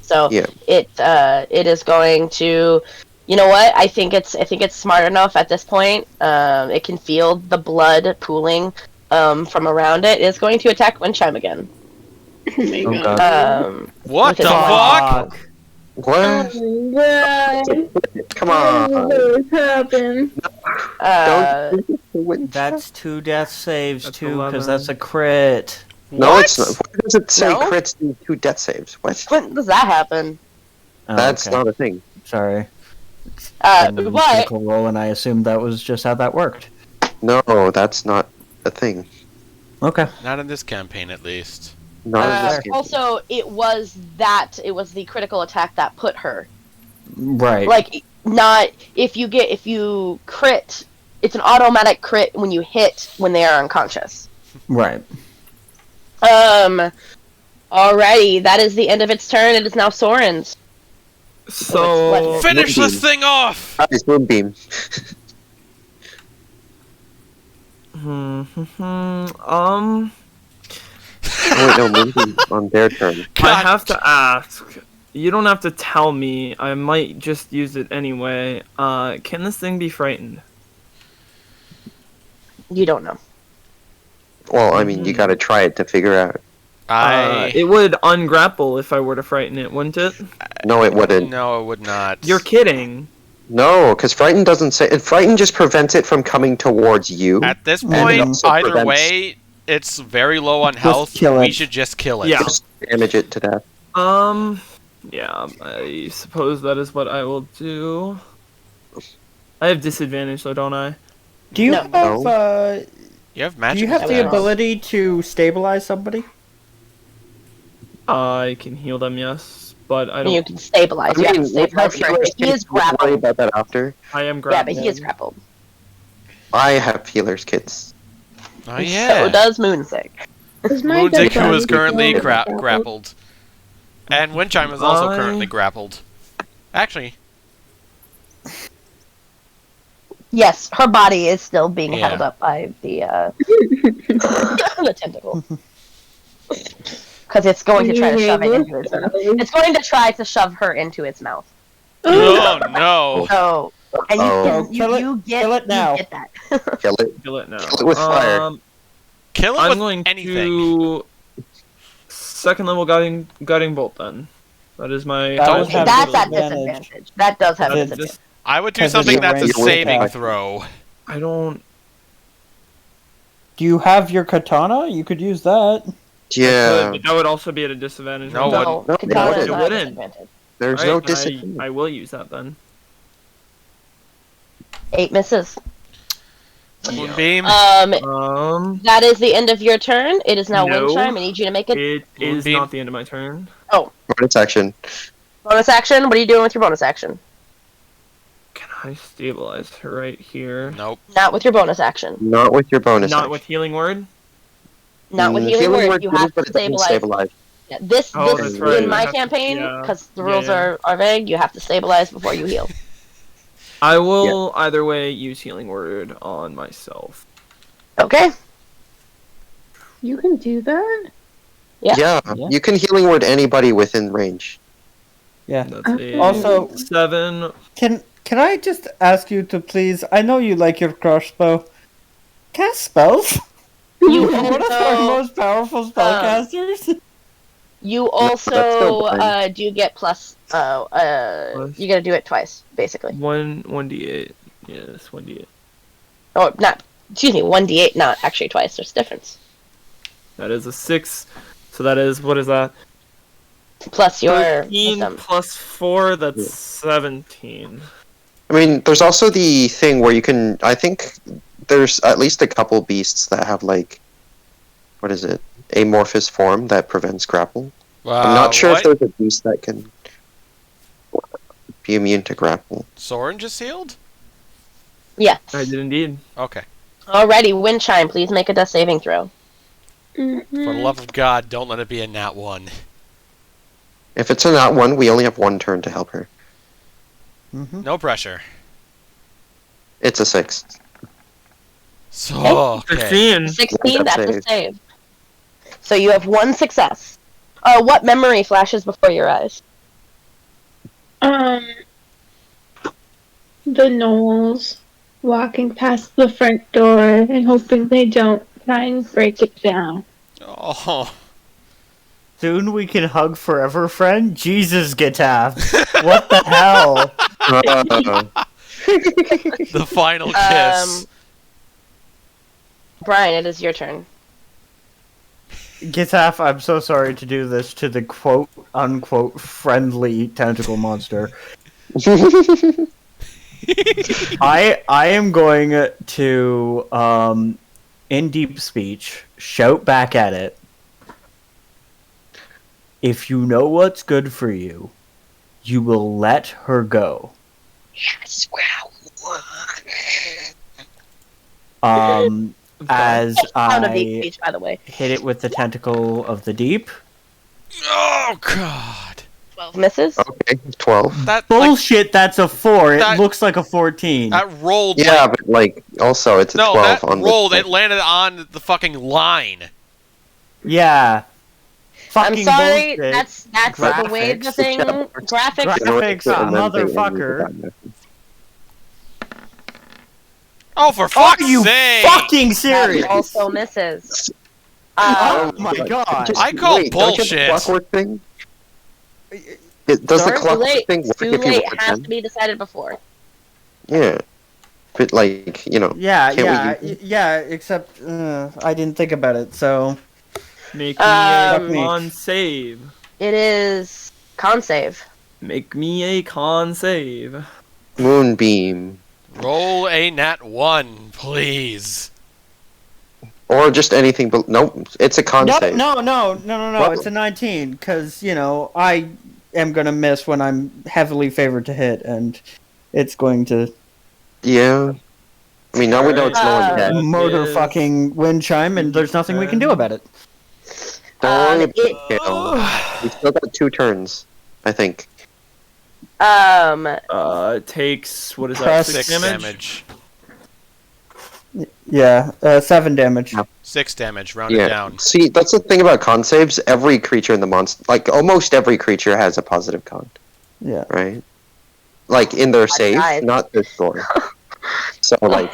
B: So
C: Yeah.
B: it is going to, you know what? I think it's smart enough at this point. It can feel the blood pooling from around it. It's going to attack Windchime again.
D: Oh my
G: Oh,
D: god.
G: God.
A: What the
B: With its
A: fuck?
C: What? Come on.
D: What happened?
C: Don't.
G: That's 2 death saves
E: That's
G: too,
E: 11.
G: because that's a crit.
C: No,
A: What?
C: it's not. Why does it say
B: No?
C: crits do 2 death saves? What?
B: When does that happen?
G: Oh,
C: That's
G: okay.
C: not a thing.
G: Sorry.
B: But
G: Critical roll, and I assumed that was just how that worked.
C: No, that's not a thing.
G: Okay.
A: Not in this campaign, at least.
C: Not in this game.
B: also, it was the critical attack that put her.
G: Right.
B: Like, not if you crit, it's an automatic crit when you hit when they are unconscious.
G: Right.
B: Alrighty, that is the end of its turn. It is now Soren's.
E: So
A: Finish
C: Moonbeam.
A: this thing off!
C: Nice Moonbeam. Oh, wait, no, Moonbeam on their turn.
E: I
A: God.
E: have to ask. You don't have to tell me. I might just use it anyway. Can this thing be frightened?
B: You don't know.
C: Well, I mean, you gotta try it to figure out.
E: It would ungrapple if I were to frighten it, wouldn't it?
C: No, it wouldn't.
A: No, it would not.
E: You're kidding.
C: No, because Frighten doesn't say. Frighten just prevents it from coming towards you.
A: At this
G: And it
A: point,
C: also
A: either
C: prevents-
A: way, it's very low on health.
G: kill
A: We
G: it.
A: should just kill it.
E: Yeah.
C: Just damage it to death.
E: Yeah, I suppose that is what I will do. I have disadvantage, though, don't I?
F: Do you
B: No.
F: have
A: You have
F: do
A: magic.
F: you have the
B: disadvantage.
F: ability to stabilize somebody?
E: I can heal them, yes, but I
B: You
E: don't.
B: can stabilize. You have to stabilize first. He is
C: We'll worry
B: grappled.
C: about that after.
E: I am
B: Yeah,
E: grappled.
B: but he is grappled.
C: I have healers kits.
A: Oh
B: And
A: yeah.
B: So does Moonsick.
D: Is my
A: Moonsick,
D: dead
A: who is
D: body
A: currently
D: still grappled?
A: grappled. And Windchime is also
E: I-
A: currently grappled. Actually,
B: Yes, her body is still being
A: Yeah.
B: held up by the the tentacle. Because it's going to try to shove it into its mouth. It's going to try to shove her into its mouth.
A: oh no.
B: So, and you
C: Oh.
B: can,
F: Kill it-
B: you get
F: kill it now.
B: You get that.
C: Kill it.
E: Kill it now.
C: Kill it with fire.
A: Kill it
E: I'm
A: with
E: going
A: anything.
E: to second level guiding bolt then. That is my.
F: That
A: Don't-
F: would have
B: That's at
F: disadvantage.
B: disadvantage. That does have
F: That's
B: disadvantage.
A: I would do
F: Because
A: something
F: of your
A: that's a
F: range
A: saving
C: attack.
A: throw.
E: I don't.
F: Do you have your katana? You could use that.
C: Yeah.
E: But that would also be at a disadvantage.
A: No,
E: wouldn't it?
B: No,
C: No,
B: katana
C: it
B: is not at
E: wouldn't.
B: disadvantage.
C: There's
E: Alright,
C: no
E: then
C: disadvantage.
E: I will use that then.
B: 8 misses.
A: Moonbeam.
B: That is the end of your turn. It is now
E: No.
B: wind chime. I need you to make a
E: It is
A: Moonbeam.
E: not the end of my turn.
C: Bonus action.
B: bonus action. What are you doing with your bonus action?
E: Can I stabilize her right here?
A: Nope.
B: Not with your bonus action.
C: Not with your bonus
E: Not
C: action.
E: with healing word.
B: Not with healing word. You
C: good,
B: have
C: but
B: to
C: it doesn't
B: stabilize. Yeah, this
E: Oh,
C: that's
B: in
C: right.
B: my
E: I have to-
B: campaign,
E: yeah.
B: because the
E: Yeah,
B: rules
E: yeah.
B: are vague, you have to stabilize before you heal.
E: I will either way use healing word on myself.
B: Okay.
D: You can do that?
B: Yeah.
F: Yeah.
C: You can healing word anybody within range.
F: Yeah.
E: That's a
F: Also-
E: 7.
F: Can I just ask you to please? I know you like your crossbow. Cast spells.
B: You
F: You're one of our
B: also,
F: most powerful spellcasters.
B: you
C: that's still
B: also
C: fine.
B: do get plus. You gotta do it twice, basically.
E: 1d8. Yes, 1d8.
B: Oh, not. Excuse me, 1d8, not actually twice. There's a difference.
E: That is a 6. So that is, what is that?
B: Plus your
E: 13
B: wisdom.
E: plus 4, that's 17.
C: I mean, there's also the thing where you can. I think there's at least a couple beasts that have like, what is it? Amorphous form that prevents grapple. I'm not sure if
A: What?
C: there's a beast that can be immune to grapple.
A: Soren just healed?
B: Yes.
E: I did indeed.
A: Okay.
B: Alrighty, wind chime. Please make a death saving throw.
A: For the love of God, don't let it be a nat 1.
C: If it's a not one, we only have one turn to help her.
F: Mm-hmm.
A: No pressure.
C: It's a 6.
A: So, okay.
E: 16.
B: 16. That's a
C: Save.
B: save. So you have one success. What memory flashes before your eyes?
D: The gnolls walking past the front door and hoping they don't try and break it down.
A: Oh.
F: Soon we can hug forever, friend. Jesus, Getav. What the hell?
A: The final kiss.
B: Brian, it is your turn.
F: Getav, I'm so sorry to do this to the quote unquote friendly tentacle monster. I am going to in deep speech shout back at it. If you know what's good for you, you will let her go.
B: Yes.
F: As
B: Sound of deep
F: I
B: speech, by the way.
F: hit it with the tentacle of the deep.
A: Oh, God.
B: 12 misses.
C: Okay, 12.
A: That, like,
F: Bullshit, that's a 4. It
A: that-
F: looks like a 14.
A: that rolled
C: Yeah,
A: like...
C: but like, also it's a
A: No,
C: 12
A: that
C: on
A: rolled.
C: the
A: It landed on the fucking line.
F: Yeah.
B: I'm
F: Fucking
B: sorry,
F: bullshit.
B: that's the way the
F: Graphics.
B: thing. Graphics.
F: Graphics, motherfucker.
A: Oh, for
F: Are
A: fuck's
F: you
A: sake!
F: fucking
B: That
F: serious?
B: also misses.
F: Oh my god.
A: I call
C: Don't you have the
A: bullshit.
C: clockwork thing? Does
F: Sorry?
C: the
B: Too
C: clockwork
B: late.
C: thing work
B: Too
C: if you
B: late.
C: roll
B: It
C: a
B: has
C: 10?
B: to be decided before.
C: Yeah. But like, you know.
F: Yeah,
C: Can't we use
F: yeah, except I didn't think about it, so...
E: Make me a
B: Um,
E: con save.
B: It is Con save.
E: Make me a con save.
C: Moonbeam.
A: Roll a nat 1, please.
C: Or just anything, but nope, it's a con save.
F: No,
C: What?
F: it's a 19, because, I am going to miss when I'm heavily favored to hit, and it's going to
C: Yeah. I mean, now we know it's
B: Alright.
C: no dead.
F: murder
E: Yes.
F: fucking wind chime, and there's nothing we can do about it.
C: Don't worry
B: it-
C: about it. We still got 2 turns, I think.
E: It takes, what is that,
F: Press
E: 6
A: 6
E: damage?
F: Yeah, 7 damage.
A: 6 damage, round it down.
C: See, that's the thing about con saves. Every creature in the monster, like almost every creature, has a positive con,
F: Yeah.
C: right? Like in their save,
B: died.
C: not their score. So, like,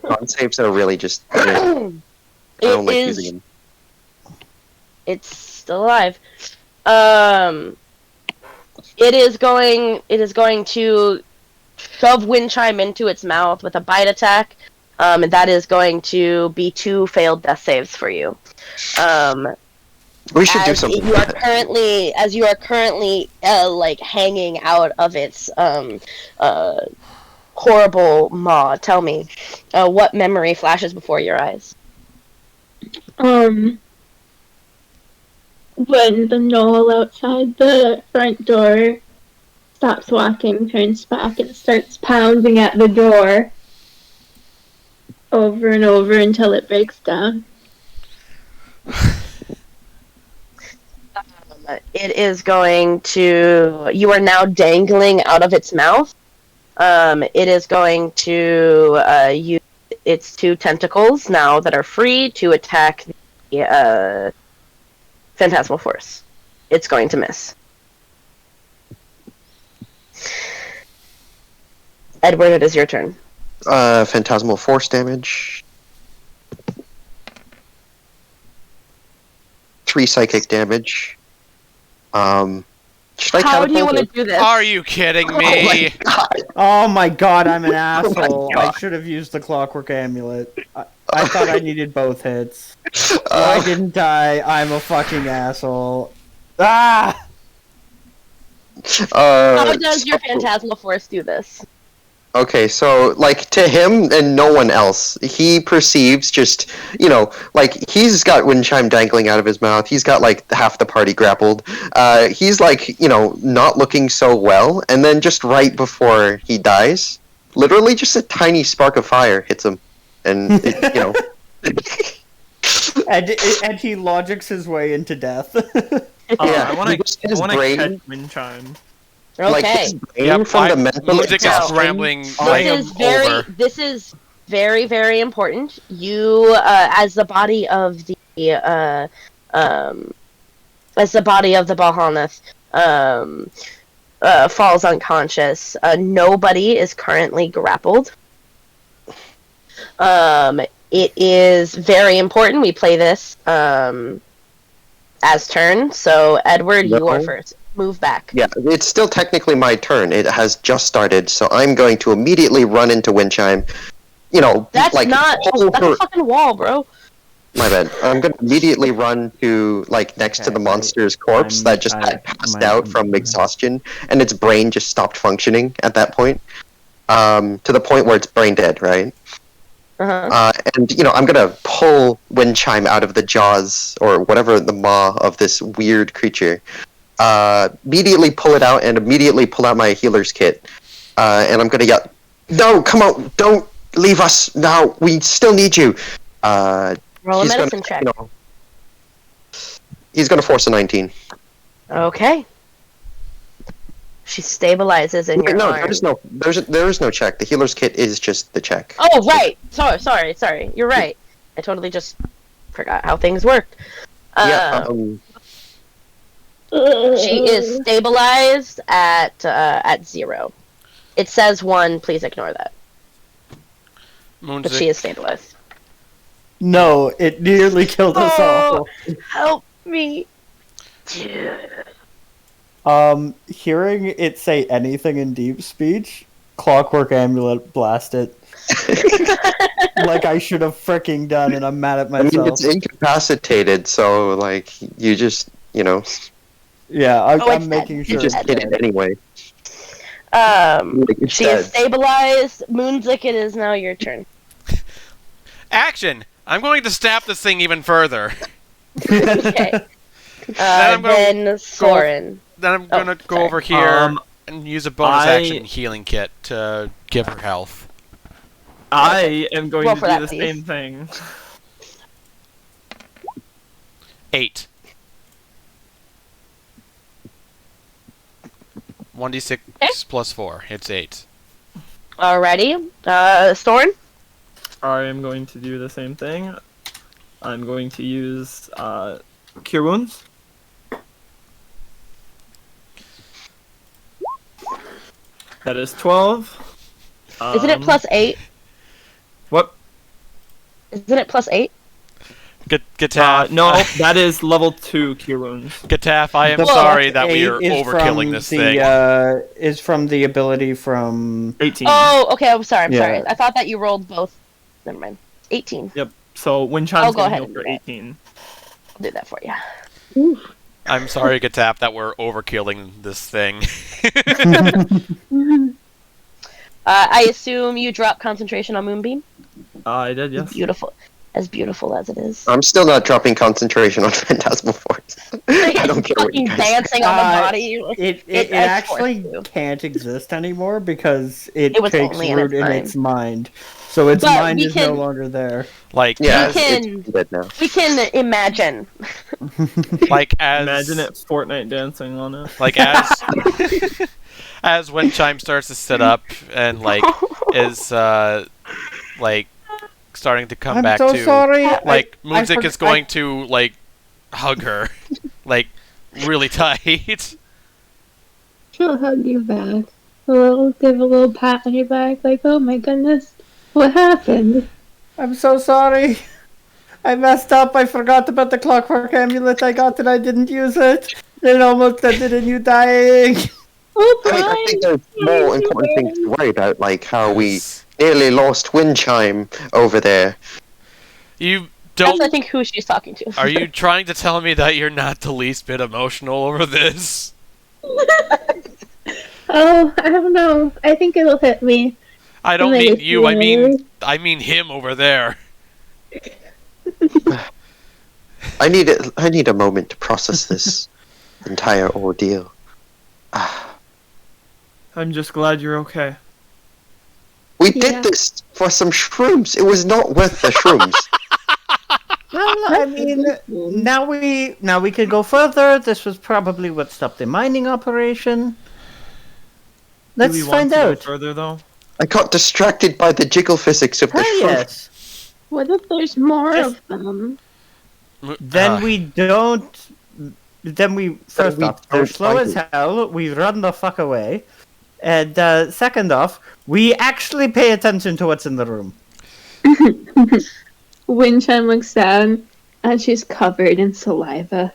C: con saves are really just. I don't like using them.
B: It's still alive. It is going to shove wind chime into its mouth with a bite attack. And that is going to be 2 failed death saves for you.
C: We should do
B: As
C: something.
B: you are currently like hanging out of its horrible maw. Tell me, what memory flashes before your eyes?
D: When the knoll outside the front door stops walking, turns back, and starts pounding at the door over and over until it breaks down.
B: It is going to. You are now dangling out of its mouth. It is going to use its 2 tentacles now that are free to attack the Phantasmal Force. It's going to miss. Edward, it is your turn.
C: Phantasmal force damage. 3 psychic damage. Should I
B: How do you
C: catapult
B: want to
C: it?
B: do this?
A: Are you kidding me?
F: Oh my god, I'm an asshole. I
C: God.
F: should have used the clockwork amulet. I thought I needed both hits.
C: Uh,
F: I didn't die. I'm a fucking asshole. Ah!
B: How does your Phantasmal Force do this?
C: Okay, so, like, to him and no one else, he perceives just, like, he's got wind chime dangling out of his mouth, he's got, like, half the party grappled, he's, like, not looking so well, and then just right before he dies, literally just a tiny spark of fire hits him, and,
F: And he logics his way into death.
C: Yeah,
E: I want
C: he just his
E: to
C: brain-
E: catch wind chime.
C: like,
B: Okay.
C: his brain from the mental
A: Moondick is
C: exhaustion.
A: scrambling,
B: This
A: laying
B: is
A: him
B: very.
A: over.
B: This is very, very important. You, as the body of the, Bahamut, falls unconscious. Nobody is currently grappled. It is very important. We play this as turn. So, Edward, you are
C: No.
B: first. Move back.
C: Yeah, it's still technically my turn. It has just started, so I'm going to immediately run into wind chime.
B: That's
C: like,
B: not.
C: pull
B: That's
C: her-
B: a fucking wall, bro.
C: My bad. I'm going to immediately run to, like, next to
F: Okay,
C: the monster's corpse
F: I'm-
C: that just had passed out from exhaustion, and its brain just stopped functioning at that point. To the point where it's brain dead, right?
B: Uh-huh.
C: And, I'm going to pull wind chime out of the jaws, or whatever the maw of this weird creature. Immediately pull it out, and immediately pull out my healer's kit. And I'm going to yell, "No, come on, don't leave us now, we still need you."
B: Roll a
C: He's
B: medicine
C: gonna,
B: check.
C: He's going to force a 19.
B: Okay. She stabilizes in your
C: No,
B: arm.
C: there is no check. The healer's kit is just the check.
B: Oh, right. Sorry. You're right. I totally just forgot how things worked.
C: Yeah.
B: She is stabilized at 0. It says 1. Please ignore that. But she
A: Moondick,
B: is stabilized.
F: No, it nearly killed us all.
B: Help me.
F: Hearing it say anything in deep speech, clockwork amulet blast it. Like I should have freaking done, and I'm mad at
C: I mean,
F: myself.
C: it's incapacitated, so, like, you just,
F: Yeah,
B: Oh,
F: I'm
B: it's
F: making
B: dead.
F: sure
C: You just
F: it's
C: did it
F: dead.
C: anyway. It's
B: She is
C: dead.
B: stabilized. Moonzik, it is now your turn.
A: Action! I'm going to stab this thing even further.
B: Okay.
A: I'm gonna
B: Then Soren.
A: Then I'm gonna go
B: sorry.
A: over here and use a bonus
E: I-
A: action healing kit to give her health.
E: I am going
B: Roll
E: to
B: for
E: do
B: that,
E: the
B: please.
E: same thing.
A: 8. 1d6
B: Okay.
A: plus 4. It's 8.
B: Alrighty. Soren?
E: I am going to do the same thing. I'm going to use Cure Wounds. That is 12.
B: Isn't it plus 8?
E: What?
B: Isn't it plus 8?
A: Gataf.
E: No, that is level 2 Cure Wounds.
A: Gataf, I am
F: The
A: sorry
F: plus
A: that we
F: 8
A: are
F: is
A: overkilling
F: from
A: this
F: the,
A: thing.
F: Is from the ability from...
E: 18.
B: Oh, okay. I'm sorry. I'm
F: Yeah.
B: sorry. I thought that you rolled both. Never mind. 18.
E: Yep. So Wind
B: I'll
E: Chime's
B: go
E: going to
B: ahead
E: heal
B: and
E: for
B: do that.
E: 18.
B: I'll do that for you.
A: I'm sorry, Gataf, that we're overkilling this thing.
B: I assume you drop concentration on Moonbeam?
E: I did, yes.
B: Beautiful. As beautiful as it is.
C: I'm still not dropping concentration on Phantasmal Force. I don't care what you
B: Fucking
C: guys
B: dancing on the
F: Uh,
B: body.
F: It
B: It's
F: actually
B: forced to.
F: can't exist anymore because it
B: It was
F: takes
B: only in
F: root
B: its
F: in
B: mind.
F: its mind. So its
B: But
F: mind
B: we
F: is no
B: can-
F: longer there.
A: Like,
C: Yeah,
B: We can-
C: it's dead now.
B: We can imagine.
A: like as
E: Imagine it Fortnite dancing on it.
A: like as as when Chime starts to sit up and like is like starting to come
F: I'm
A: back
F: so
A: to
F: sorry.
A: like
F: I
A: Moonzik is going to like hug her like really tight.
H: She'll hug you back. Give a little pat on your back, like, oh my goodness, what happened?
F: I'm so sorry. I messed up. I forgot about the clockwork amulet I got and I didn't use it. It almost ended in you dying.
H: Oh,
C: I think there's more important things to worry about, like how we nearly lost Wind Chime over there.
A: You
B: That's, I
A: don't.
B: think, who she's talking to.
A: Are you trying to tell me that you're not the least bit emotional over this?
H: Oh, I don't know. I think it'll hit me.
A: I don't
H: Like,
A: mean you. I
H: yeah.
A: mean him over there.
C: I need a moment to process this entire ordeal.
E: I'm just glad you're okay.
C: We
H: Yeah.
C: did this for some shrooms. It was not worth the shrooms.
F: Well, I mean, now we could go further. This was probably what stopped the mining operation.
E: Do
F: Let's
E: we want
F: find
E: to go
F: out.
E: further though?
C: I got distracted by the jiggle physics of the
F: Ah,
C: shroom.
F: yes.
H: What if there's more
F: Just-
H: of them?
F: Then we don't. Then we first
C: we
F: off, they're
C: don't
F: slow
C: fight
F: as
C: it.
F: hell. We run the fuck away, and second off, we actually pay attention to what's in the room.
H: Windchime looks down, and she's covered in saliva.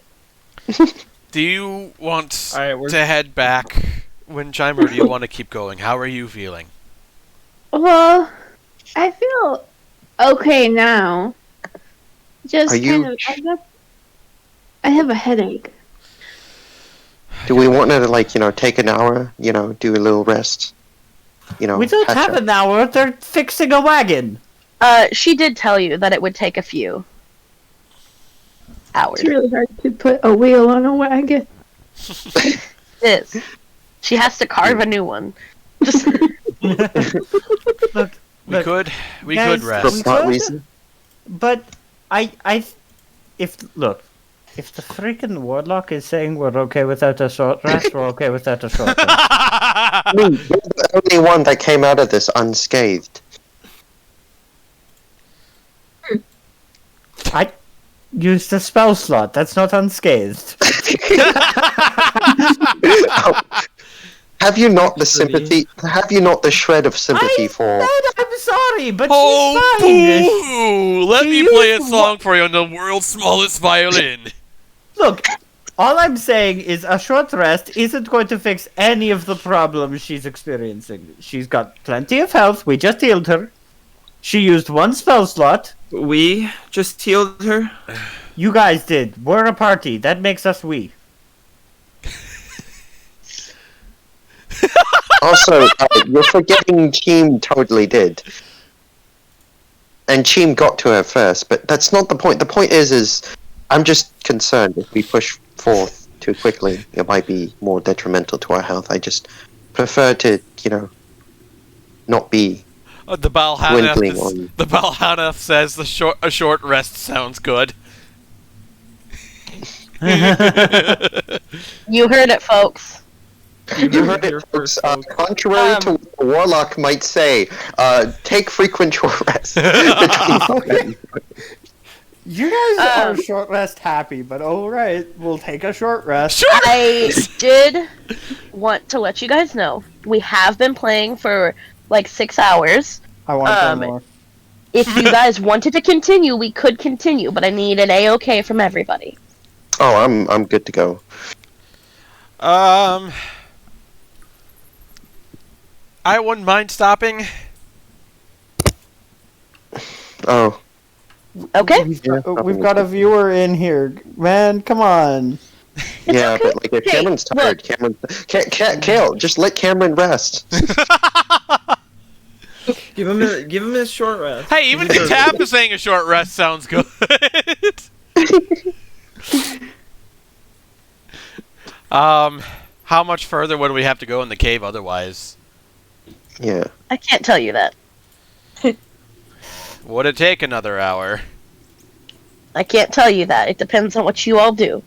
A: Do you want
E: All right, we're
A: to head back, Windchime, or do you want to keep going? How are you feeling?
H: Well, I feel okay now. Just
C: Are you-
H: kind of, I have a headache.
C: Do we want to, take an hour, do a little rest?
F: We don't
C: catch
F: have
C: up?
F: an hour. They're fixing a wagon.
B: She did tell you that it would take a few hours.
H: It's really hard to put a wheel on a wagon.
B: It is. She has to carve a new one. Just
F: Look,
A: We
F: Look,
A: could
F: guys,
C: For
A: rest.
C: plot
F: could-
C: reason?
F: but if the freaking warlock is saying we're okay without a short rest, we're okay without a short rest.
C: You're the only one that came out of this unscathed.
F: I used a spell slot. That's not unscathed.
C: Have you not the
E: Pretty.
C: sympathy? Have you not the shred of sympathy for?
F: I'm sorry, but
A: Oh,
F: she's fine.
A: boo! Let
F: She
A: me play a
F: used
A: song for you on the world's smallest violin.
F: Look, all I'm saying is a short rest isn't going to fix any of the problems she's experiencing. She's got plenty of health. We just healed her. She used one spell slot.
E: We just healed her.
F: You guys did. We're a party. That makes us we.
C: Also, you're forgetting Cheem totally did. And Cheem got to her first, but that's not the point. The point is I'm just concerned if we push forth too quickly, it might be more detrimental to our health. I just prefer to, not be
A: The
C: dwindling on...
A: Balhaneth says a short rest sounds good.
B: You heard it, folks.
C: You heard it, folks. Contrary to what the Warlock might say, take frequent short rests.
F: You guys are short rest happy, but alright, we'll take a short rest.
B: I did want to let you guys know, we have been playing for like 6 hours.
F: I want one more.
B: If you guys wanted to continue, we could continue, but I need an A-OK from everybody.
C: Oh, I'm good to go.
A: I wouldn't mind stopping.
C: Oh.
B: Okay.
F: We've got a viewer in here. Man, come on.
C: Yeah, but like if Cameron's tired, Kale, just let Cameron rest.
E: Give him his short rest.
A: Hey, even Tab is saying a short rest sounds good. How much further would we have to go in the cave otherwise?
C: Yeah.
B: I can't tell you that.
A: Would it take another hour?
B: I can't tell you that. It depends on what you all do.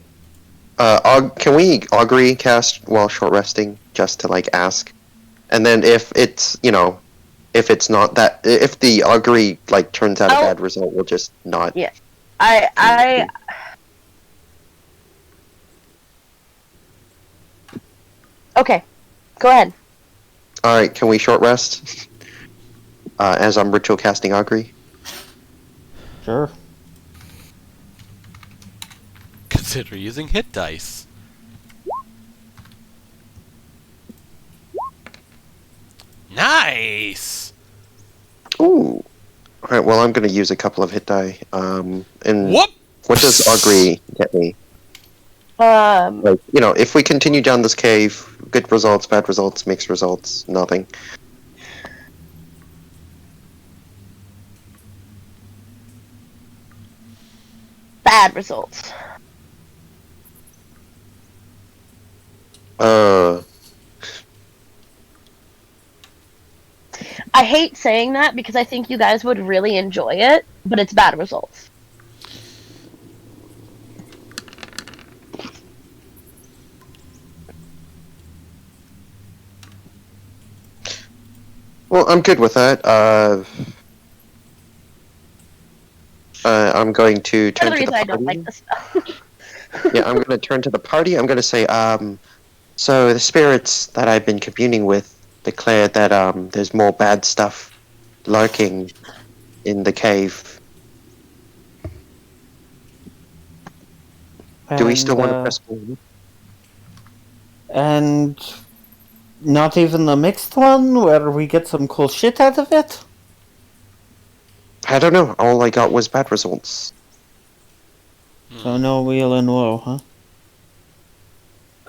C: Can we augury cast while short resting, just to like ask? And then if it's, if it's not that, if the augury like turns out a bad result, we'll just not.
B: Yeah. Okay. Go ahead.
C: Alright, can we short rest? As I'm ritual casting augury?
F: Sure.
A: Consider using hit dice. Nice!
C: Ooh. Alright, well I'm gonna use a couple of hit die. And
A: Whoop!
C: What does augury get me? Like, if we continue down this cave, good results, bad results, mixed results, nothing.
B: Bad results. I hate saying that because I think you guys would really enjoy it, but it's bad results.
C: Well, I'm good with that. I'm going to turn to the party.
B: I don't like this stuff.
C: Yeah, I'm going to turn to the party. I'm going to say, so the spirits that I've been communing with declare that there's more bad stuff lurking in the cave. Do we still want to press forward?
F: And not even the mixed one, where we get some cool shit out of it?
C: I don't know. All I got was bad results.
F: So no wheel and woe, huh?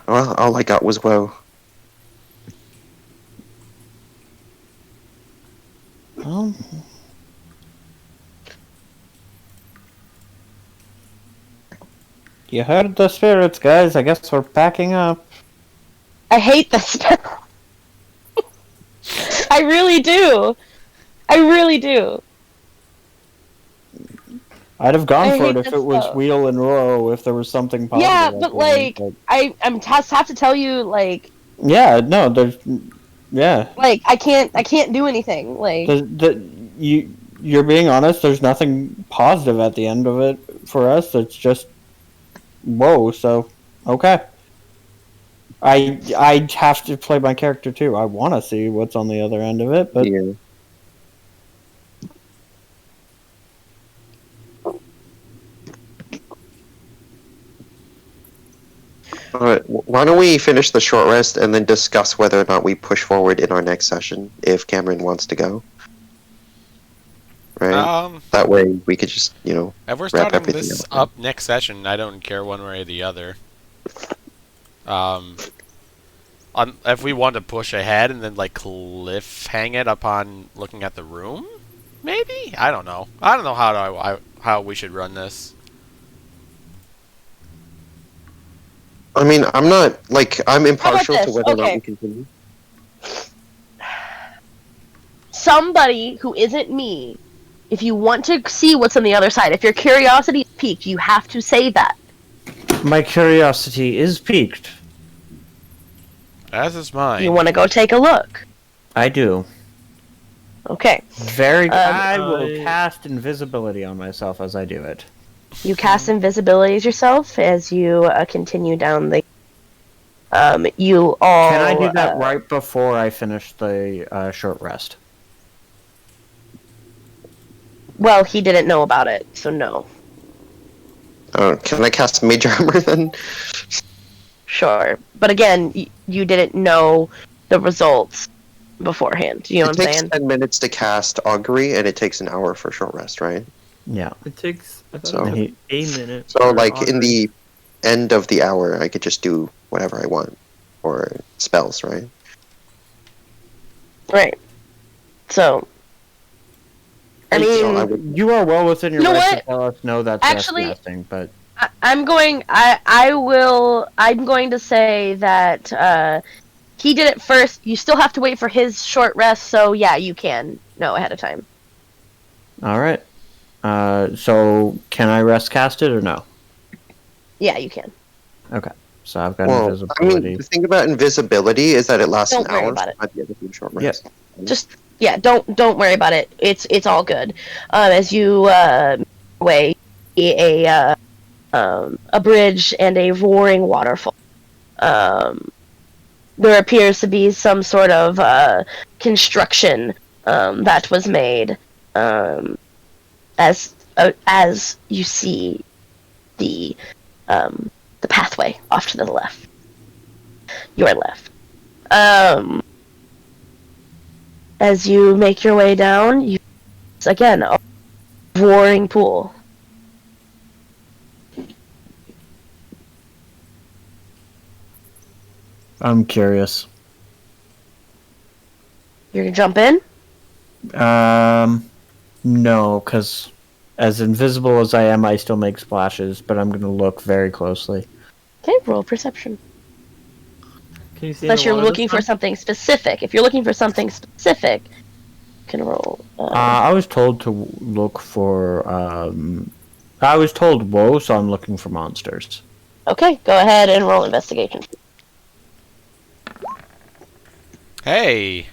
C: Well, all I got was woe.
F: Well, you heard the spirits, guys. I guess we're packing up.
B: I hate this spell. I really do. I really do.
F: I'd have gone
B: I
F: for
B: hate
F: it if
B: this
F: it was
B: spell.
F: wheel and row, if there was something positive.
B: Yeah, but like, I'm have to tell you, like.
F: Yeah, no, there's, yeah.
B: Like, I can't do anything. Like.
F: You're being honest. There's nothing positive at the end of it for us. It's just, whoa. So, okay. I have to play my character too. I want to see what's on the other end of it, but.
C: Yeah. Alright, why don't we finish the short rest and then discuss whether or not we push forward in our next session, if Cameron wants to go. Right? That way we could just,
A: if we're
C: wrap
A: starting
C: everything
A: this
C: up.
A: next session, I don't care one way or the other. if we want to push ahead and then like cliffhang it upon looking at the room, maybe. I don't know. I don't know how we should run this.
C: I mean, I'm not I'm impartial to
B: this?
C: whether or not
B: Okay.
C: we continue.
B: Somebody who isn't me, if you want to see what's on the other side, if your curiosity is piqued, you have to say that.
G: My curiosity is piqued.
A: As is mine.
B: You want to go take a look.
G: I do.
B: Okay.
G: I will cast invisibility on myself as I do it.
B: You cast invisibility as yourself as you continue down the. You all.
G: Can I do that right before I finish the short rest?
B: Well, he didn't know about it, so no.
C: Can I cast Mage Armor then?
B: Sure. But again, you didn't know the results beforehand. You know what I'm
C: It takes
B: saying?
C: 10 minutes to cast Augury, and it takes an hour for short rest, right?
G: Yeah.
E: It takes I thought
C: So-
E: it took a minute.
C: So,
E: for
C: like, in
E: Augury.
C: the end of the hour, I could just do whatever I want. Or spells, right?
B: Right. So. I
C: So
B: mean,
C: I would-
G: You are well within your
B: You know
G: right
B: what?
G: to tell us no, that's
B: Actually-
G: casting, but
B: I'm going to say that he did it first. You still have to wait for his short rest, so yeah, you can know ahead of time.
G: alright. So can I rest cast it or no?
B: Yeah, you can.
G: So I've got
C: Well, I
G: invisibility.
C: mean, the thing about invisibility is that it lasts
B: Don't
C: an
B: worry
C: hour.
B: about it.
C: So I'd be able to do short
G: Yeah.
C: rest.
B: Don't worry about it. It's all good. As you away a bridge and a roaring waterfall. There appears to be some sort of construction that was made as you see the pathway off to the left. Your left. As you make your way down, you again a roaring pool.
G: I'm curious.
B: You're gonna jump in?
G: No, because as invisible as I am, I still make splashes, but I'm going to look very closely.
B: Okay, roll perception.
E: Can you see
B: Unless
E: the
B: you're
E: water
B: looking
E: this
B: for
E: time?
B: something specific. If you're looking for something specific, you can roll.
G: I was told to look for, I was told woe, so I'm looking for monsters.
B: Okay, go ahead and roll investigation.
A: Hey.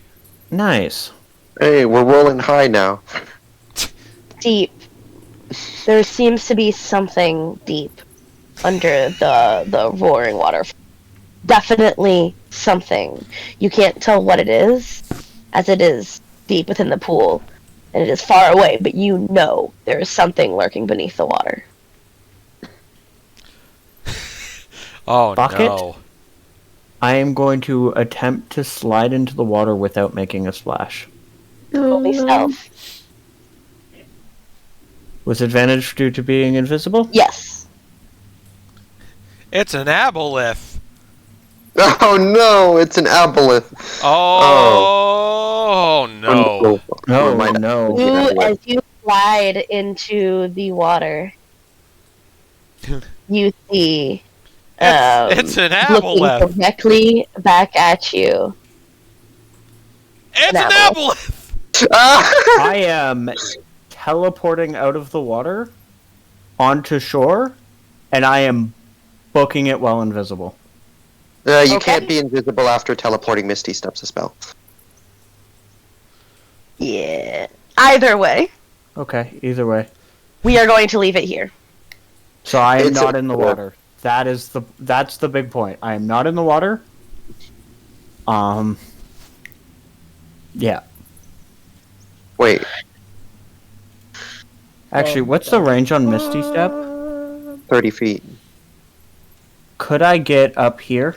G: Nice.
C: Hey, we're rolling high now.
B: Deep. There seems to be something deep under the roaring water. Definitely something. You can't tell what it is, as it is deep within the pool, and it is far away, but you know there is something lurking beneath the water.
A: Oh
G: Bucket?
A: no.
G: I am going to attempt to slide into the water without making a splash.
B: Roll me stealth.
G: With advantage due to being invisible?
B: Yes.
A: It's an aboleth.
C: Oh no, it's an aboleth.
A: Oh, no.
G: No,
C: Remind-
G: no.
B: You, as you slide into the water, you see
A: It's an
B: looking
A: aboleth.
B: directly back at you.
A: It's
B: an
A: an aboleth.
G: I am teleporting out of the water onto shore, and I am booking it while invisible.
C: You
B: Okay.
C: can't be invisible after teleporting Misty Steps a spell.
B: Yeah. Either way,
G: Okay, either way.
B: we are going to leave it here.
G: So I am
C: It's
G: not
C: a-
G: in the water. That's the big point. I am not in the water. Yeah.
C: Wait,
G: Actually, what's the range on Misty Step?
C: 30 feet.
G: Could I get up here?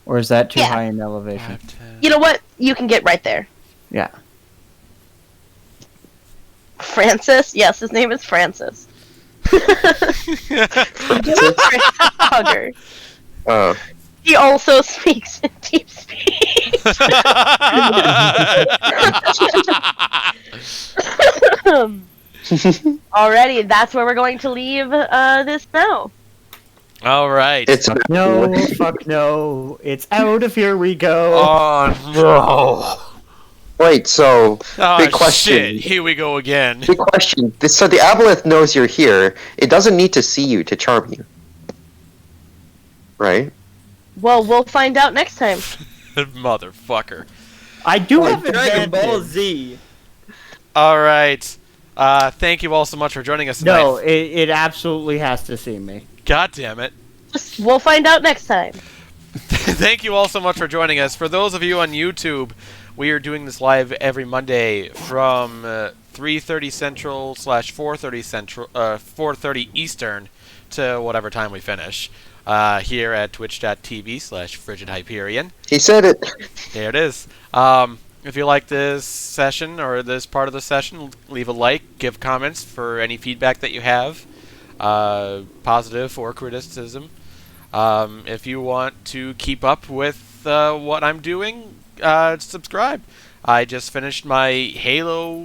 G: Or is that too
B: Yeah.
G: high in elevation?
B: You know what? You can get right there.
G: Yeah.
B: Francis? Yes, his name is Francis. Hugger.
C: Oh,
B: He also speaks in deep speech. Alrighty, that's where we're going to leave this now.
A: All right.
C: It's
G: No, fuck no. It's out of here we go.
A: Oh
C: wait. So
A: no!
C: big
A: Oh
C: question.
A: shit! Here we go again.
C: Big question. So the aboleth knows you're here. It doesn't need to see you to charm you, right?
B: Well, we'll find out next time.
A: Motherfucker.
G: I do have
E: Dragon Ball
G: advantage.
E: Z.
A: All right. Thank you all so much for joining us tonight.
G: No, it absolutely has to see me.
A: God damn it.
B: We'll find out next time.
A: Thank you all so much for joining us. For those of you on YouTube, we are doing this live every Monday from 3:30 Central / 4:30 Central, 4:30 Eastern to whatever time we finish. Here at twitch.tv/FrigidHyperion.
C: He said it.
A: There it is. If you like this session or this part of the session, leave a like, give comments for any feedback that you have, positive or criticism. If you want to keep up with what I'm doing, subscribe. I just finished my Halo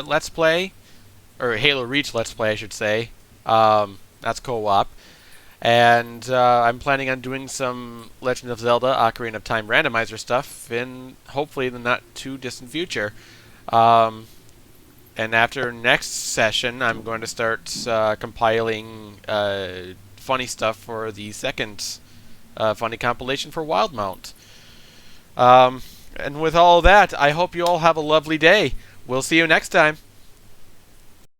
A: Let's Play, or Halo Reach Let's Play, I should say. That's co-op. And I'm planning on doing some Legend of Zelda Ocarina of Time randomizer stuff in hopefully the not too distant future. And after next session, I'm going to start compiling funny stuff for the second funny compilation for Wildemount. And with all that, I hope you all have a lovely day. We'll see you next time.